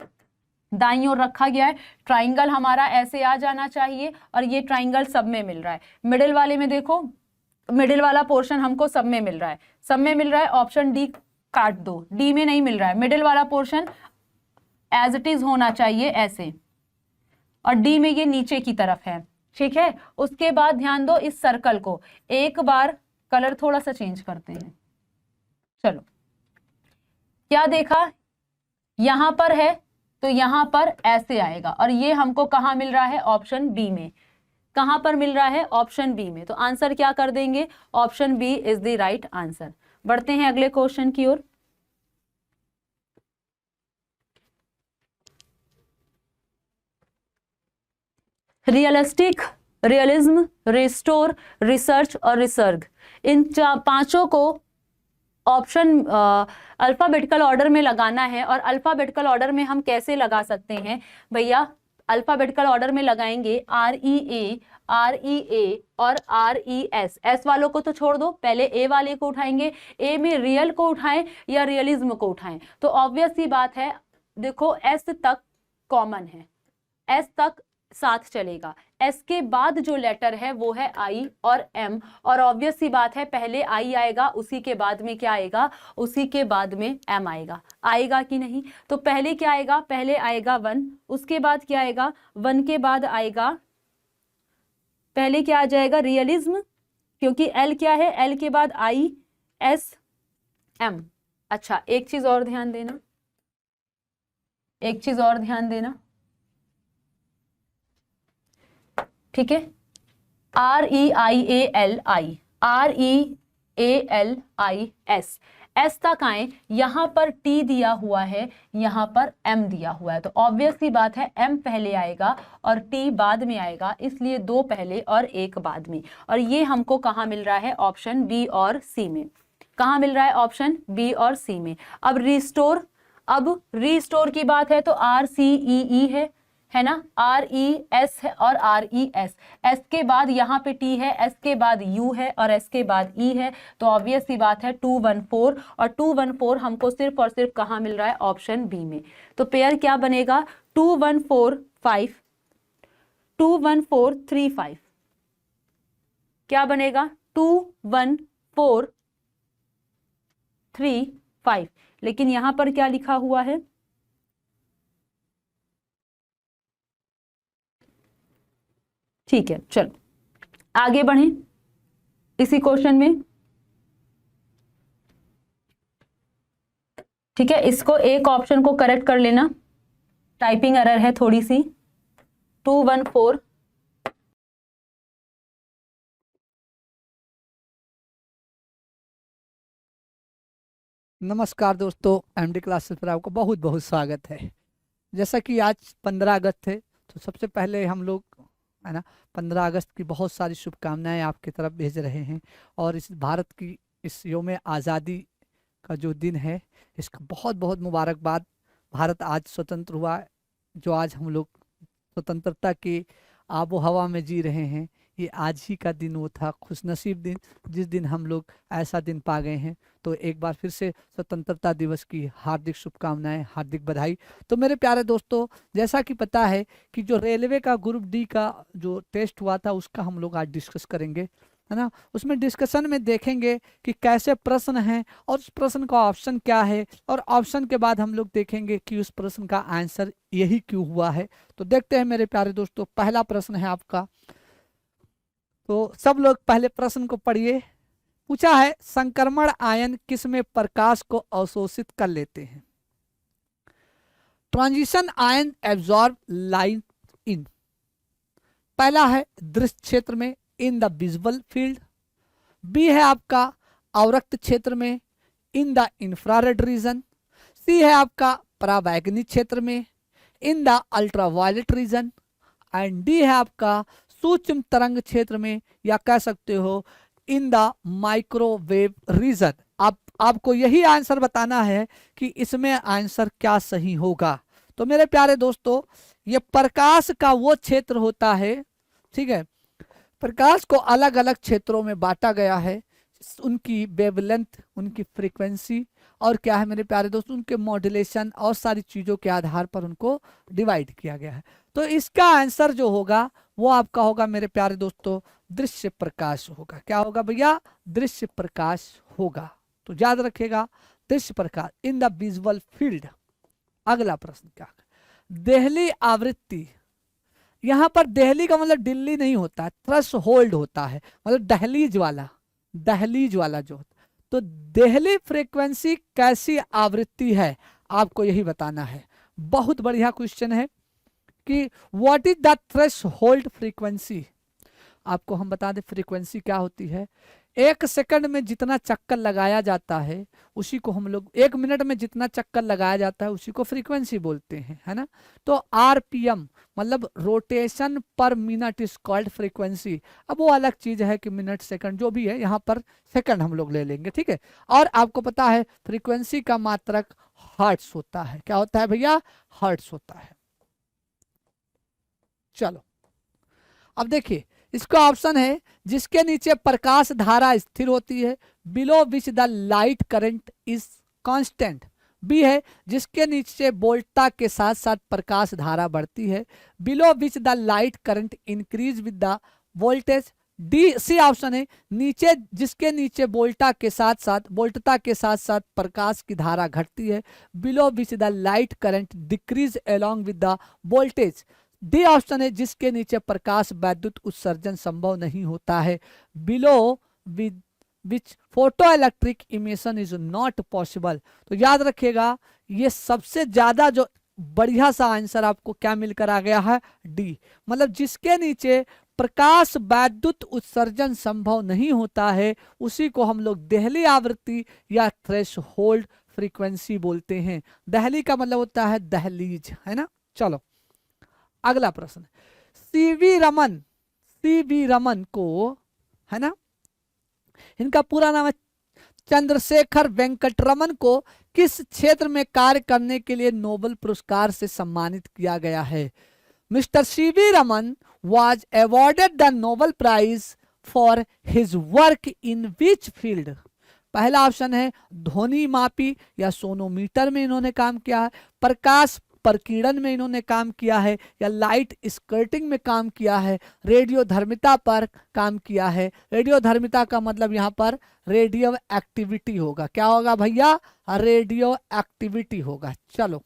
दाईं ओर रखा गया है। ट्राइंगल हमारा ऐसे आ जाना चाहिए और ये ट्राइंगल सब में मिल रहा है। मिडिल वाले में देखो, मिडिल वाला पोर्शन हमको सब में मिल रहा है, सब में मिल रहा है, ऑप्शन डी काट दो, डी में नहीं मिल रहा है। मिडिल वाला पोर्शन एज इट इज होना चाहिए ऐसे, और डी में ये नीचे की तरफ है, ठीक है। उसके बाद ध्यान दो इस सर्कल को, एक बार कलर थोड़ा सा चेंज करते हैं, चलो। क्या देखा, यहां पर है तो यहां पर ऐसे आएगा, और ये हमको कहां मिल रहा है, ऑप्शन बी में। कहां पर मिल रहा है, ऑप्शन बी में, तो आंसर क्या कर देंगे, option B is the right answer. बढ़ते हैं अगले क्वेश्चन की ओर। रियलिस्टिक, रियलिज्म, रिस्टोर, रिसर्च और रिसर्ग, इन पांचों को ऑप्शन अल्फाबेटिकल ऑर्डर में लगाना है। और अल्फाबेटिकल ऑर्डर में हम कैसे लगा सकते हैं भैया, अल्फाबेटिकल ऑर्डर में लगाएंगे REA, REA और RES। एस वालों को तो छोड़ दो, पहले ए वाले को उठाएंगे। ए में रियल को उठाएं या रियलिज्म को उठाएं, तो ऑब्वियस सी बात है, देखो एस तक कॉमन है, एस तक साथ चलेगा। एस के बाद जो लेटर है वो है आई और एम, और ऑब्वियस सी बात है पहले आई आएगा, उसी के बाद में क्या आएगा, उसी के बाद में एम आएगा। आएगा कि नहीं, तो पहले क्या आएगा, पहले आएगा 1, उसके बाद क्या आएगा, 1 के बाद आएगा, पहले क्या आ जाएगा, रियलिज्म, क्योंकि एल क्या है, एल के बाद आई एस एम। अच्छा, एक चीज और ध्यान देना, एक चीज और ध्यान देना, ठीक है। REIALI, REALIS, एस तक आए, यहां पर टी दिया हुआ है, यहां पर एम दिया हुआ है, तो ऑब्वियस सी बात है एम पहले आएगा और टी बाद में आएगा, इसलिए 2 पहले और 1 बाद में। और ये हमको कहां मिल रहा है, ऑप्शन बी और सी में। कहां मिल रहा है, ऑप्शन बी और सी में। अब रिस्टोर, अब रिस्टोर की बात है तो RCEE है ना, RES है और RES, एस के बाद यहाँ पे टी है, एस के बाद यू है और एस के बाद ई है, तो ऑब्वियस सी बात है 214, और 214 हमको सिर्फ और सिर्फ कहाँ मिल रहा है, ऑप्शन बी में। तो पेयर क्या बनेगा, 2145, 21435, क्या बनेगा, 21435, लेकिन यहां पर क्या लिखा हुआ है, ठीक है। चलो आगे बढ़ें, इसी क्वेश्चन में। ठीक है, इसको एक ऑप्शन को करेक्ट कर लेना, टाइपिंग एरर है थोड़ी सी। 214। नमस्कार दोस्तों, एमडी क्लासेस पर आपका बहुत बहुत स्वागत है। जैसा कि आज 15 अगस्त है, तो सबसे पहले हम लोग है ना 15 अगस्त की बहुत सारी शुभकामनाएं आपकी तरफ भेज रहे हैं। और इस भारत की इस यौम आज़ादी का जो दिन है, इसका बहुत बहुत मुबारकबाद। भारत आज स्वतंत्र हुआ, जो आज हम लोग स्वतंत्रता की आबो हवा में जी रहे हैं। ये आज ही का दिन वो था खुशनसीब दिन, जिस दिन हम लोग ऐसा दिन पा गए हैं। तो एक बार फिर से स्वतंत्रता दिवस की हार्दिक शुभकामनाएं, हार्दिक बधाई। तो मेरे प्यारे दोस्तों, जैसा कि पता है कि जो रेलवे का ग्रुप डी का जो टेस्ट हुआ था, उसका हम लोग आज डिस्कस करेंगे, है ना। उसमें डिस्कशन में देखेंगे कि कैसे प्रश्न हैं और उस प्रश्न का ऑप्शन क्या है, और ऑप्शन के बाद हम लोग देखेंगे कि उस प्रश्न का आंसर यही क्यों हुआ है। तो देखते हैं मेरे प्यारे दोस्तों, पहला प्रश्न है आपका। तो सब लोग पहले प्रश्न को पढ़िए। पूछा है, संक्रमण आयन किसमें प्रकाश को अवशोषित कर लेते हैं? Transition ion absorb light in. पहला है दृश्य क्षेत्र में, in the visual field. B है आपका अवरक्त क्षेत्र में, in the infrared region. C है आपका पराबैंगनी क्षेत्र में, in the ultraviolet region. And D है आपका सूक्ष्म तरंग क्षेत्र में, या कह सकते हो इन द माइक्रोवेव रीजन। आपको यही आंसर बताना है कि इसमें आंसर क्या सही होगा। तो मेरे प्यारे दोस्तों, ये प्रकाश का वो क्षेत्र होता है, ठीक है। प्रकाश को अलग अलग क्षेत्रों में बांटा गया है, उनकी वेवलेंथ, उनकी फ्रीक्वेंसी, और क्या है मेरे प्यारे दोस्तों, उनके मॉड्यूलेशन और सारी चीज़ों के आधार पर उनको डिवाइड किया गया है। तो इसका आंसर जो होगा वो आपका होगा मेरे प्यारे दोस्तों, दृश्य प्रकाश होगा। क्या होगा भैया? दृश्य प्रकाश होगा। तो याद रखिएगा, दृश्य प्रकाश इन द विजुअल फील्ड। अगला प्रश्न क्या है? देहली आवृत्ति। यहाँ पर देहली का मतलब दिल्ली नहीं होता है, थ्रेश होल्ड होता है, मतलब दहलीज वाला जो होता। तो देहली फ्रीक्वेंसी कैसी आवृत्ति है, आपको यही बताना है। बहुत बढ़िया क्वेश्चन है कि what is the threshold frequency. आपको हम बता दें फ्रीक्वेंसी क्या होती है। 1 सेकंड में जितना चक्कर लगाया जाता है उसी को हम लोग, 1 मिनट में जितना चक्कर लगाया जाता है उसी को फ्रीक्वेंसी बोलते हैं, है ना। तो आरपीएम मतलब रोटेशन पर मिनट इज कॉल्ड फ्रीक्वेंसी। अब वो अलग चीज है कि मिनट सेकंड जो भी है, यहाँ पर सेकंड हम लोग ले लेंगे, ठीक है। और आपको पता है फ्रीक्वेंसी का मात्रक हर्ट्स होता है। क्या होता है भैया? हर्ट्स होता है। चलो अब देखिए, इसका ऑप्शन है जिसके नीचे प्रकाश धारा स्थिर होती है, below which the light current is constant. B है जिसके नीचे वोल्टता के साथ साथ प्रकाश धारा बढ़ती है, below which the light current increase with the voltage. D C option है नीचे जिसके नीचे वोल्टता के साथ साथ प्रकाश की धारा घटती है, below which the light current decrease along with the voltage. D option है जिसके नीचे प्रकाश वैद्युत उत्सर्जन संभव नहीं होता है, below with which photo electric emission is not possible. तो याद रखिएगा, ये सबसे ज्यादा जो बढ़िया सा आंसर आपको क्या मिलकर आ गया है? डी, मतलब जिसके नीचे प्रकाश वैद्युत उत्सर्जन संभव नहीं होता है उसी को हम लोग देहली आवृत्ति या थ्रेशहोल्ड फ्रीक्वेंसी बोलते हैं। देहली का मतलब होता है दहलीज, है ना। चलो अगला प्रश्न, सीवी रमन को, है ना, इनका पूरा नाम है चंद्रशेखर वेंकटरमन को किस क्षेत्र में कार्य करने के लिए नोबेल पुरस्कार से सम्मानित किया गया है? Mister CV Raman was awarded the Nobel Prize for his work in which field? पहला ऑप्शन है ध्वनि मापी या सोनोमीटर में इन्होंने काम किया है, प्रकाश प्रकीर्णन में इन्होंने काम किया है, या लाइट स्कर्टिंग में काम किया है, रेडियो धर्मिता पर काम किया है। रेडियो धर्मिता का मतलब यहाँ पर रेडियो एक्टिविटी होगा। क्या होगा भैया? रेडियो एक्टिविटी होगा। चलो,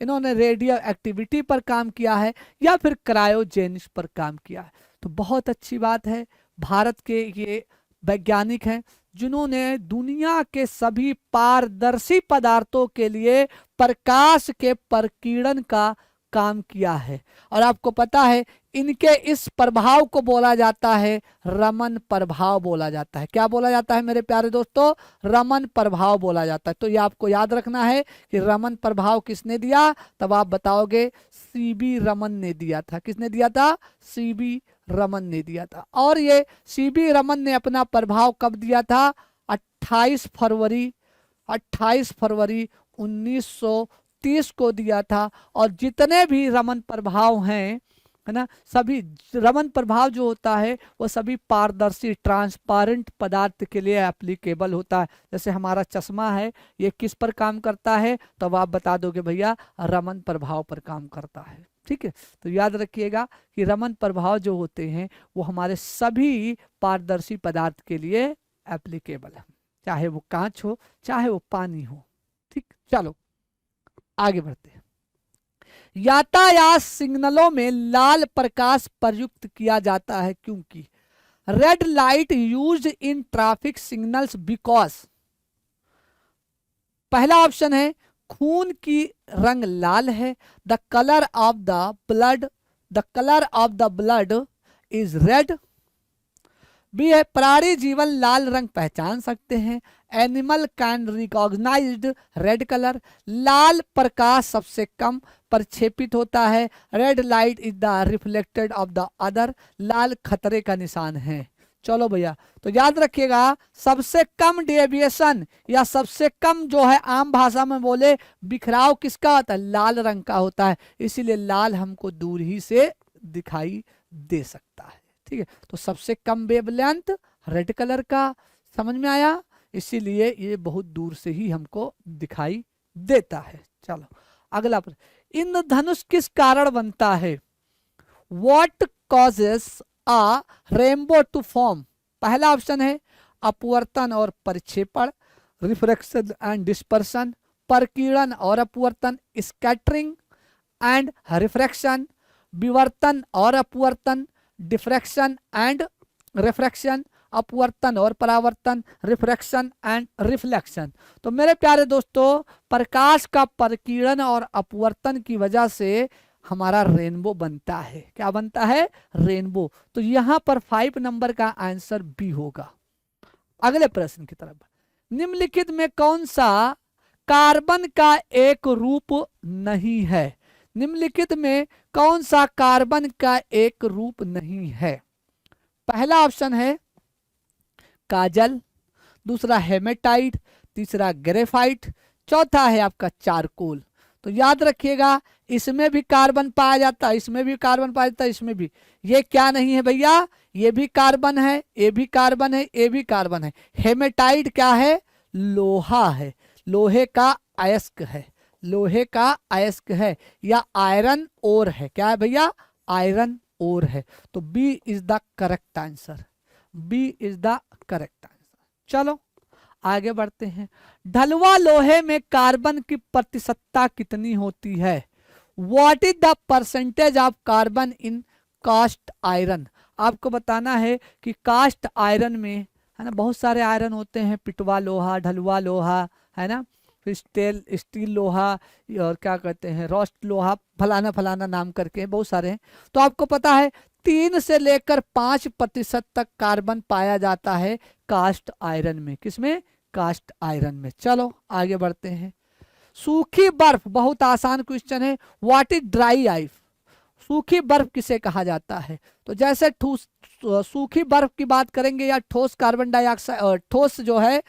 इन्होंने रेडियो एक्टिविटी पर काम किया है या फिर क्रायोजेनिक्स पर काम किया है। तो बहुत अच्छी बात है, भारत के ये वैज्ञानिक हैं जिन्होंने दुनिया के सभी पारदर्शी पदार्थों के लिए प्रकाश के प्रकीर्णन का काम किया है। और आपको पता है इनके इस प्रभाव को बोला जाता है रमन प्रभाव बोला जाता है। क्या बोला जाता है मेरे प्यारे दोस्तों? रमन प्रभाव बोला जाता है। तो ये आपको याद रखना है कि रमन प्रभाव किसने दिया, तब आप बताओगे सीबी रमन ने दिया था। किसने दिया था? सीबी रमन ने दिया था। और ये सीबी रमन ने अपना प्रभाव कब दिया था? 28 फरवरी 1930 को दिया था। और जितने भी रमन प्रभाव हैं, है ना, सभी रमन प्रभाव जो होता है वो सभी पारदर्शी ट्रांसपेरेंट पदार्थ के लिए एप्लीकेबल होता है। जैसे हमारा चश्मा है, ये किस पर काम करता है? तब आप बता दोगे भैया रमन प्रभाव पर काम करता है। ठीक है, तो याद रखिएगा कि रमन प्रभाव जो होते हैं वो हमारे सभी पारदर्शी पदार्थ के लिए एप्लीकेबल है, चाहे वो कांच हो चाहे वो पानी हो। ठीक, चलो आगे बढ़ते हैं। यातायात सिग्नलों में लाल प्रकाश प्रयुक्त किया जाता है क्योंकि red light used in traffic signals because, पहला ऑप्शन है खून की रंग लाल है, the colour of the blood is red. B है प्राणी जीवन लाल रंग पहचान सकते हैं, animal can recognized red colour. लाल प्रकाश सबसे कम प्रक्षेपित होता है, red light is the reflected of the other. लाल खतरे का निशान है। चलो भैया, तो याद रखिएगा सबसे कम डेविएशन या सबसे कम जो है आम भाषा में बोले बिखराव किसका होता है? लाल रंग का होता है। इसीलिए लाल हमको दूर ही से दिखाई दे सकता है। ठीक है, तो सबसे कम वेवलेंथ रेड कलर का, समझ में आया? इसीलिए ये बहुत दूर से ही हमको दिखाई देता है। चलो अगला प्रश्न, इंद्रधनुष किस कारण बनता है? What causes a rainbow to form? पहला ऑप्शन है अपवर्तन और परिक्षेपण, रिफ्रैक्शन एंड डिस्पर्शन, प्रकीर्णन और अपवर्तन, स्कैटरिंग एंड रिफ्रैक्शन, विवर्तन और अपवर्तन, डिफ्रैक्शन एंड रिफ्रैक्शन, अपवर्तन और परावर्तन, रिफ्रैक्शन एंड रिफ्लेक्शन। तो मेरे प्यारे दोस्तों, प्रकाश का प्रकीर्णन और अपवर्तन की वजह से हमारा रेनबो बनता है। क्या बनता है? रेनबो। तो यहां पर 5 नंबर का आंसर बी होगा। अगले प्रश्न की तरफ, निम्नलिखित में कौन सा कार्बन का एक रूप नहीं है? निम्नलिखित में कौन सा कार्बन का एक रूप नहीं है? पहला ऑप्शन है काजल, दूसरा हेमेटाइट, तीसरा ग्रेफाइट, चौथा है आपका चारकोल। तो याद रखिएगा इसमें भी कार्बन पाया जाता है, इसमें भी कार्बन पाया जाता है, इसमें भी। ये क्या नहीं है भैया? ये भी कार्बन है, ये भी कार्बन है, ये भी कार्बन है। हेमेटाइट क्या है? लोहा है, लोहे का अयस्क है, लोहे का अयस्क है, या आयरन ओर है। क्या है भैया? आयरन ओर है। तो B is the correct answer, B is the correct answer. चलो आगे बढ़ते हैं। ढलुआ लोहे में कार्बन की प्रतिशतता कितनी होती है? What is the percentage of carbon in cast iron? आपको बताना है कि कास्ट आयरन में, है ना, बहुत सारे आयरन होते हैं, पिटवा लोहा, ढलुआ लोहा, है ना, फिर स्टील लोहा, और क्या कहते हैं रोस्ट लोहा, फलाना फलाना नाम करके बहुत सारे हैं। तो आपको पता है 3 से लेकर 5% तक कार्बन पाया जाता है कास्ट आयरन में। किसमें? कास्ट आयरन में। चलो आगे बढ़ते हैं। सूखी बर्फ, बहुत आसान क्वेश्चन है। What is dry ice? सूखी बर्फ किसे कहा जाता है? तो जैसे सूखी बर्फ की बात करेंगे या ठोस कार्बन डाइऑक्साइड, ठोस जो है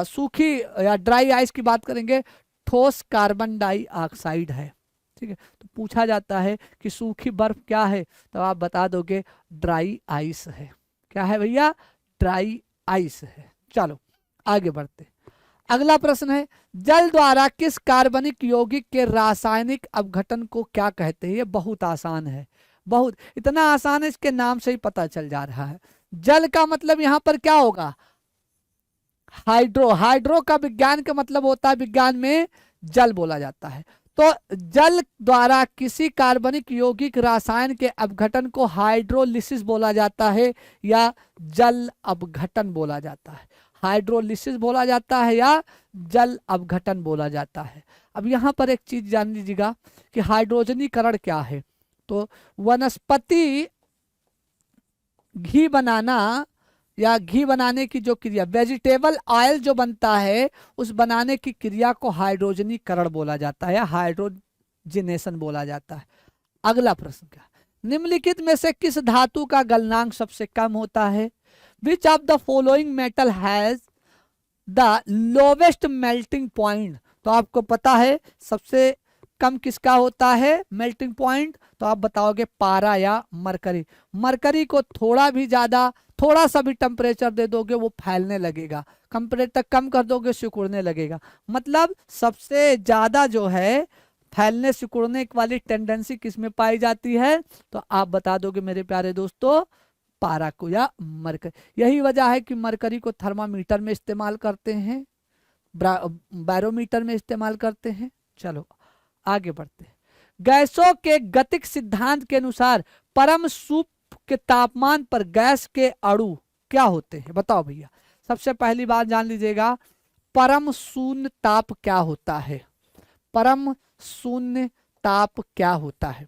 सूखी या ड्राई आइस की बात करेंगे, ठोस कार्बन डाइऑक्साइड है। ठीक है, तो पूछा जाता है कि सूखी बर्फ क्या है, तो आप बता दोगे ड्राई आइस है। क्या है भैया? ड्राई आइस है। चलो आगे बढ़ते। अगला प्रश्न है, जल द्वारा किस कार्बनिक यौगिक के रासायनिक अपघटन को क्या कहते हैं? ये बहुत आसान है, बहुत इतना आसान है इसके नाम से ही पता चल जा रहा है। जल का मतलब यहां पर क्या होगा? हाइड्रो। हाइड्रो का विज्ञान का मतलब होता है, विज्ञान में जल बोला जाता है। तो जल द्वारा किसी कार्बनिक यौगिक रसायन के अपघटन को हाइड्रोलिसिस बोला जाता है या जल अपघटन बोला जाता है। हाइड्रोलिसिस बोला जाता है या जल अपघटन बोला जाता है। अब यहाँ पर एक चीज जान लीजिएगा कि हाइड्रोजनीकरण क्या है। तो वनस्पति घी बनाना या घी बनाने की जो क्रिया, वेजिटेबल ऑयल जो बनता है, उस बनाने की क्रिया को हाइड्रोजनीकरण बोला जाता है या हाइड्रोजिनेशन बोला जाता है। अगला प्रश्न क्या, निम्नलिखित में से किस धातु का गलनांक सबसे कम होता है? Which of the following metal has the lowest melting point? तो आपको पता है सबसे कम किसका होता है मेल्टिंग पॉइंट? तो आप बताओगे पारा या मरकरी। मरकरी को थोड़ा सा भी टेम्परेचर दे दोगे वो फैलने लगेगा, टेम्परेचर कम कर दोगे सिकुड़ने लगेगा। मतलब सबसे ज्यादा जो है फैलने सिकुड़ने वाली टेंडेंसी किसमें पाई जाती है? तो आप बता दोगे मेरे प्यारे दोस्तों पारा को या मरकरी। यही वजह है कि मरकरी को थर्मामीटर में इस्तेमाल करते हैं, बैरोमीटर में इस्तेमाल करते हैं। चलो आगे बढ़ते हैं। गैसों के गतिक सिद्धांत के अनुसार परम सूप के तापमान पर गैस के अणु क्या होते हैं? बताओ भैया। सबसे पहली बात जान लीजिएगा, परम शून्य ताप क्या होता है? परम शून्य ताप क्या होता है?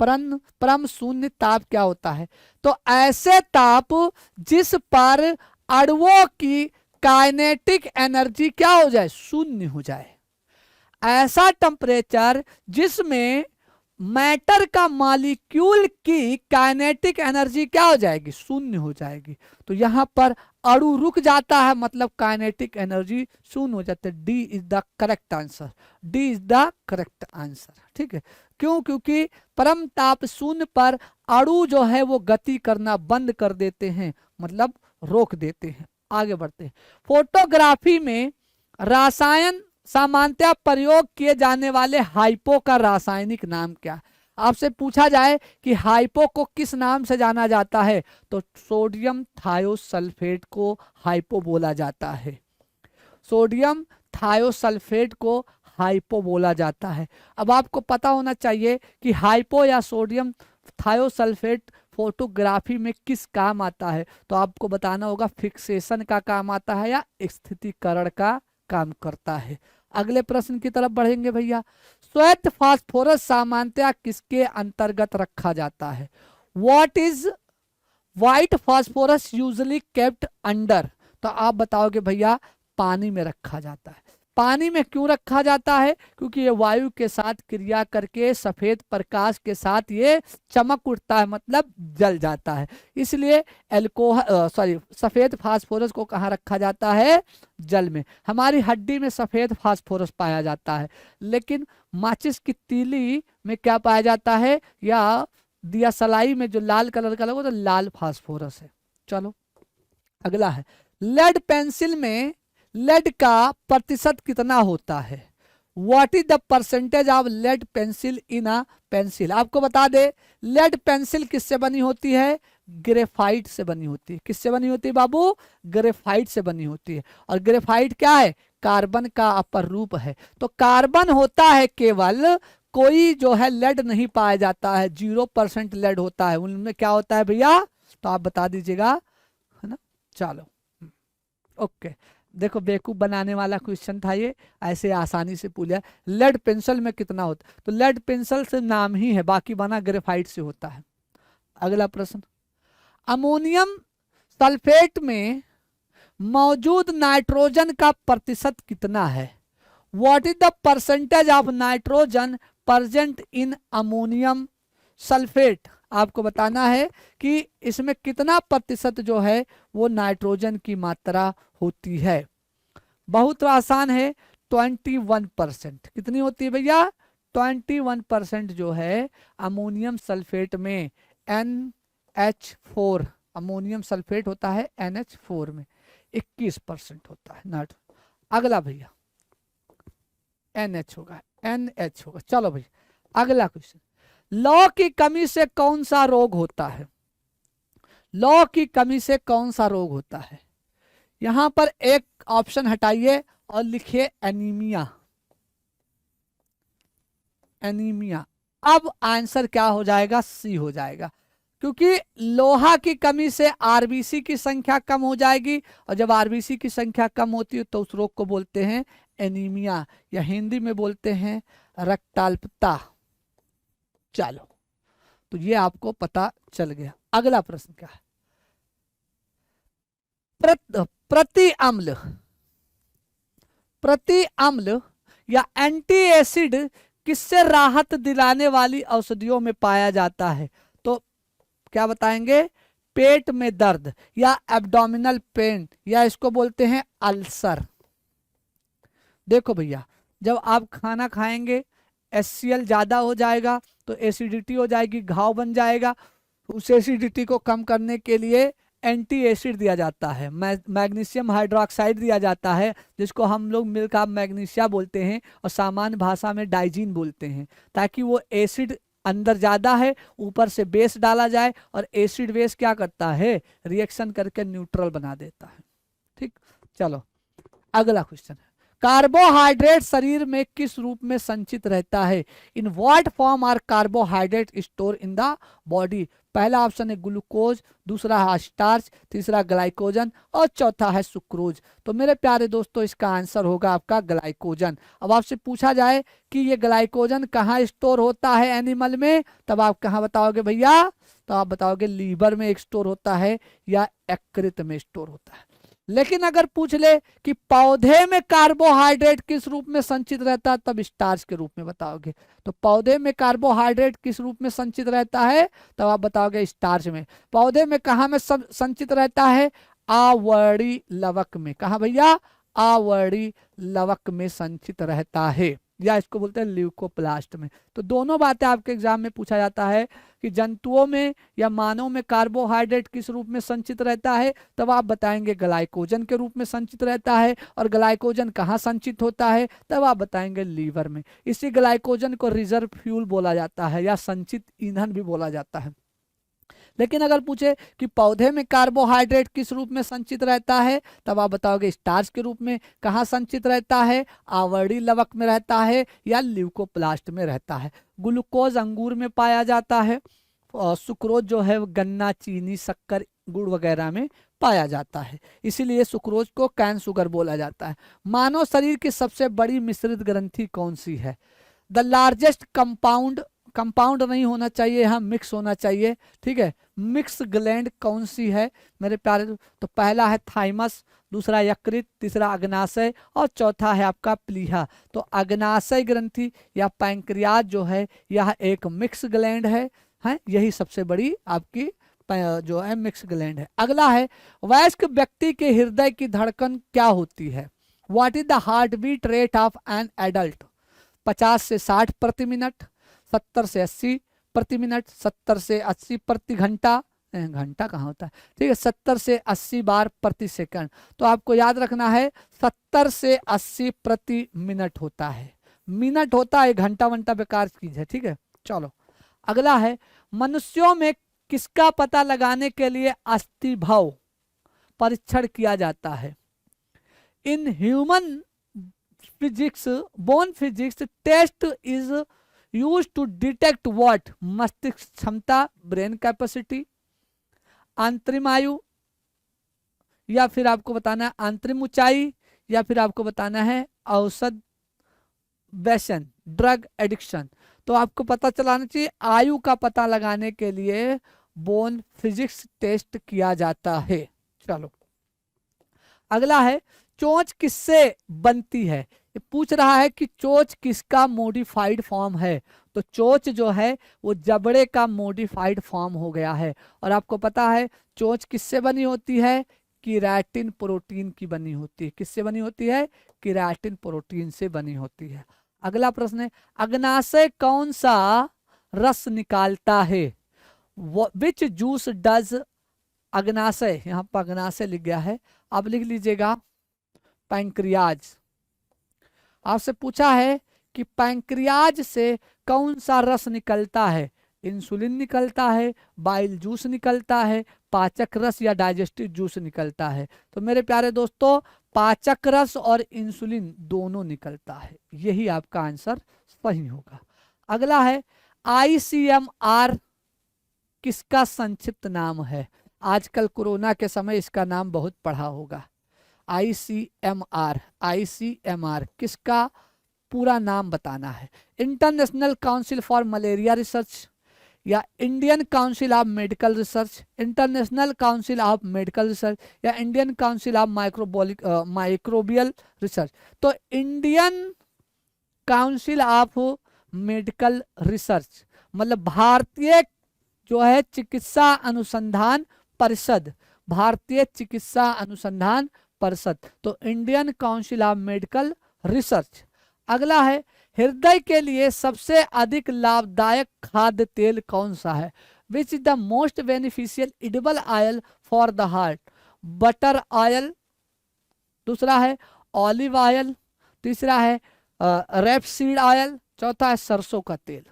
परम शून्य ताप क्या होता है? तो ऐसे ताप जिस पर अणुओं की काइनेटिक एनर्जी क्या हो जाए? शून्य हो जाए। ऐसा टेम्परेचर जिसमें मैटर का मॉलिक्यूल की काइनेटिक एनर्जी क्या हो जाएगी? शून्य हो जाएगी। तो यहां पर अणु रुक जाता है, मतलब काइनेटिक एनर्जी शून्य हो जाती है। D is the correct answer. D is the correct answer. ठीक है, क्यों? क्योंकि परम ताप शून्य पर अणु जो है वो गति करना बंद कर देते हैं, मतलब रोक देते हैं। आगे बढ़ते हैं। फोटोग्राफी में रासायन सामान्यतः प्रयोग किए जाने वाले हाइपो का रासायनिक नाम क्या? आपसे पूछा जाए कि हाइपो को किस नाम से जाना जाता है, तो सोडियम थायोसल्फेट को हाइपो बोला जाता है। सोडियम थायोसल्फेट को हाइपो बोला जाता है। अब आपको पता होना चाहिए कि हाइपो या सोडियम थायोसल्फेट फोटोग्राफी में किस काम आता है। तो आपको बताना होगा फिक्सेशन का काम आता है या स्थितीकरण का काम करता है। अगले प्रश्न की तरफ बढ़ेंगे भैया। श्वेत फास्फोरस सामान्यतः किसके अंतर्गत रखा जाता है? What is white phosphorus usually kept under? तो आप बताओगे भैया पानी में रखा जाता है। पानी में क्यों रखा जाता है? क्योंकि ये वायु के साथ क्रिया करके सफेद प्रकाश के साथ ये चमक उठता है, मतलब जल जाता है। इसलिए सफेद फास्फोरस को कहाँ रखा जाता है? जल में। हमारी हड्डी में सफेद फास्फोरस पाया जाता है, लेकिन माचिस की तीली में क्या पाया जाता है? या दिया सलाई में जो लाल कलर का लगा तो लाल फास्फोरस है। चलो अगला है, लेड पेंसिल में लेड का प्रतिशत कितना होता है? What is the percentage of lead pencil in a pencil? आपको बता दे लेड पेंसिल किससे बनी होती है? ग्रेफाइट से बनी होती है। किससे बनी होती है बाबू? ग्रेफाइट से बनी होती है। और ग्रेफाइट क्या है? कार्बन का अपर रूप है। तो कार्बन होता है केवल, कोई जो है लेड नहीं पाया जाता है। 0% लेड होता है। उनमें क्या होता है भैया? तो आप बता दीजिएगा, है ना। चलो ओके, देखो बेवकूफ बनाने वाला क्वेश्चन था ये, ऐसे आसानी से पूछा। लेड पेंसिल में कितना होता? तो लेड पेंसिल से नाम ही है, बाकी बना ग्रेफाइट से होता है। अगला प्रश्न, अमोनियम सल्फेट में मौजूद नाइट्रोजन का प्रतिशत कितना है? What is the percentage of nitrogen present in ammonium sulphate? आपको बताना है कि इसमें कितना प्रतिशत जो है वो नाइट्रोजन की मात्रा होती है। बहुत आसान है, 21%। कितनी होती है भैया? 21% जो है अमोनियम सल्फेट में NH4, अमोनियम सल्फेट होता है NH4 में 21% होता है नाइट्रोजन। अगला भैया NH होगा, NH होगा। चलो भैया अगला क्वेश्चन, लौ की कमी से कौन सा रोग होता है? लौ की कमी से कौन सा रोग होता है? यहां पर एक ऑप्शन हटाइए और लिखिए एनीमिया। एनीमिया। अब आंसर क्या हो जाएगा? सी हो जाएगा, क्योंकि लोहा की कमी से आरबीसी की संख्या कम हो जाएगी, और जब आरबीसी की संख्या कम होती है तो उस रोग को बोलते हैं एनीमिया, या हिंदी में बोलते हैं रक्ताल्पता। चलो, तो ये आपको पता चल गया। अगला प्रश्न क्या है? प्रति अम्ल, प्रति अम्ल या एंटी एसिड किससे राहत दिलाने वाली औषधियों में पाया जाता है? तो क्या बताएंगे? पेट में दर्द या एब्डोमिनल पेन, या इसको बोलते हैं अल्सर। देखो भैया, जब आप खाना खाएंगे HCl ज्यादा हो जाएगा तो एसिडिटी हो जाएगी, घाव बन जाएगा। उस एसिडिटी को कम करने के लिए एंटी एसिड दिया जाता है, मैग्नीशियम हाइड्रोक्साइड दिया जाता है, जिसको हम लोग मिल्क ऑफ मैग्नीशिया बोलते हैं और सामान्य भाषा में डाइजीन बोलते हैं, ताकि वो एसिड अंदर ज़्यादा है, ऊपर से बेस डाला जाए, और एसिड बेस क्या करता है? रिएक्शन करके न्यूट्रल बना देता है। ठीक, चलो अगला क्वेश्चन है, कार्बोहाइड्रेट शरीर में किस रूप में संचित रहता है? In what form are carbohydrate store in the body? पहला ऑप्शन है ग्लूकोज, दूसरा है स्टार्च, तीसरा ग्लाइकोजन, और चौथा है सुक्रोज। तो मेरे प्यारे दोस्तों, इसका आंसर होगा आपका ग्लाइकोजन। अब आपसे पूछा जाए कि ये ग्लाइकोजन कहाँ स्टोर होता है एनिमल में, तब आप कहाँ बताओगे भैया? तो आप बताओगे लीवर में स्टोर होता है या यकृत में स्टोर होता है। लेकिन अगर पूछ ले कि पौधे में कार्बोहाइड्रेट किस रूप में संचित रहता है, तब स्टार्च के रूप में बताओगे। तो पौधे में कार्बोहाइड्रेट किस रूप में संचित रहता है, तब आप बताओगे स्टार्च में। पौधे में कहाँ में सब संचित रहता है? आवड़ी लवक में। कहाँ भैया? आवड़ी लवक में संचित रहता है, या इसको बोलते हैं ल्यूकोप्लास्ट में। तो दोनों बातें आपके एग्जाम में पूछा जाता है कि जंतुओं में या मानव में कार्बोहाइड्रेट किस रूप में संचित रहता है, तब आप बताएंगे ग्लाइकोजन के रूप में संचित रहता है। और ग्लाइकोजन कहाँ संचित होता है, तब आप बताएंगे लीवर में। इसी ग्लाइकोजन को रिजर्व फ्यूल बोला जाता है, या संचित ईंधन भी बोला जाता है। लेकिन अगर पूछे कि पौधे में कार्बोहाइड्रेट किस रूप में संचित रहता है, तब आप बताओगे स्टार्च के रूप में। कहाँ संचित रहता है? आवड़ी लवक में रहता है या ल्यूकोप्लास्ट में रहता है। ग्लूकोज अंगूर में पाया जाता है, और सुक्रोज जो है गन्ना, चीनी, शक्कर, गुड़ वगैरह में पाया जाता है, इसीलिए सुक्रोज को कैन शुगर बोला जाता है। मानव शरीर की सबसे बड़ी मिश्रित ग्रंथि कौन सी है? द लार्जेस्ट कंपाउंड, कंपाउंड नहीं होना चाहिए यहाँ, मिक्स होना चाहिए। ठीक है, मिक्स ग्लैंड कौन सी है मेरे प्यारे? तो पहला है थाइमस, दूसरा यकृत, तीसरा अग्नाशय, और चौथा है आपका प्लीहा। तो अग्नाशय ग्रंथि या पैंक्रियाज जो है, यह एक मिक्स ग्लैंड है, यही सबसे बड़ी आपकी जो है मिक्स ग्लैंड है। अगला है, वयस्क व्यक्ति के हृदय की धड़कन क्या होती है? What is the heart beat rate of an adult? 50 से 60 प्रति मिनट, 70 से 80 प्रति मिनट, 70 से 80 प्रति घंटा, घंटा कहाँ होता है, ठीक है, 70 से 80 बार प्रति सेकंड। तो आपको याद रखना है 70 से 80 प्रति मिनट होता है, मिनट होता है, घंटा वंटा बेकार चीज है। ठीक है, चलो अगला है, मनुष्यों में किसका पता लगाने के लिए अस्थिभव परीक्षण किया जाता है? In human physics, bone physics test is used to detect what? मस्तिष्क क्षमता, ब्रेन कैपेसिटी, अंतरिम आयु, या फिर आपको बताना है अंतरिम ऊंचाई, या फिर आपको बताना है औषध व्यसन, ड्रग एडिक्शन। तो आपको पता चलाना चाहिए आयु का पता लगाने के लिए बोन फिजिक्स टेस्ट किया जाता है। चलो अगला है, चोंच किससे बनती है? ये पूछ रहा है कि चोंच किसका मॉडिफाइड फॉर्म है। तो चोंच जो है वो जबड़े का मॉडिफाइड फॉर्म हो गया है। और आपको पता है चोंच किससे बनी होती है? केराटिन प्रोटीन की बनी होती है। किससे बनी होती है? केराटिन प्रोटीन से बनी होती है। अगला प्रश्न है, अग्नाशय कौन सा रस निकालता है? विच जूस डज अग्नाशय, यहाँ पर अग्नाशय लिख गया है, अब लिख लीजिएगा पैंक्रियाज। आपसे पूछा है कि पैंक्रियाज से कौन सा रस निकलता है? इंसुलिन निकलता है, बाइल जूस निकलता है, पाचक रस या डाइजेस्टिव जूस निकलता है। तो मेरे प्यारे दोस्तों, पाचक रस और इंसुलिन दोनों निकलता है, यही आपका आंसर सही होगा। अगला है ICMR किसका संक्षिप्त नाम है? आजकल कोरोना के समय इसका नाम बहुत पढ़ा होगा। ICMR किसका पूरा नाम बताना है? International council for malaria research, या Indian council of medical research, international council of medical research, या Indian council of microbial research. तो Indian council of medical research मतलब भारतीय जो है चिकित्सा अनुसंधान परिषद, भारतीय चिकित्सा अनुसंधान परिषद, तो Indian council of medical research. अगला है हृदय के लिए सबसे अधिक लाभदायक खाद्य तेल कौन सा है? Which is the most beneficial edible oil for the heart? Butter oil, दूसरा है ऑलिव ऑयल, तीसरा है रेपसीड ऑयल, चौथा है सरसों का तेल।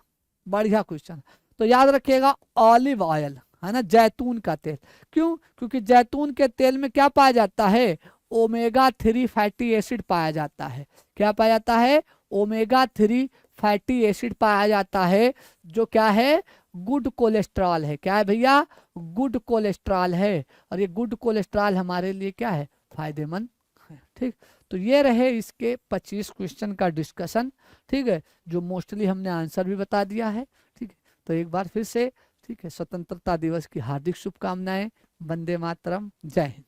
बढ़िया क्वेश्चन। तो याद रखिएगा ऑलिव ऑयल है ना, जैतून का तेल। क्यों? क्योंकि जैतून के तेल में क्या पाया जाता है? ओमेगा 3 फैटी एसिड पाया जाता है। क्या पाया जाता है? ओमेगा 3 फैटी एसिड पाया जाता है, जो क्या है? गुड कोलेस्ट्रॉल है। क्या है भैया? गुड कोलेस्ट्रॉल है। और ये गुड कोलेस्ट्रॉल हमारे लिए क्या है? फायदेमंद है। ठीक, तो ये रहे इसके 25 क्वेश्चन का डिस्कशन। ठीक है, जो मोस्टली हमने आंसर भी बता दिया है। ठीक है, तो एक बार फिर से ठीक है, स्वतंत्रता दिवस की हार्दिक शुभकामनाएं। वंदे मातरम, जय हिंद।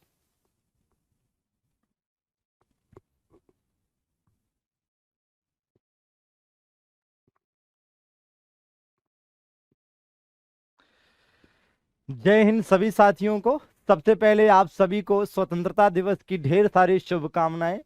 जय हिंद सभी साथियों को। सबसे पहले आप सभी को स्वतंत्रता दिवस की ढेर सारी शुभकामनाएं।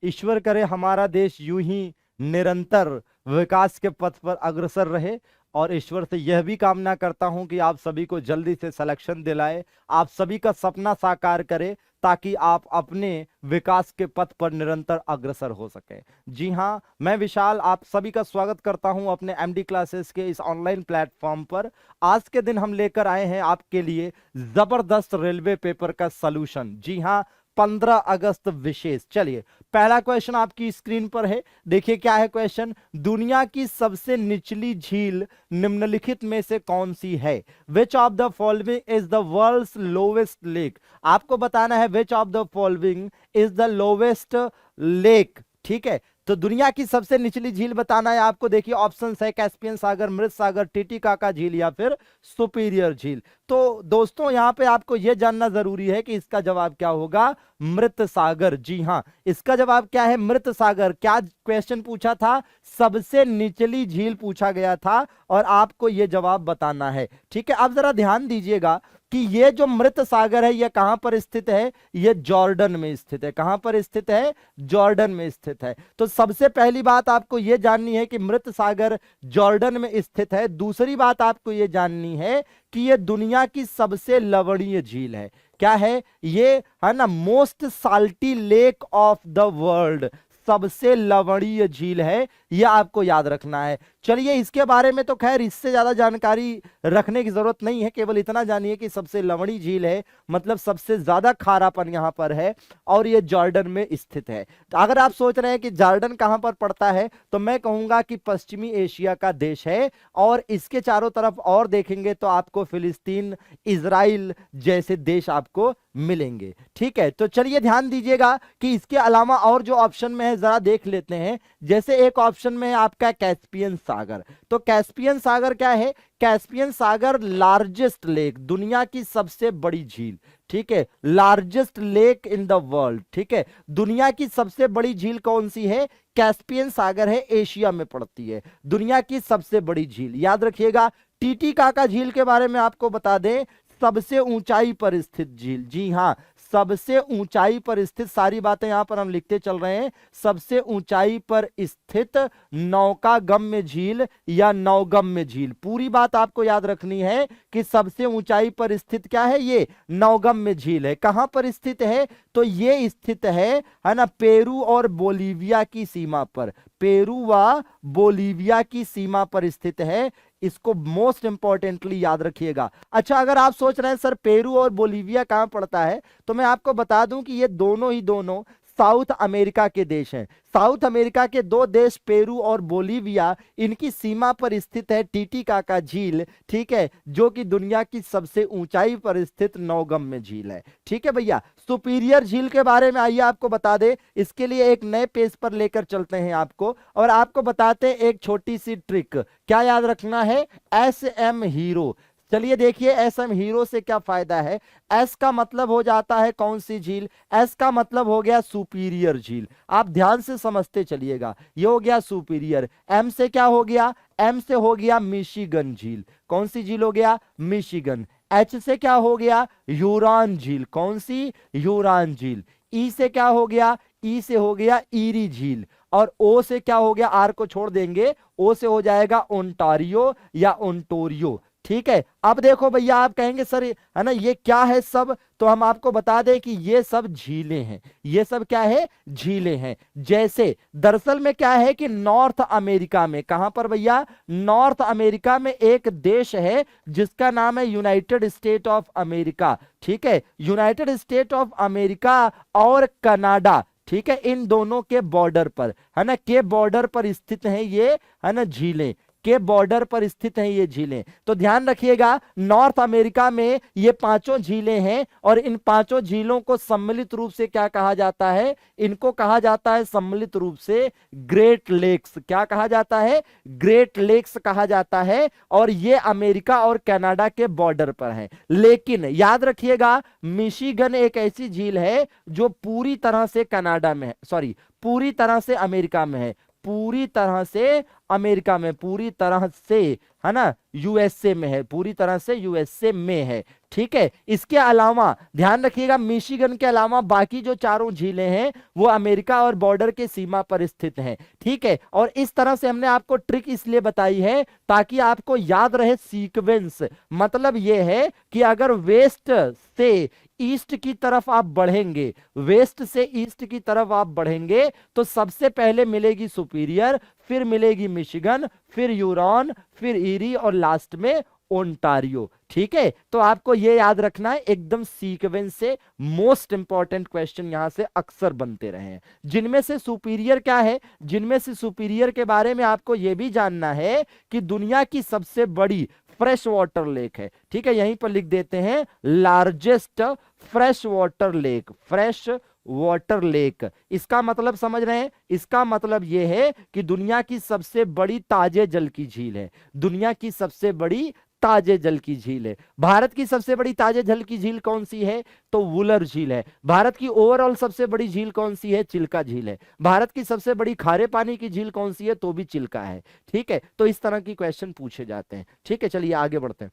ईश्वर करे हमारा देश यूं ही निरंतर विकास के पथ पर अग्रसर रहे, और ईश्वर से यह भी कामना करता हूं कि आप सभी को जल्दी से सिलेक्शन दिलाए, आप सभी का सपना साकार करे, ताकि आप अपने विकास के पथ पर निरंतर अग्रसर हो सके। जी हां, मैं विशाल आप सभी का स्वागत करता हूं अपने एमडी क्लासेस के इस ऑनलाइन प्लेटफॉर्म पर। आज के दिन हम लेकर आए हैं आपके लिए जबरदस्त रेलवे पेपर का सलूशन। जी हां, 15 अगस्त विशेष। चलिए, पहला क्वेश्चन आपकी स्क्रीन पर है, देखिए क्या है क्वेश्चन। दुनिया की सबसे निचली झील निम्नलिखित में से कौन सी है? Which of the following is the world's lowest lake? आपको बताना है which of the following is the lowest lake. ठीक है, तो दुनिया की सबसे निचली झील बताना है आपको। देखिए ऑप्शंस है कैस्पियन सागर, मृत सागर, टिटिकाका झील या फिर सुपीरियर झील। तो दोस्तों यहां पे आपको यह जानना जरूरी है कि इसका जवाब क्या होगा? मृत सागर। जी हां, इसका जवाब क्या है? मृत सागर। क्या क्वेश्चन पूछा था? सबसे निचली झील पूछा गया था, और आपको यह जवाब बताना है। ठीक है, अब जरा ध्यान दीजिएगा कि ये जो मृत सागर है यह कहां पर स्थित है? यह जॉर्डन में स्थित है। कहां पर स्थित है? जॉर्डन में स्थित है। तो सबसे पहली बात आपको यह जाननी है कि मृत सागर जॉर्डन में स्थित है। दूसरी बात आपको यह जाननी है कि यह दुनिया की सबसे लवणीय झील है। क्या है ये? है ना, most salty lake of the world, सबसे लवणीय झील है, यह आपको याद रखना है। चलिए, इसके बारे में तो खैर इससे ज्यादा जानकारी रखने की जरूरत नहीं है, केवल इतना जानिए कि सबसे लवणीय झील है, मतलब सबसे ज्यादा खारापन यहां पर है, और यह जॉर्डन में स्थित है। तो अगर आप सोच रहे हैं कि जॉर्डन कहां पर पड़ता है, तो मैं कहूंगा कि पश्चिमी एशिया का देश है, और इसके चारों तरफ और देखेंगे तो आपको फिलिस्तीन, इजराइल जैसे देश आपको मिलेंगे। ठीक है, तो चलिए ध्यान दीजिएगा कि इसके अलावा और जो ऑप्शन में है जरा देख लेते हैं। जैसे एक ऑप्शन में है आपका कैस्पियन सागर। तो कैस्पियन सागर क्या है? कैस्पियन सागर लार्जेस्ट लेक, दुनिया की सबसे बड़ी झील। ठीक है, largest lake in the world. ठीक है, दुनिया की सबसे बड़ी झील कौन सी है? कैस्पियन सागर है, एशिया में पड़ती है, दुनिया की सबसे बड़ी झील। याद रखिएगा। टिटिकाका झील के बारे में आपको बता दें, सबसे ऊंचाई पर स्थित झील। जी हां, सबसे ऊंचाई पर स्थित, सारी बातें यहां पर हम लिखते चल रहे हैं। सबसे ऊंचाई पर स्थित नौकागम्य झील या नौगम्य झील, पूरी बात आपको याद रखनी है कि सबसे ऊंचाई पर स्थित क्या है? ये नौगम्य झील है। कहां पर स्थित है? तो ये स्थित है ना, पेरू और बोलीविया की सीमा पर, पेरू व बोलीविया की सीमा पर स्थित है। इसको मोस्ट इंपॉर्टेंटली याद रखिएगा। अच्छा, अगर आप सोच रहे हैं सर पेरू और बोलीविया कहां पड़ता है, तो मैं आपको बता दूं कि ये दोनों ही दोनों साउथ अमेरिका के देश हैं। साउथ अमेरिका के दो देश पेरू और बोलीविया, इनकी सीमा पर स्थित है टीटीकाका झील, ठीक है, जो कि दुनिया की सबसे ऊंचाई पर स्थित नौगम्य झील है। ठीक है भैया, सुपीरियर झील के बारे में आइए आपको बता दे, इसके लिए एक नए पेज पर लेकर चलते हैं आपको और आपको बताते हैं एक छोटी सी ट्रिक। क्या याद रखना है? SM hero. चलिए देखिए SM हीरो से क्या फायदा है। S का मतलब हो जाता है कौन सी झील? S का मतलब हो गया सुपीरियर झील। आप ध्यान से समझते चलिएगा, ये हो गया सुपीरियर। M से क्या हो गया? M से हो गया मिशिगन झील। कौन सी झील हो गया? मिशिगन। H से क्या हो गया? यूरान झील। कौन सी? यूरान झील। E से क्या हो गया? E से हो गया ईरी झील। और O से क्या हो गया? R को छोड़ देंगे, O से हो जाएगा ओंटारियो या ओंटोरियो। ठीक है, अब देखो भैया, आप कहेंगे सर है ना ये क्या है सब, तो हम आपको बता दें कि ये सब झीलें हैं। ये सब क्या है? झीलें हैं। जैसे दरअसल में क्या है कि नॉर्थ अमेरिका में, कहां पर भैया? नॉर्थ अमेरिका में एक देश है जिसका नाम है यूनाइटेड स्टेट ऑफ अमेरिका। ठीक है, यूनाइटेड स्टेट ऑफ अमेरिका और कनाडा, ठीक है, इन दोनों के बॉर्डर पर है ना, के बॉर्डर पर स्थित हैं ये है ना झीलें, के बॉर्डर पर स्थित हैं ये झीलें। तो ध्यान रखिएगा, नॉर्थ अमेरिका में ये पांचों झीलें हैं और इन पांचों झीलों को सम्मिलित रूप से क्या कहा जाता है? इनको कहा जाता है सम्मिलित रूप से ग्रेट लेक्स। क्या कहा जाता है? ग्रेट लेक्स कहा जाता है। और ये अमेरिका और कनाडा के बॉर्डर पर है। लेकिन याद रखिएगा, मिशिगन एक ऐसी झील है जो पूरी तरह से कनाडा में है, सॉरी पूरी तरह से अमेरिका में है, पूरी तरह से अमेरिका में, पूरी तरह से है ना USA में है, पूरी तरह से USA में है। ठीक है, इसके अलावा ध्यान रखिएगा, मिशिगन के अलावा बाकी जो चारों झीलें हैं वो अमेरिका और बॉर्डर के सीमा पर स्थित हैं। ठीक है, और इस तरह से हमने आपको ट्रिक इसलिए बताई है ताकि आपको याद रहे सीक्वेंस। मतलब ये है कि अगर वेस्ट से ईस्ट की तरफ आप बढ़ेंगे, वेस्ट से ईस्ट की तरफ आप बढ़ेंगे तो सबसे पहले मिलेगी सुपीरियर, फिर मिलेगी मिशिगन, फिर यूरॉन, फिर ईरी और लास्ट में ओंटारियो। ठीक है, तो आपको यह याद रखना है, एकदम सीक्वेंस से मोस्ट इंपॉर्टेंट क्वेश्चन यहां से अक्सर बनते रहे हैं। जिनमें से सुपीरियर क्या है? जिनमें से सुपीरियर के बारे में आपको यह भी जानना है कि दुनिया की सबसे बड़ी फ्रेश वाटर लेक है। ठीक है, यहीं पर लिख देते हैं largest fresh water lake, fresh water lake. इसका मतलब समझ रहे हैं? इसका मतलब यह है कि दुनिया की सबसे बड़ी ताजे जल की झील है, दुनिया की सबसे बड़ी ताजे जल की झील है। भारत की सबसे बड़ी ताजे जल की झील कौन सी है? तो वुलर झील है। भारत की ओवरऑल सबसे बड़ी झील कौन सी है? चिल्का झील है। भारत की सबसे बड़ी खारे पानी की झील कौन सी है? तो भी चिल्का है। ठीक है, तो इस तरह की क्वेश्चन पूछे जाते हैं। ठीक है, चलिए आगे बढ़ते हैं।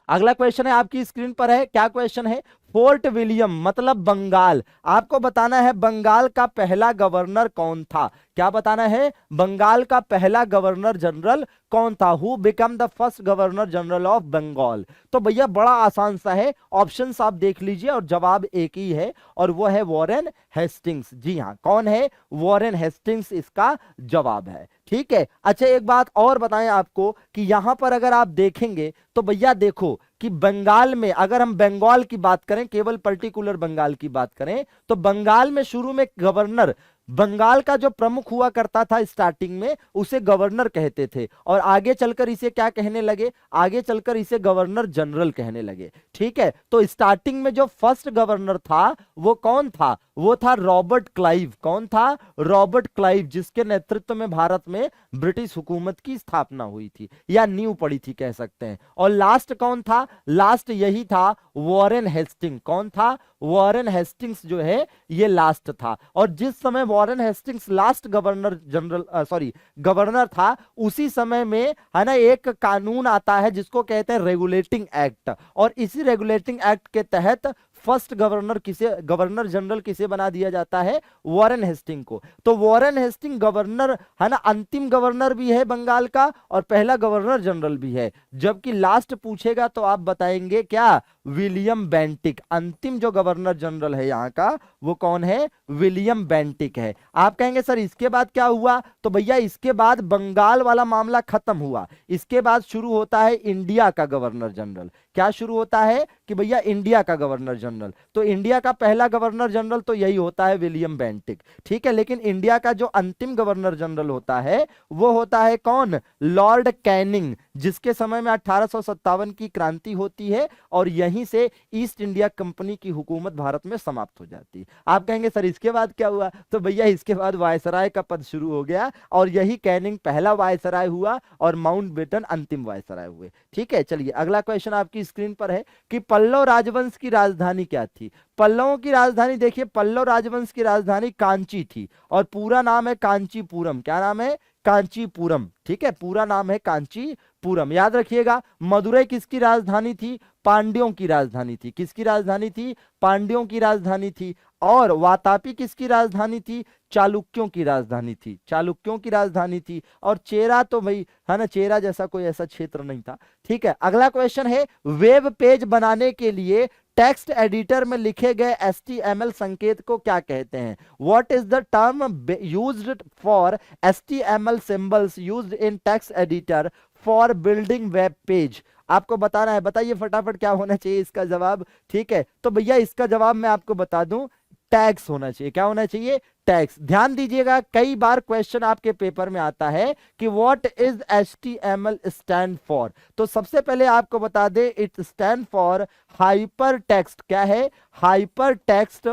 अगला क्वेश्चन है आपकी स्क्रीन पर है, क्या क्वेश्चन है? फोर्ट विलियम मतलब बंगाल। आपको बताना है बंगाल का पहला गवर्नर कौन था। क्या बताना है? बंगाल का पहला गवर्नर जनरल कौन था? Who become the first governor general of Bengal. तो भैया बड़ा आसान सा है, ऑप्शंस आप देख लीजिए और जवाब एक ही है और वो है वॉरेन हेस्टिंग्स। जी हाँ, कौन है? वॉरेन हेस्टिंग्स इसका जवाब है। ठीक है, अच्छा एक बात और बताएं आपको कि यहां पर अगर आप देखेंगे तो भैया देखो कि बंगाल में, अगर हम बंगाल की बात करें, केवल पर्टिकुलर बंगाल की बात करें, तो बंगाल में शुरू में गवर्नर, बंगाल का जो प्रमुख हुआ करता था स्टार्टिंग में, उसे गवर्नर कहते थे और आगे चलकर इसे क्या कहने लगे? आगे चलकर इसे गवर्नर जनरल कहने लगे। ठीक है, तो स्टार्टिंग में जो फर्स्ट गवर्नर था वो कौन था? वो था रॉबर्ट क्लाइव। कौन था? रॉबर्ट क्लाइव, जिसके नेतृत्व में भारत में ब्रिटिश हुकूमत की स्थापना हुई थी या नींव पड़ी थी कह सकते हैं। और लास्ट कौन था? लास्ट यही था वॉरेन हेस्टिंग। कौन था? वॉरेन हेस्टिंग्स जो है ये लास्ट था। और जिस समय Warren Hastings last governor general governor था, उसी समय में है ना एक कानून आता है जिसको कहते हैं रेगुलेटिंग एक्ट, और इसी रेगुलेटिंग एक्ट के तहत फर्स्ट गवर्नर जनरल किसे बना दिया जाता है? वॉरेन हेस्टिंग को। तो वॉरेन हेस्टिंग गवर्नर है ना, अंतिम गवर्नर भी है बंगाल का और पहला गवर्नर जनरल भी है। जबकि लास्ट पूछेगा तो आप बताएंगे क्या? William Bentinck. अंतिम जो गवर्नर जनरल है यहाँ का वो कौन है? विलियम बेंटिक है। आप कहेंगे सर इसके बाद क्या हुआ? तो भैया इसके बाद बंगाल वाला मामला खत्म हुआ, इसके बाद शुरू होता है इंडिया का गवर्नर जनरल। क्या शुरू होता है कि भैया इंडिया का गवर्नर जनरल। तो इंडिया का पहला गवर्नर जनरल तो यही होता है विलियम बेंटिक, ठीक है। लेकिन इंडिया का जो अंतिम गवर्नर जनरल होता है वो होता है कौन? लॉर्ड कैनिंग, जिसके समय में 1857 की क्रांति होती है और यहीं से ईस्ट इंडिया कंपनी की हुकूमत भारत में समाप्त हो जाती है। आप कहेंगे सर इसके बाद क्या हुआ? तो भैया इसके बाद वायसराय का पद शुरू हो गया और यही कैनिंग पहला वायसराय हुआ और माउंटबेटन अंतिम वायसराय हुए, ठीक है। चलिए अगला क्वेश्चन आपकी स्क्रीन पर है कि पल्लव राजवंश की राजधानी क्या थी? पल्लवों की राजधानी देखिए, पल्लव राजवंश की राजधानी कांची थी और पूरा नाम है कांचीपुरम। क्या नाम है? कांचीपुरम, ठीक है, पूरा नाम है कांचीपुरम। याद रखिएगा मदुरै किसकी राजधानी थी? पांड्यों की राजधानी थी। किसकी राजधानी थी? पांड्यों की राजधानी थी। और वातापी किसकी राजधानी थी? चालुक्यों की राजधानी थी। चालुक्यों की राजधानी थी। और चेरा तो भाई है ना, चेरा जैसा कोई ऐसा क्षेत्र नहीं था, ठीक है। अगला क्वेश्चन है वेब पेज बनाने के लिए टेक्स्ट एडिटर में लिखे गए HTML संकेत को क्या कहते हैं? What is the term used for HTML symbols used in text editor for building web page? आपको बताना है, बताइए फटाफट क्या होना चाहिए इसका जवाब, ठीक है। तो भैया इसका जवाब मैं आपको बता दूं, टैग्स होना चाहिए। क्या होना चाहिए? टैग्स। ध्यान दीजिएगा कई बार क्वेश्चन आपके पेपर में आता है कि what is HTML stand for. तो सबसे पहले आपको बता दे it stand for hyper text. क्या है? Hyper text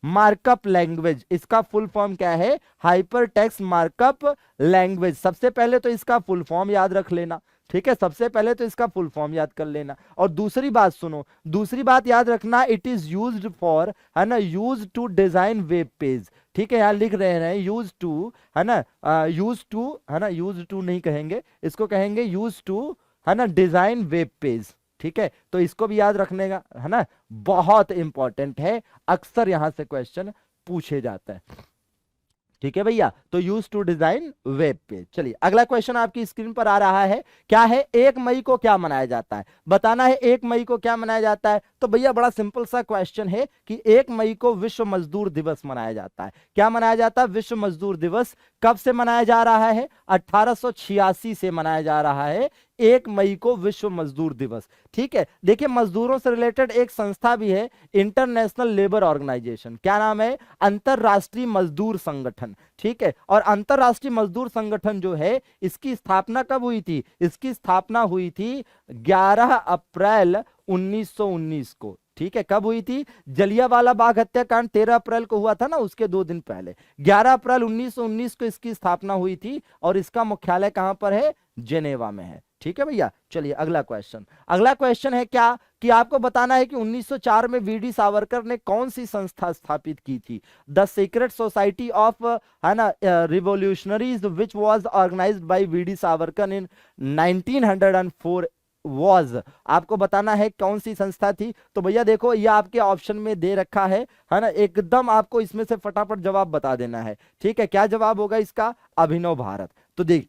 markup language. इसका फुल फॉर्म क्या है? Hyper text markup language. सबसे पहले तो इसका फुल फॉर्म याद रख लेना, ठीक है। सबसे पहले तो इसका फुल फॉर्म याद कर लेना। और दूसरी बात सुनो, दूसरी बात याद रखना, इट इज यूज्ड फॉर, है ना, use to design web page, ठीक है। यहां लिख रहे हैं यूज टू, है ना, यूज टू, है ना, यूज टू नहीं कहेंगे, इसको कहेंगे यूज टू, है ना, डिजाइन वेब पेज, ठीक है। तो इसको भी याद रखने का, है ना, बहुत इंपॉर्टेंट है, अक्सर यहां से क्वेश्चन पूछे जाता है, ठीक है भैया। तो use to design web page. चलिए अगला क्वेश्चन आपकी स्क्रीन पर आ रहा है, क्या है? 1 मई को क्या मनाया जाता है? बताना है 1 मई को क्या मनाया जाता है। तो भैया बड़ा सिंपल सा क्वेश्चन है कि 1 मई को विश्व मजदूर दिवस मनाया जाता है। क्या मनाया जाता है? विश्व मजदूर दिवस। कब से मनाया जा रहा है? 1886 से मनाया जा रहा है 1 मई को विश्व मजदूर दिवस, ठीक है। देखिए मजदूरों से रिलेटेड एक संस्था भी है, इंटरनेशनल लेबर ऑर्गेनाइजेशन। क्या नाम है? अंतरराष्ट्रीय मजदूर संगठन, ठीक है। और अंतरराष्ट्रीय मजदूर संगठन जो है इसकी स्थापना कब हुई थी? इसकी स्थापना हुई थी 11 अप्रैल 1919 को, ठीक है। कब हुई थी? जलियांवाला बाग हत्याकांड 13 अप्रैल को हुआ था ना, उसके 2 दिन पहले 11 अप्रैल 1919 को इसकी स्थापना हुई थी और इसका मुख्यालय कहां पर है? जेनेवा में है, ठीक है भैया। चलिए अगला क्वेश्चन, अगला क्वेश्चन है क्या कि आपको बताना है कि 1904 में वीडी सावरकर ने कौन सी संस्था स्थापित की थी? द सीक्रेट सोसाइटी ऑफ, है ना, revolutionaries which was organised by VD Savarkar in 1904 was. आपको बताना है कौन सी संस्था थी। तो भैया देखो ये आपके ऑप्शन में दे रखा है ना, एकदम आपको इसमें से फटाफट जवाब बता देना है, ठीक है। क्या जवाब होगा इसका? अभिनव भारत। तो देख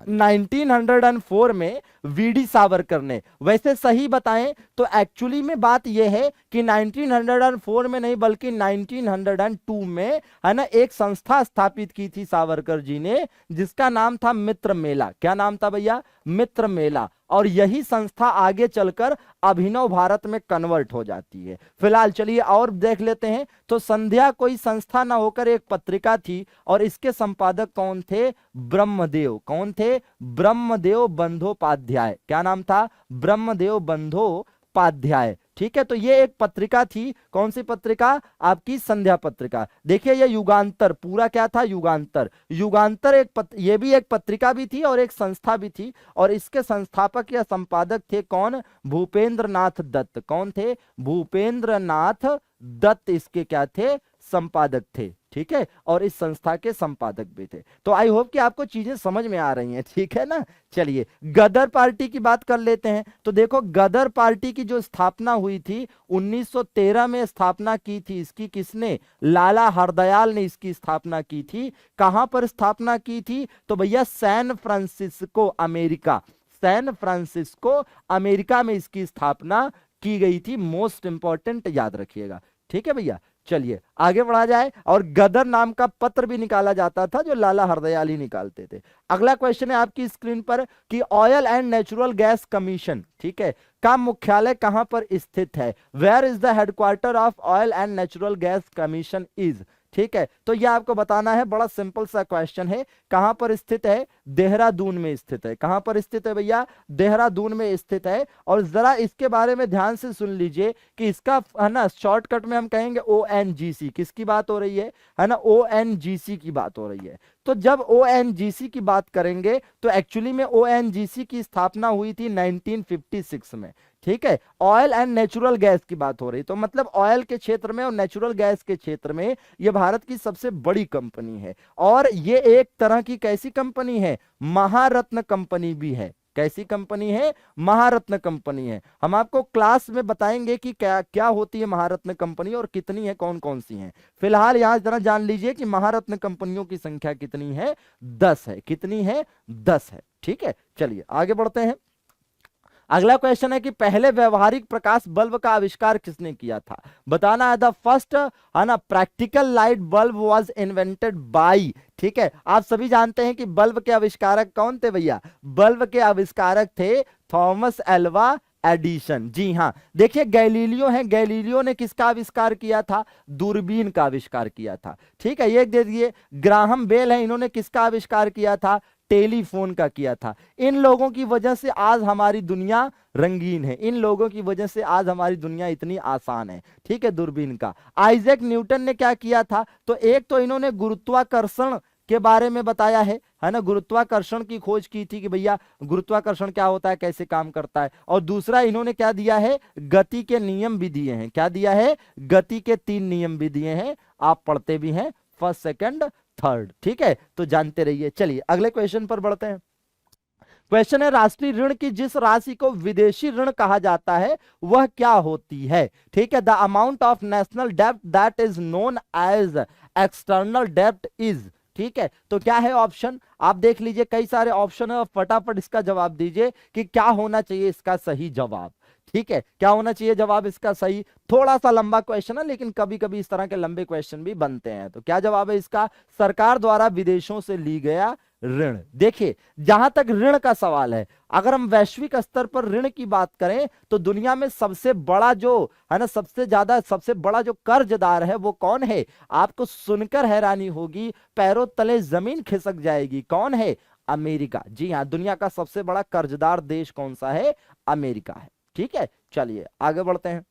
1904 में वीडी सावरकर ने, वैसे सही बताएं तो एक्चुअली में बात यह है कि 1904 में नहीं बल्कि 1902 में, है ना, एक संस्था स्थापित की थी सावरकर जी ने जिसका नाम था मित्र मेला। क्या नाम था भैया? मित्र मेला। और यही संस्था आगे चलकर अभिनव भारत में कन्वर्ट हो जाती है। फिलहाल चलिए और देख लेते हैं। तो संध्या कोई संस्था ना होकर एक पत्रिका थी और इसके संपादक कौन थे? ब्रह्मदेव। कौन थे? ब्रह्मदेव बंदोपाध्याय। क्या नाम था? ब्रह्मदेव बंदोपाध्याय, ठीक है। तो ये एक पत्रिका थी, कौन सी पत्रिका? आपकी संध्या पत्रिका। देखिए ये युगांतर, पूरा क्या था? युगांतर। युगांतर ये भी एक पत्रिका भी थी और एक संस्था भी थी और इसके संस्थापक या संपादक थे कौन? भूपेंद्र नाथ दत्त। कौन थे? भूपेंद्र नाथ दत्त इसके क्या थे? संपादक थे, ठीक है। और इस संस्था के संपादक भी थे। तो आई होप कि आपको चीजें समझ में आ रही हैं, ठीक है ना। चलिए गदर पार्टी की बात कर लेते हैं। तो देखो गदर पार्टी की जो स्थापना हुई थी 1913 में स्थापना की थी इसकी, किसने? लाला हरदयाल ने इसकी स्थापना की थी। कहां पर स्थापना की थी? तो भैया San Francisco, America. San Francisco America में इसकी स्थापना की गई थी, मोस्ट इंपॉर्टेंट याद रखिएगा। ठीक है भैया, चलिए आगे बढ़ा जाए। और गदर नाम का पत्र भी निकाला जाता था जो लाला हरदयाल निकालते थे। अगला क्वेश्चन है आपकी स्क्रीन पर कि oil and natural gas commission, ठीक है, का मुख्यालय कहां पर स्थित है? Where is the headquarter of oil and natural gas commission is. ठीक है, तो यह आपको बताना है, बड़ा सिंपल सा क्वेश्चन है। कहां पर स्थित है? देहरादून में स्थित है। कहां पर स्थित है भैया? देहरादून में स्थित है। और जरा इसके बारे में ध्यान से सुन लीजिए कि इसका है ना शॉर्टकट में हम कहेंगे ONGC। किसकी बात हो रही है ना? ONGC की बात हो रही है। तो जब ONGC की बात करेंगे तो एक्चुअली में ONGC की स्थापना हुई थी 1956 में। ठीक है, ऑयल एंड नेचुरल गैस की बात हो रही, तो मतलब ऑयल के क्षेत्र में और नेचुरल गैस के क्षेत्र में यह भारत की सबसे बड़ी कंपनी है। और ये एक तरह की कैसी कंपनी है? महारत्न कंपनी भी है। कैसी कंपनी है? महारत्न कंपनी है। हम आपको क्लास में बताएंगे कि क्या क्या होती है महारत्न कंपनी और कितनी है, कौन कौन सी हैं। फिलहाल यहां जरा जान लीजिए कि महारत्न कंपनियों की संख्या कितनी है? 10 है। कितनी है? 10 है। ठीक है, चलिए आगे बढ़ते हैं। अगला क्वेश्चन है कि पहले व्यवहारिक प्रकाश बल्ब का आविष्कार किसने किया था? बताना है। द फर्स्ट है ना practical light bulb was invented by. ठीक है, आप सभी जानते हैं कि बल्ब के आविष्कारक कौन थे भैया? बल्ब के आविष्कारक थे थॉमस एल्वा एडिशन। जी हाँ, देखिए गैलीलियो है, गैलीलियो ने किसका आविष्कार किया था? दूरबीन का आविष्कार किया था। ठीक है, ये दे दिए। ग्राहम बेल है, इन्होंने किसका आविष्कार किया था? टेलीफोन का किया था। इन लोगों की वजह से आज हमारी दुनिया रंगीन है, इन लोगों की वजह से आज हमारी दुनिया इतनी आसान है। ठीक है, दूरबीन का। आइजैक न्यूटन ने क्या किया था? तो एक तो इन्होंने गुरुत्वाकर्षण के बारे में बताया है ना, गुरुत्वाकर्षण की खोज की थी कि भैया गुरुत्वाकर्षण क्या होता है, कैसे काम करता है। और दूसरा इन्होंने क्या दिया है? गति के नियम भी दिए हैं। क्या दिया है? गति के 3 नियम भी दिए हैं, आप पढ़ते भी हैं, फर्स्ट सेकंड थर्ड। ठीक है, तो जानते रहिए। चलिए अगले क्वेश्चन पर बढ़ते हैं। क्वेश्चन है राष्ट्रीय ऋण की जिस राशि को विदेशी ऋण कहा जाता है वह क्या होती है? ठीक है, द अमाउंट ऑफ नेशनल डेब्ट that is known as external डेब्ट इज। ठीक है, तो क्या है ऑप्शन? आप देख लीजिए, कई सारे ऑप्शन है और फटाफट इसका जवाब दीजिए कि क्या होना चाहिए इसका सही जवाब। ठीक है, क्या होना चाहिए जवाब इसका सही? थोड़ा सा लंबा क्वेश्चन है लेकिन कभी कभी इस तरह के लंबे क्वेश्चन भी बनते हैं। तो क्या जवाब है इसका? सरकार द्वारा विदेशों से ली गया ऋण। देखिए, जहां तक ऋण का सवाल है, अगर हम वैश्विक स्तर पर ऋण की बात करें तो दुनिया में सबसे बड़ा जो है ना, सबसे बड़ा जो कर्जदार है वो कौन है? आपको सुनकर हैरानी होगी, पैरों तले जमीन खिसक जाएगी। कौन है? अमेरिका। जी हाँ, दुनिया का सबसे बड़ा कर्जदार देश कौन सा है? अमेरिका है। ठीक है, चलिए आगे बढ़ते हैं।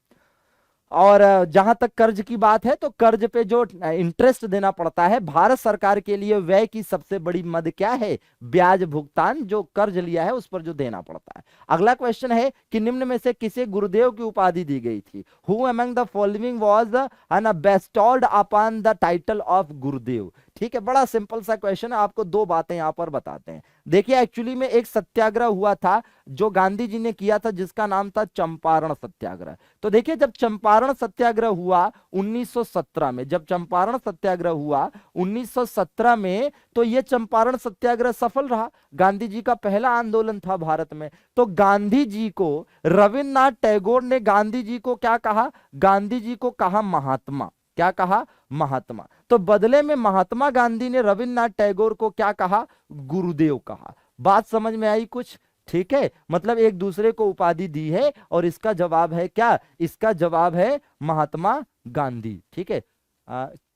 और जहां तक कर्ज की बात है तो कर्ज पे जो इंटरेस्ट देना पड़ता है, भारत सरकार के लिए व्यय की सबसे बड़ी मद क्या है? ब्याज भुगतान, जो कर्ज लिया है उस पर जो देना पड़ता है। अगला क्वेश्चन है कि निम्न में से किसे गुरुदेव की उपाधि दी गई थी? Who among the following was bestowed upon the title of Gurudev? ठीक है, बड़ा सिंपल सा क्वेश्चन है, आपको 2 बातें यहां पर बताते हैं। देखिए, एक्चुअली में एक सत्याग्रह हुआ था जो गांधी जी ने किया था, जिसका नाम था चंपारण सत्याग्रह। तो देखिए, जब चंपारण सत्याग्रह हुआ 1917 में, जब चंपारण सत्याग्रह हुआ 1917 में, तो यह चंपारण सत्याग्रह सफल रहा। गांधी जी का पहला आंदोलन था भारत में। तो गांधी जी को रविन्द्रनाथ टैगोर ने गांधी जी को क्या कहा? गांधी जी को कहा महात्मा। क्या कहा? महात्मा। तो बदले में महात्मा गांधी ने रविन्द्रनाथ टैगोर को क्या कहा? गुरुदेव कहा। बात समझ में आई कुछ? ठीक है, मतलब एक दूसरे को उपाधि दी है और इसका जवाब है क्या? इसका जवाब है महात्मा गांधी। ठीक है,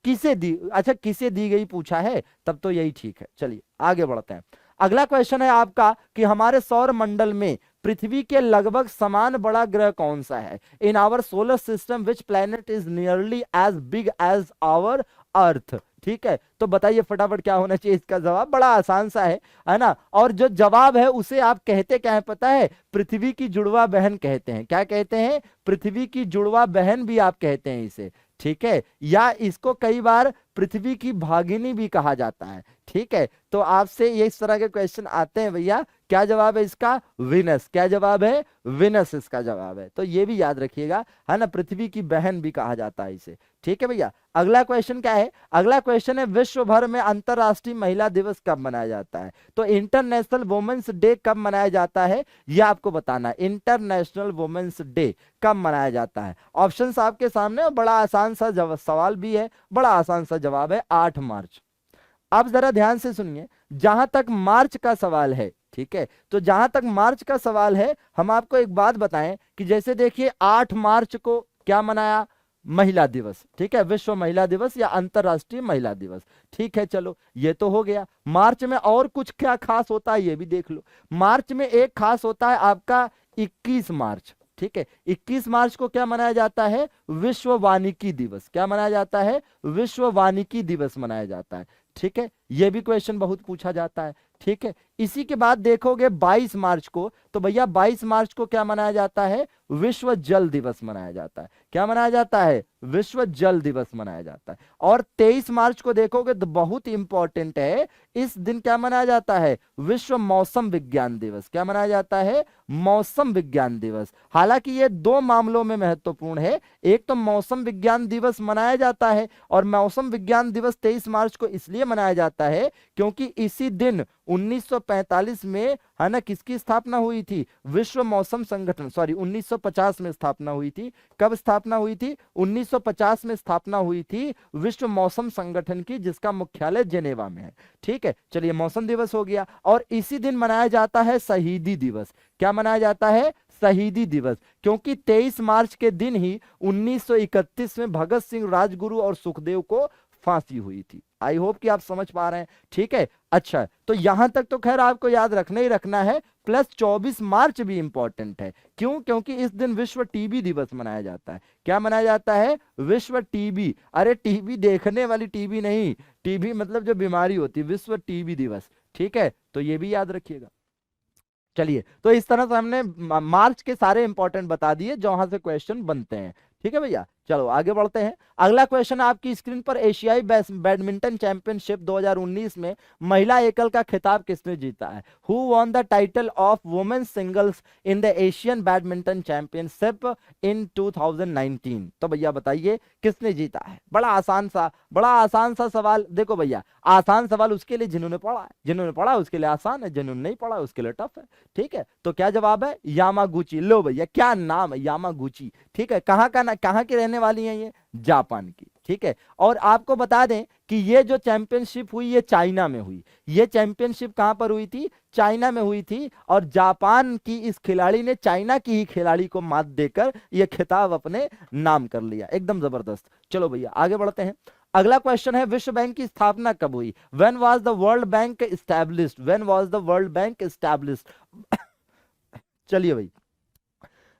किसे दी? अच्छा, किसे दी गई पूछा है, तब तो यही ठीक है। चलिए आगे बढ़ते हैं। अगला क्वेश्चन है आपका कि हमारे सौर मंडल में पृथ्वी के लगभग समान बड़ा ग्रह कौन सा है? In our solar system which planet is nearly as big as our earth? ठीक है, तो बताइए फटाफट क्या होना चाहिए इसका जवाब? बड़ा आसान सा है ना। और जो जवाब है उसे आप कहते क्या है पता है? पृथ्वी की जुड़वा बहन कहते हैं। क्या कहते हैं? पृथ्वी की जुड़वा बहन भी आप कहते हैं इसे। ठीक है, या इसको कई बार पृथ्वी की भागिनी भी कहा जाता है। ठीक है, तो आपसे ये इस तरह के क्वेश्चन आते हैं भैया क्या जवाब है इसका? विनस। क्या जवाब है? विनस इसका जवाब है। तो ये भी याद रखिएगा, है ना, पृथ्वी की बहन भी कहा जाता है इसे। ठीक है भैया। अगला क्वेश्चन क्या है? अगला क्वेश्चन है विश्व भर में अंतरराष्ट्रीय महिला दिवस कब मनाया जाता है? तो इंटरनेशनल वुमेन्स डे कब मनाया जाता है यह आपको बताना है। इंटरनेशनल वुमेन्स डे कब मनाया जाता है? ऑप्शंस आपके सामने, और बड़ा आसान सा सवाल भी है, बड़ा आसान सा जवाब है 8 मार्च। अब जरा ध्यान से सुनिए, जहां तक मार्च का सवाल है, ठीक है, तो जहां तक मार्च का सवाल है, हम आपको एक बात बताएं कि जैसे देखिए 8 मार्च को क्या मनाया? महिला दिवस। ठीक है, विश्व महिला दिवस या अंतरराष्ट्रीय महिला दिवस। ठीक है, चलो ये तो हो गया। मार्च में और कुछ क्या खास होता है ये भी देख लो। मार्च में एक खास होता है आपका 21 मार्च। ठीक है, 21 मार्च को क्या मनाया जाता है? विश्व वानिकी दिवस। क्या मनाया जाता है? विश्व वानिकी दिवस मनाया जाता है। ठीक है, यह भी क्वेश्चन बहुत पूछा जाता है। ठीक है, इसी के बाद देखोगे 22 मार्च को, तो भैया 22 मार्च को क्या मनाया जाता है? विश्व जल दिवस मनाया जाता है। क्या मनाया जाता है? विश्व जल दिवस मनाया जाता है। और 23 मार्च को देखोगे तो बहुत इंपॉर्टेंट है, इस दिन क्या मनाया जाता है? विश्व मौसम विज्ञान दिवस। क्या मनाया जाता है? मौसम विज्ञान दिवस। हालांकि ये दो मामलों में महत्वपूर्ण है। एक तो मौसम विज्ञान दिवस मनाया जाता है, और मौसम विज्ञान दिवस 23 मार्च को इसलिए मनाया जाता है क्योंकि इसी दिन 1945 में, है ना, किसकी स्थापना हुई थी? विश्व मौसम संगठन, सॉरी 1950 में स्थापना हुई थी। कब स्थापना हुई थी? 1950 में स्थापना हुई थी विश्व मौसम संगठन की, जिसका मुख्यालय जेनेवा में है। ठीक है, चलिए मौसम दिवस हो गया। और इसी दिन मनाया जाता है शहीदी दिवस। क्या मनाया जाता है? शहीदी दिवस, क्योंकि 23 मार्च के दिन ही 1931 में भगत सिंह, राजगुरु और सुखदेव को फांसी हुई थी। आई होप कि आप समझ पा रहे हैं। ठीक है, अच्छा, तो यहां तक तो खैर आपको याद रखना ही रखना है, प्लस 24 मार्च भी इंपॉर्टेंट है। क्यों? क्योंकि इस दिन विश्व टीबी दिवस मनाया जाता है। क्या मनाया जाता है? विश्व टीबी। अरे टीबी देखने वाली टीबी नहीं, टीबी मतलब जो बीमारी होती है, विश्व टीबी दिवस। ठीक है, तो ये भी याद रखिएगा। चलिए, तो इस तरह से हमने मार्च के सारे इंपॉर्टेंट बता दिए जहां से क्वेश्चन बनते हैं। ठीक है भैया, चलो आगे बढ़ते हैं। अगला क्वेश्चन आपकी स्क्रीन पर, एशियाई बैडमिंटन चैंपियनशिप 2019 में महिला एकल का खिताब किसने जीता है? Who won the title of women singles in the Asian badminton championship इन 2019? तो भैया बताइए किसने जीता है? बड़ा आसान सा सवाल। देखो भैया, आसान सवाल उसके लिए जिन्होंने पढ़ा है, जिन्होंने पढ़ा उसके लिए आसान है, जिन्होंने नहीं पढ़ा उसके लिए टफ है। ठीक है, तो क्या जवाब है? यामागुची। लो भैया, क्या नाम है, यामागुची। ठीक है, कहाँ की रहने वाली है ये? जापान की। ठीक है, और आपको बता दें कि ये जो चैंपियनशिप हुई ये चाइना में हुई। ये चैंपियनशिप कहां पर हुई थी? चाइना में हुई थी। और जापान की इस खिलाड़ी ने चाइना की ही खिलाड़ी को मात देकर ये खिताब अपने नाम कर लिया। एकदम जबरदस्त। चलो भैया आगे बढ़ते हैं। अगला क्वेश्चन है, विश्व बैंक की स्थापना कब हुई? When was the world bank established? When was the world bank established? चलिए भाई,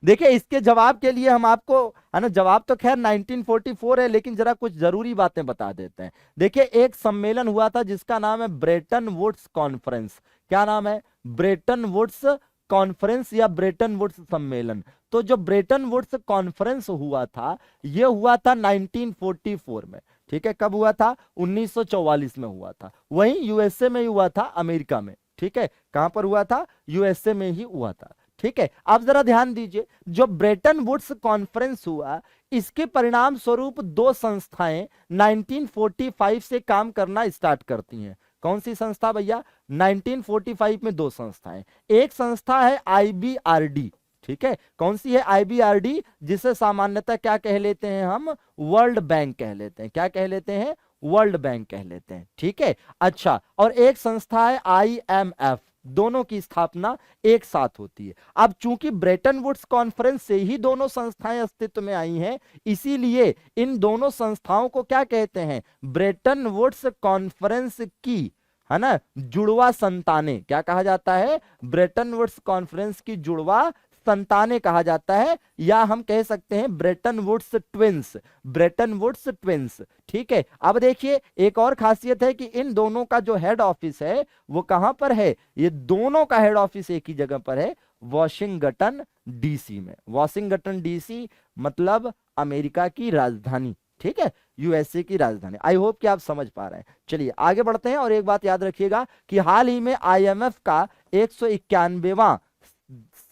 देखिए इसके जवाब के लिए हम आपको, है ना, जवाब तो खैर 1944 है, लेकिन जरा कुछ जरूरी बातें बता देते हैं। देखिए एक सम्मेलन हुआ था जिसका नाम है ब्रेटन वुड्स कॉन्फ्रेंस। क्या नाम है? ब्रेटन वुड्स कॉन्फ्रेंस या ब्रेटन वुड्स सम्मेलन। तो जो ब्रेटन वुड्स कॉन्फ्रेंस हुआ था, यह हुआ था 1944 में। ठीक है, कब हुआ था? 1944 में हुआ था। वहीं यूएसए में ही हुआ था, अमेरिका में। ठीक है, कहां पर हुआ था? यूएसए में ही हुआ था। ठीक है, आप जरा ध्यान दीजिए, जो ब्रेटन वुड्स कॉन्फ्रेंस हुआ, इसके परिणाम स्वरूप दो संस्थाएं 1945 से काम करना स्टार्ट करती हैं। कौन सी संस्था भैया? 1945 में दो संस्थाएं। एक संस्था है आईबीआरडी। ठीक है, कौन सी है? आईबीआरडी, जिसे सामान्यतः क्या कह लेते हैं हम? वर्ल्ड बैंक कह लेते हैं। क्या कह लेते हैं? वर्ल्ड बैंक कह लेते हैं। ठीक है, अच्छा, और एक संस्था है आईएमएफ। दोनों की स्थापना एक साथ होती है। अब चूंकि ब्रेटन वुड्स कॉन्फ्रेंस से ही दोनों संस्थाएं अस्तित्व में आई हैं, इसीलिए इन दोनों संस्थाओं को क्या कहते हैं? ब्रेटन वुड्स कॉन्फ्रेंस की, है ना, जुड़वा संतानें। क्या कहा जाता है? ब्रेटन वुड्स कॉन्फ्रेंस की जुड़वा संतानें कहा जाता है, या हम कह सकते हैं Bretton Woods twins. Bretton Woods twins. ठीक है, अब देखिए एक और खासियत है कि इन दोनों का जो हेड ऑफिस है वो कहां पर है? ये दोनों का हेड ऑफिस एक ही जगह पर है, वॉशिंगटन डीसी में। वॉशिंगटन डीसी मतलब अमेरिका की राजधानी। ठीक है, यूएसए की राजधानी। आई होप कि आप समझ पा रहे हैं। चलिए आगे बढ़ते हैं। और एक बात याद रखिएगा कि हाल ही में आईएमएफ का 191वां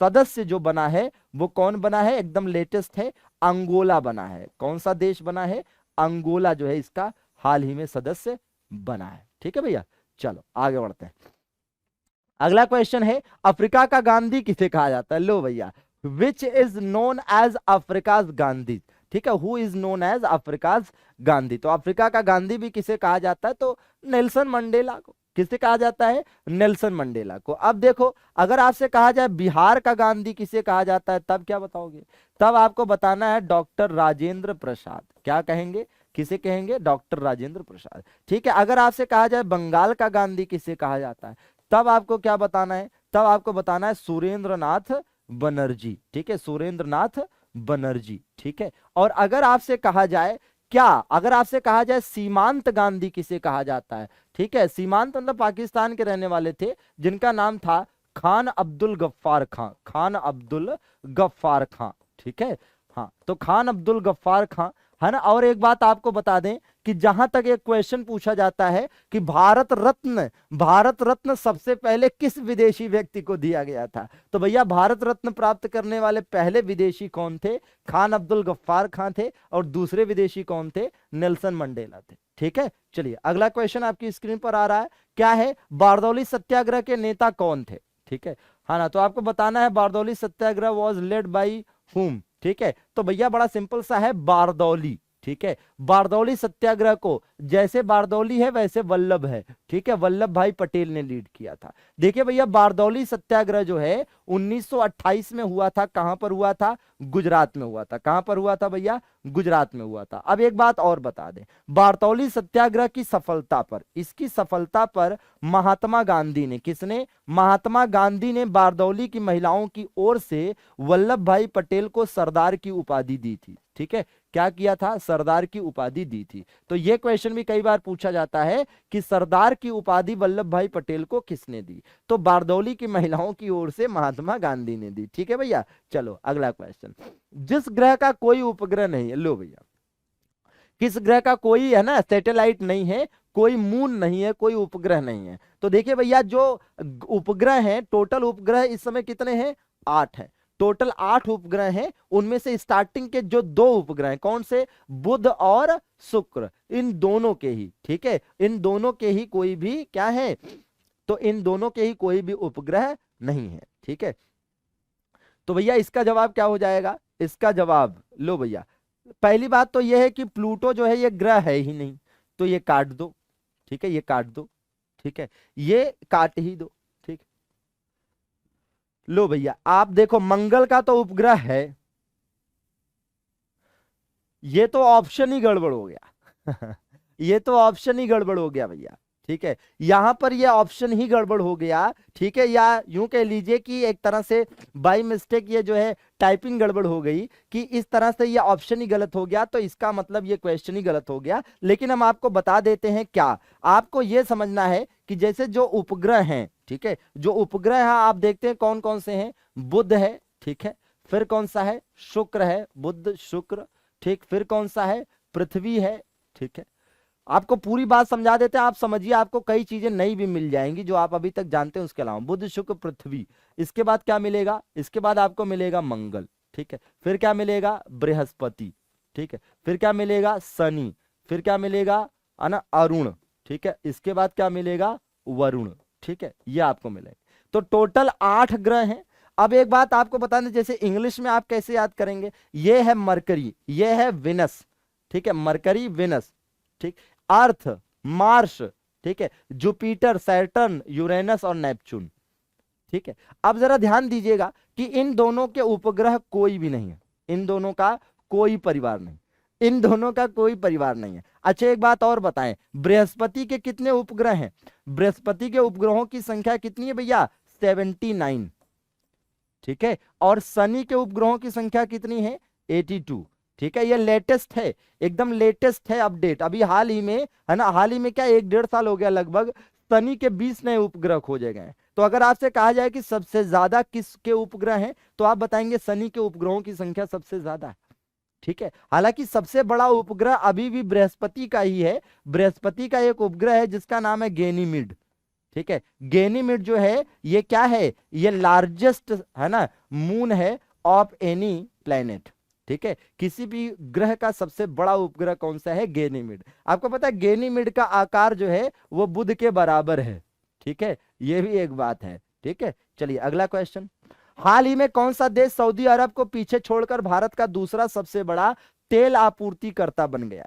सदस्य जो बना है वो कौन बना है, एकदम लेटेस्ट है, अंगोला बना है। कौन सा देश बना है, अंगोला जो है इसका हाल ही में सदस्य बना है। ठीक है भैया, चलो आगे बढ़ते हैं। अगला क्वेश्चन है, अफ्रीका का गांधी किसे कहा जाता है। लो भैया, which is known as Africa's Gandhi. ठीक है, who is known as Africa's Gandhi. तो अफ्रीका का गांधी भी किसे कहा जाता है, तो नेल्सन मंडेला को। किसे कहा जाता है, नेल्सन मंडेला को। अब देखो, अगर आपसे कहा जाए बिहार का गांधी किसे कहा जाता है, तब क्या बताओगे, तब आपको बताना है डॉक्टर राजेंद्र प्रसाद। क्या कहेंगे, किसे कहेंगे, डॉक्टर राजेंद्र प्रसाद। ठीक है, अगर आपसे कहा जाए बंगाल का गांधी किसे कहा जाता है, तब आपको क्या बताना है, तब आपको बताना है सुरेंद्र नाथ बनर्जी। ठीक है, सुरेंद्र नाथ बनर्जी। ठीक है, और अगर आपसे कहा जाए अगर आपसे कहा जाए सीमांत गांधी किसे कहा जाता है। ठीक है, सीमांत मतलब पाकिस्तान के रहने वाले थे जिनका नाम था खान अब्दुल गफ्फार खां। खान अब्दुल गफ्फार खां। ठीक है, हाँ, तो खान अब्दुल गफ्फार खां है ना। और एक बात आपको बता दें कि जहां तक एक क्वेश्चन पूछा जाता है कि भारत रत्न सबसे पहले किस विदेशी व्यक्ति को दिया गया था, तो भैया भारत रत्न प्राप्त करने वाले पहले विदेशी कौन थे, खान अब्दुल गफ्फार खां थे, और दूसरे विदेशी कौन थे, नेल्सन मंडेला थे। ठीक है, चलिए अगला क्वेश्चन आपकी स्क्रीन पर आ रहा है, क्या है, बारदौली सत्याग्रह के नेता कौन थे। ठीक है, हाँ ना, तो आपको बताना है बारदौली सत्याग्रह वॉज लेड बाई हुम। ठीक है, तो भैया बड़ा सिंपल सा है, बारदौली। ठीक है, बारदौली सत्याग्रह को जैसे बारदौली है वैसे वल्लभ है। ठीक है, वल्लभ भाई पटेल ने लीड किया था। देखिए भैया, बारदौली सत्याग्रह जो है 1928 में हुआ था। कहां पर हुआ था, गुजरात में हुआ था। कहां पर हुआ था भैया, गुजरात में हुआ था। अब एक बात और बता दें, बारदौली सत्याग्रह की सफलता पर, इसकी सफलता पर महात्मा गांधी ने, किसने, महात्मा गांधी ने बारदौली की महिलाओं की ओर से वल्लभ भाई पटेल को सरदार की उपाधि दी थी। ठीक है, क्या किया था, सरदार की उपाधि दी थी। तो यह क्वेश्चन भी कई बार पूछा जाता है कि सरदार की उपाधि वल्लभ भाई पटेल को किसने दी, तो बारदौली की महिलाओं की ओर से महात्मा गांधी ने दी। ठीक है भैया, चलो अगला क्वेश्चन, जिस ग्रह का कोई उपग्रह नहीं है। लो भैया, किस ग्रह का कोई है ना सैटेलाइट नहीं है, कोई मून नहीं है, कोई उपग्रह नहीं है। तो देखिए भैया, जो उपग्रह हैं, टोटल उपग्रह इस समय कितने हैं, 8 हैं। टोटल 8 उपग्रह हैं, उनमें से स्टार्टिंग के जो 2 उपग्रह हैं, कौन से, बुध और शुक्र, इन दोनों के ही, ठीक है, इन दोनों के ही कोई भी क्या है, तो इन दोनों के ही कोई भी उपग्रह नहीं है। ठीक है, तो भैया इसका जवाब क्या हो जाएगा, इसका जवाब, लो भैया, पहली बात तो यह है कि प्लूटो जो है ये ग्रह है ही नहीं, तो ये काट दो। ठीक है, ये काट दो। ठीक है, ये काट ही दो। ठीक, लो भैया आप देखो, मंगल का तो उपग्रह है, ये तो ऑप्शन ही गड़बड़ हो गया ये तो ऑप्शन ही गड़बड़ हो गया भैया। ठीक है, यहां पर ये ऑप्शन ही गड़बड़ हो गया। ठीक है, या यूं कह लीजिए कि एक तरह से बाय मिस्टेक ये जो है टाइपिंग गड़बड़ हो गई कि इस तरह से ये ऑप्शन ही गलत हो गया, तो इसका मतलब ये क्वेश्चन ही गलत हो गया। लेकिन हम आपको बता देते हैं, क्या आपको ये समझना है कि जैसे जो उपग्रह हैं, ठीक है, जो उपग्रह है आप देखते हैं कौन कौन से हैं, बुध है, ठीक है, फिर कौन सा है, शुक्र है, बुध शुक्र, ठीक, फिर कौन सा है, पृथ्वी है। ठीक है, आपको पूरी बात समझा देते हैं, आप समझिए, आपको कई चीजें नई भी मिल जाएंगी जो आप अभी तक जानते हैं उसके अलावा। बुध शुक्र पृथ्वी, इसके बाद क्या मिलेगा, इसके बाद आपको मिलेगा मंगल। ठीक है, फिर क्या मिलेगा, बृहस्पति। ठीक है, फिर क्या मिलेगा, शनि, फिर क्या मिलेगा ना, अरुण। ठीक है, इसके बाद क्या मिलेगा, वरुण। ठीक है, ये आपको मिलेगा। तो टोटल 8 ग्रह हैं। अब एक बात आपको बता दें, जैसे इंग्लिश में आप कैसे याद करेंगे, ये है मरकरी, ये है विनस। ठीक है, मरकरी विनस, ठीक, अर्थ मार्स, ठीक है, जुपिटर सैटर्न यूरेनस और नेपच्यून। ठीक है, अब जरा ध्यान दीजिएगा कि इन दोनों के उपग्रह कोई भी नहीं है, इन दोनों का कोई परिवार नहीं, इन दोनों का कोई परिवार नहीं है। अच्छा एक बात और बताएं, बृहस्पति के कितने उपग्रह हैं, बृहस्पति के उपग्रहों की संख्या कितनी है भैया, 79। ठीक है, और शनि के उपग्रहों की संख्या कितनी है, 82। ठीक है, ये लेटेस्ट है, एकदम लेटेस्ट है अपडेट, अभी हाल ही में है ना, हाल ही में क्या 1-1.5 साल हो गया लगभग, शनि के 20 नए उपग्रह खोजे गए। तो अगर आपसे कहा जाए कि सबसे ज्यादा किसके उपग्रह हैं, तो आप बताएंगे शनि के उपग्रहों की संख्या सबसे ज्यादा है। ठीक है। हालांकि सबसे बड़ा उपग्रह अभी भी बृहस्पति का ही है। बृहस्पति का एक उपग्रह है जिसका नाम है गैनीमीड। ठीक है, गैनीमीड जो है ये क्या है, ये लार्जेस्ट है ना मून है ऑफ एनी प्लेनेट। ठीक है, किसी भी ग्रह का सबसे बड़ा उपग्रह कौन सा है, गैनीमीड। आपको पता है गैनीमीड का आकार जो है वो बुध के बराबर है। ठीक है, ये भी एक बात है। ठीक है, चलिए अगला क्वेश्चन। हाल ही में कौन सा देश सऊदी अरब को पीछे छोड़कर भारत का दूसरा सबसे बड़ा तेल आपूर्तिकर्ता बन गया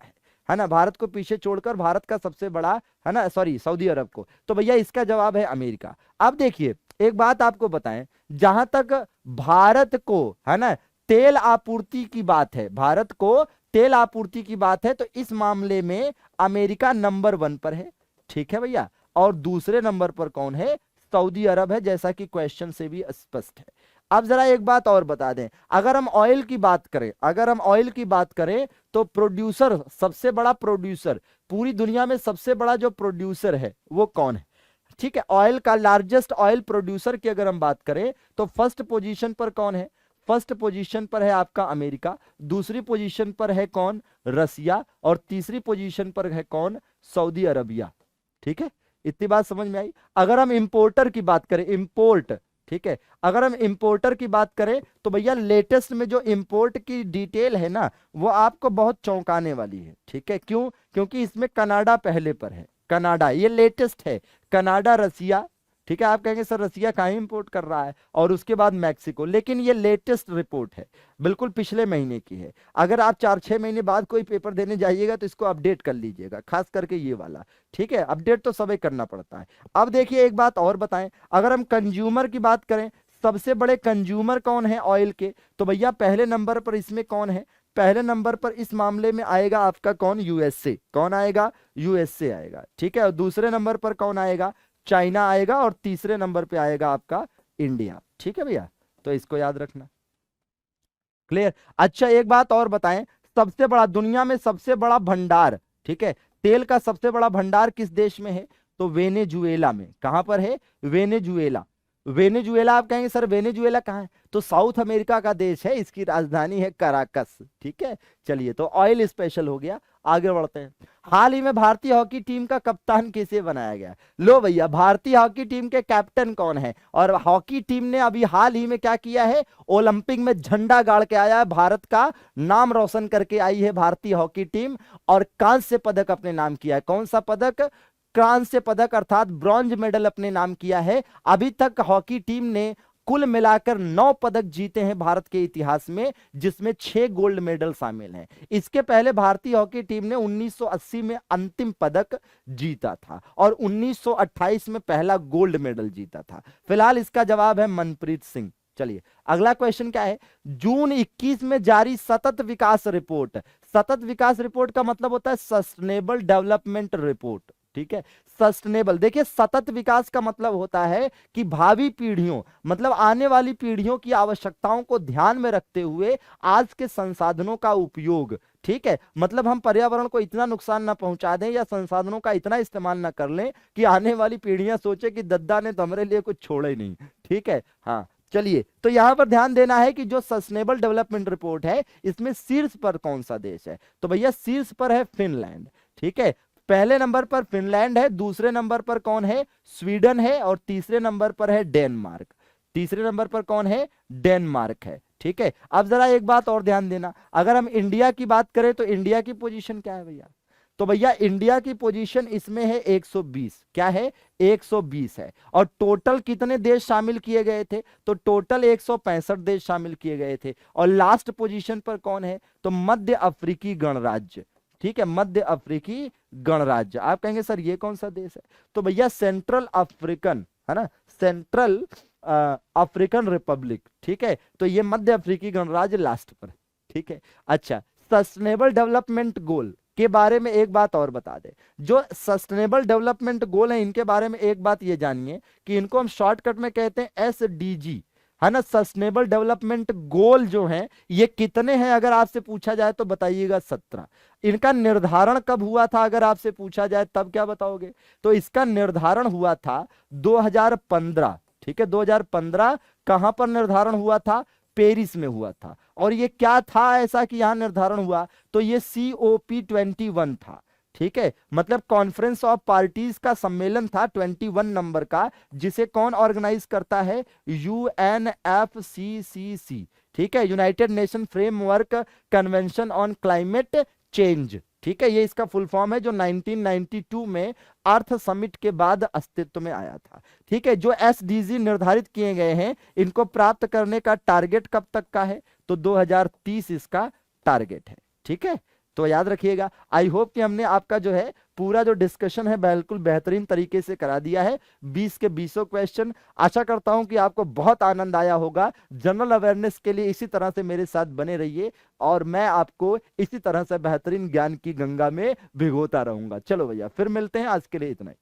है ना। भारत को पीछे छोड़कर भारत का सबसे बड़ा है ना, सॉरी सऊदी अरब को, तो भैया इसका जवाब है अमेरिका। अब देखिए एक बात आपको बताएं, जहां तक भारत को है ना तेल आपूर्ति की बात है, भारत को तेल आपूर्ति की बात है, तो इस मामले में अमेरिका नंबर 1 पर है। ठीक है भैया, और दूसरे नंबर पर कौन है, सऊदी अरब है, जैसा कि क्वेश्चन से भी स्पष्ट है। अब जरा एक बात और बता दें, अगर हम ऑयल की बात करें, अगर हम ऑयल की बात करें तो प्रोड्यूसर, सबसे बड़ा प्रोड्यूसर पूरी दुनिया में, सबसे बड़ा जो प्रोड्यूसर है वो कौन है। ठीक है, ऑयल का लार्जेस्ट ऑयल प्रोड्यूसर की अगर हम बात करें तो फर्स्ट पोजीशन पर कौन है, फर्स्ट पोजीशन पर है आपका अमेरिका, दूसरी पोजीशन पर है कौन, रसिया, और तीसरी पोजीशन पर है कौन, सऊदी अरबिया। ठीक है, इतनी बात समझ में आई। अगर हम इंपोर्टर की बात करें, इंपोर्ट, ठीक है, अगर हम इंपोर्टर की बात करें तो भैया लेटेस्ट में जो इंपोर्ट की डिटेल है ना वो आपको बहुत चौंकाने वाली है। ठीक है, क्यों, क्योंकि इसमें कनाडा पहले पर है, कनाडा ये लेटेस्ट है, कनाडा, रसिया। ठीक है, आप कहेंगे सर रसिया कहाँ इंपोर्ट कर रहा है, और उसके बाद मैक्सिको, लेकिन ये लेटेस्ट रिपोर्ट है, बिल्कुल पिछले महीने की है। अगर आप 4-6 महीने बाद कोई पेपर देने जाइएगा तो इसको अपडेट कर लीजिएगा, खास करके ये वाला। ठीक है, अपडेट तो सभी करना पड़ता है। अब देखिए एक बात और बताएं, अगर हम कंज्यूमर की बात करें, सबसे बड़े कंज्यूमर कौन है ऑयल के, तो भैया पहले नंबर पर इसमें कौन है, पहले नंबर पर इस मामले में आएगा आपका कौन, यूएसए। कौन आएगा, यूएसए आएगा। ठीक है, और दूसरे नंबर पर कौन आएगा, चाइना आएगा, और तीसरे नंबर पे आएगा आपका इंडिया। ठीक है भैया, तो इसको याद रखना, क्लियर। अच्छा एक बात और बताएं, सबसे बड़ा दुनिया में सबसे बड़ा भंडार, ठीक है, तेल का सबसे बड़ा भंडार किस देश में है, तो वेनेजुएला में। कहां पर है, वेनेजुएला। वेनेजुएला, आप कहेंगे सर वेनेजुएला कहाँ है, तो साउथ अमेरिका का देश है, इसकी राजधानी है कराकस। ठीक है, चलिए तो ऑयल स्पेशल हो गया, आगे बढ़ते हैं। हाल ही में भारतीय हॉकी टीम का कप्तान किसे बनाया गया, लो भैया भारतीय हॉकी टीम के कैप्टन कौन है, और हॉकी टीम ने अभी हाल ही में क्या किया है, ओलंपिक में झंडा गाड़ के आया है, भारत का नाम रोशन करके आई है भारतीय हॉकी टीम, और कांस्य पदक अपने नाम किया है। कौन सा पदक, कांस्य पदक, अर्थात ब्रॉन्ज मेडल अपने नाम किया है। अभी तक हॉकी टीम ने कुल मिलाकर 9 पदक जीते हैं भारत के इतिहास में, जिसमें 6 गोल्ड मेडल शामिल हैं। इसके पहले भारतीय हॉकी टीम ने 1980 में अंतिम पदक जीता था, और 1928 में पहला गोल्ड मेडल जीता था। फिलहाल इसका जवाब है मनप्रीत सिंह। चलिए अगला क्वेश्चन क्या है, जून 21 में जारी सतत विकास रिपोर्ट, सतत विकास रिपोर्ट का मतलब होता है सस्टेनेबल डेवलपमेंट रिपोर्ट। ठीक है, सस्टेनेबल, देखिए सतत विकास का मतलब होता है कि भावी पीढ़ियों, मतलब आने वाली पीढ़ियों की आवश्यकताओं को ध्यान में रखते हुए आज के संसाधनों का उपयोग। ठीक है, मतलब हम पर्यावरण को इतना नुकसान ना पहुंचा दें या संसाधनों का इतना इस्तेमाल ना कर लें कि आने वाली पीढ़ियां सोचे कि दद्दा ने तो हमारे लिए कुछ छोड़ा ही नहीं। ठीक है, हाँ चलिए, तो यहां पर ध्यान देना है कि जो सस्टेनेबल डेवलपमेंट रिपोर्ट है इसमें शीर्ष पर कौन सा देश है, तो भैया शीर्ष पर है फिनलैंड। ठीक है, पहले नंबर पर फिनलैंड है, दूसरे नंबर पर कौन है, स्वीडन है, और तीसरे नंबर पर है डेनमार्क। तीसरे नंबर पर कौन है, डेनमार्क है। ठीक है, अब जरा एक बात और ध्यान देना, अगर हम इंडिया की बात करें तो इंडिया की पोजीशन क्या है भैया, तो भैया इंडिया की पोजीशन इसमें है 120, क्या है 120 है। और टोटल कितने देश शामिल किए गए थे, तो टोटल 165 देश शामिल किए गए थे। और लास्ट पोजीशन पर कौन है, तो मध्य अफ्रीकी गणराज्य। ठीक है, मध्य अफ्रीकी गणराज्य। आप कहेंगे सर ये कौन सा देश है, तो भैया सेंट्रल अफ्रीकन, है ना, सेंट्रल अफ्रीकन रिपब्लिक। ठीक है, तो ये मध्य अफ्रीकी गणराज्य लास्ट पर। ठीक है, अच्छा सस्टेनेबल डेवलपमेंट गोल के बारे में एक बात और बता दे, जो सस्टेनेबल डेवलपमेंट गोल है इनके बारे में एक बात ये जानिए कि इनको हम शॉर्टकट में कहते हैं SDG, है ना। सस्टेनेबल डेवलपमेंट गोल जो है ये कितने हैं अगर आपसे पूछा जाए तो बताइएगा 17। इनका निर्धारण कब हुआ था अगर आपसे पूछा जाए तब क्या बताओगे, तो इसका निर्धारण हुआ था 2015। ठीक है, 2015 कहां पर निर्धारण हुआ था, पेरिस में हुआ था। और ये क्या था ऐसा कि यहां निर्धारण हुआ, तो ये COP21 था। ठीक है, मतलब कॉन्फ्रेंस ऑफ पार्टीज का सम्मेलन था 21 नंबर का, जिसे कौन ऑर्गेनाइज करता है, UNFCCC। ठीक है, United nation framework convention on climate change. ठीक है, ये इसका फुल फॉर्म है, जो 1992 में अर्थ समिट के बाद अस्तित्व में आया था। ठीक है, जो SDG निर्धारित किए गए हैं, इनको प्राप्त करने का टारगेट कब तक का है, तो 2030 इसका टारगेट है। ठीक है, तो याद रखिएगा। आई होप कि हमने आपका जो है पूरा जो डिस्कशन है बिल्कुल बेहतरीन तरीके से करा दिया है। 20 के 20 क्वेश्चन। आशा करता हूं कि आपको बहुत आनंद आया होगा। जनरल अवेयरनेस के लिए इसी तरह से मेरे साथ बने रहिए और मैं आपको इसी तरह से बेहतरीन ज्ञान की गंगा में भिगोता रहूंगा। चलो भैया, फिर मिलते हैं, आज के लिए इतना ही।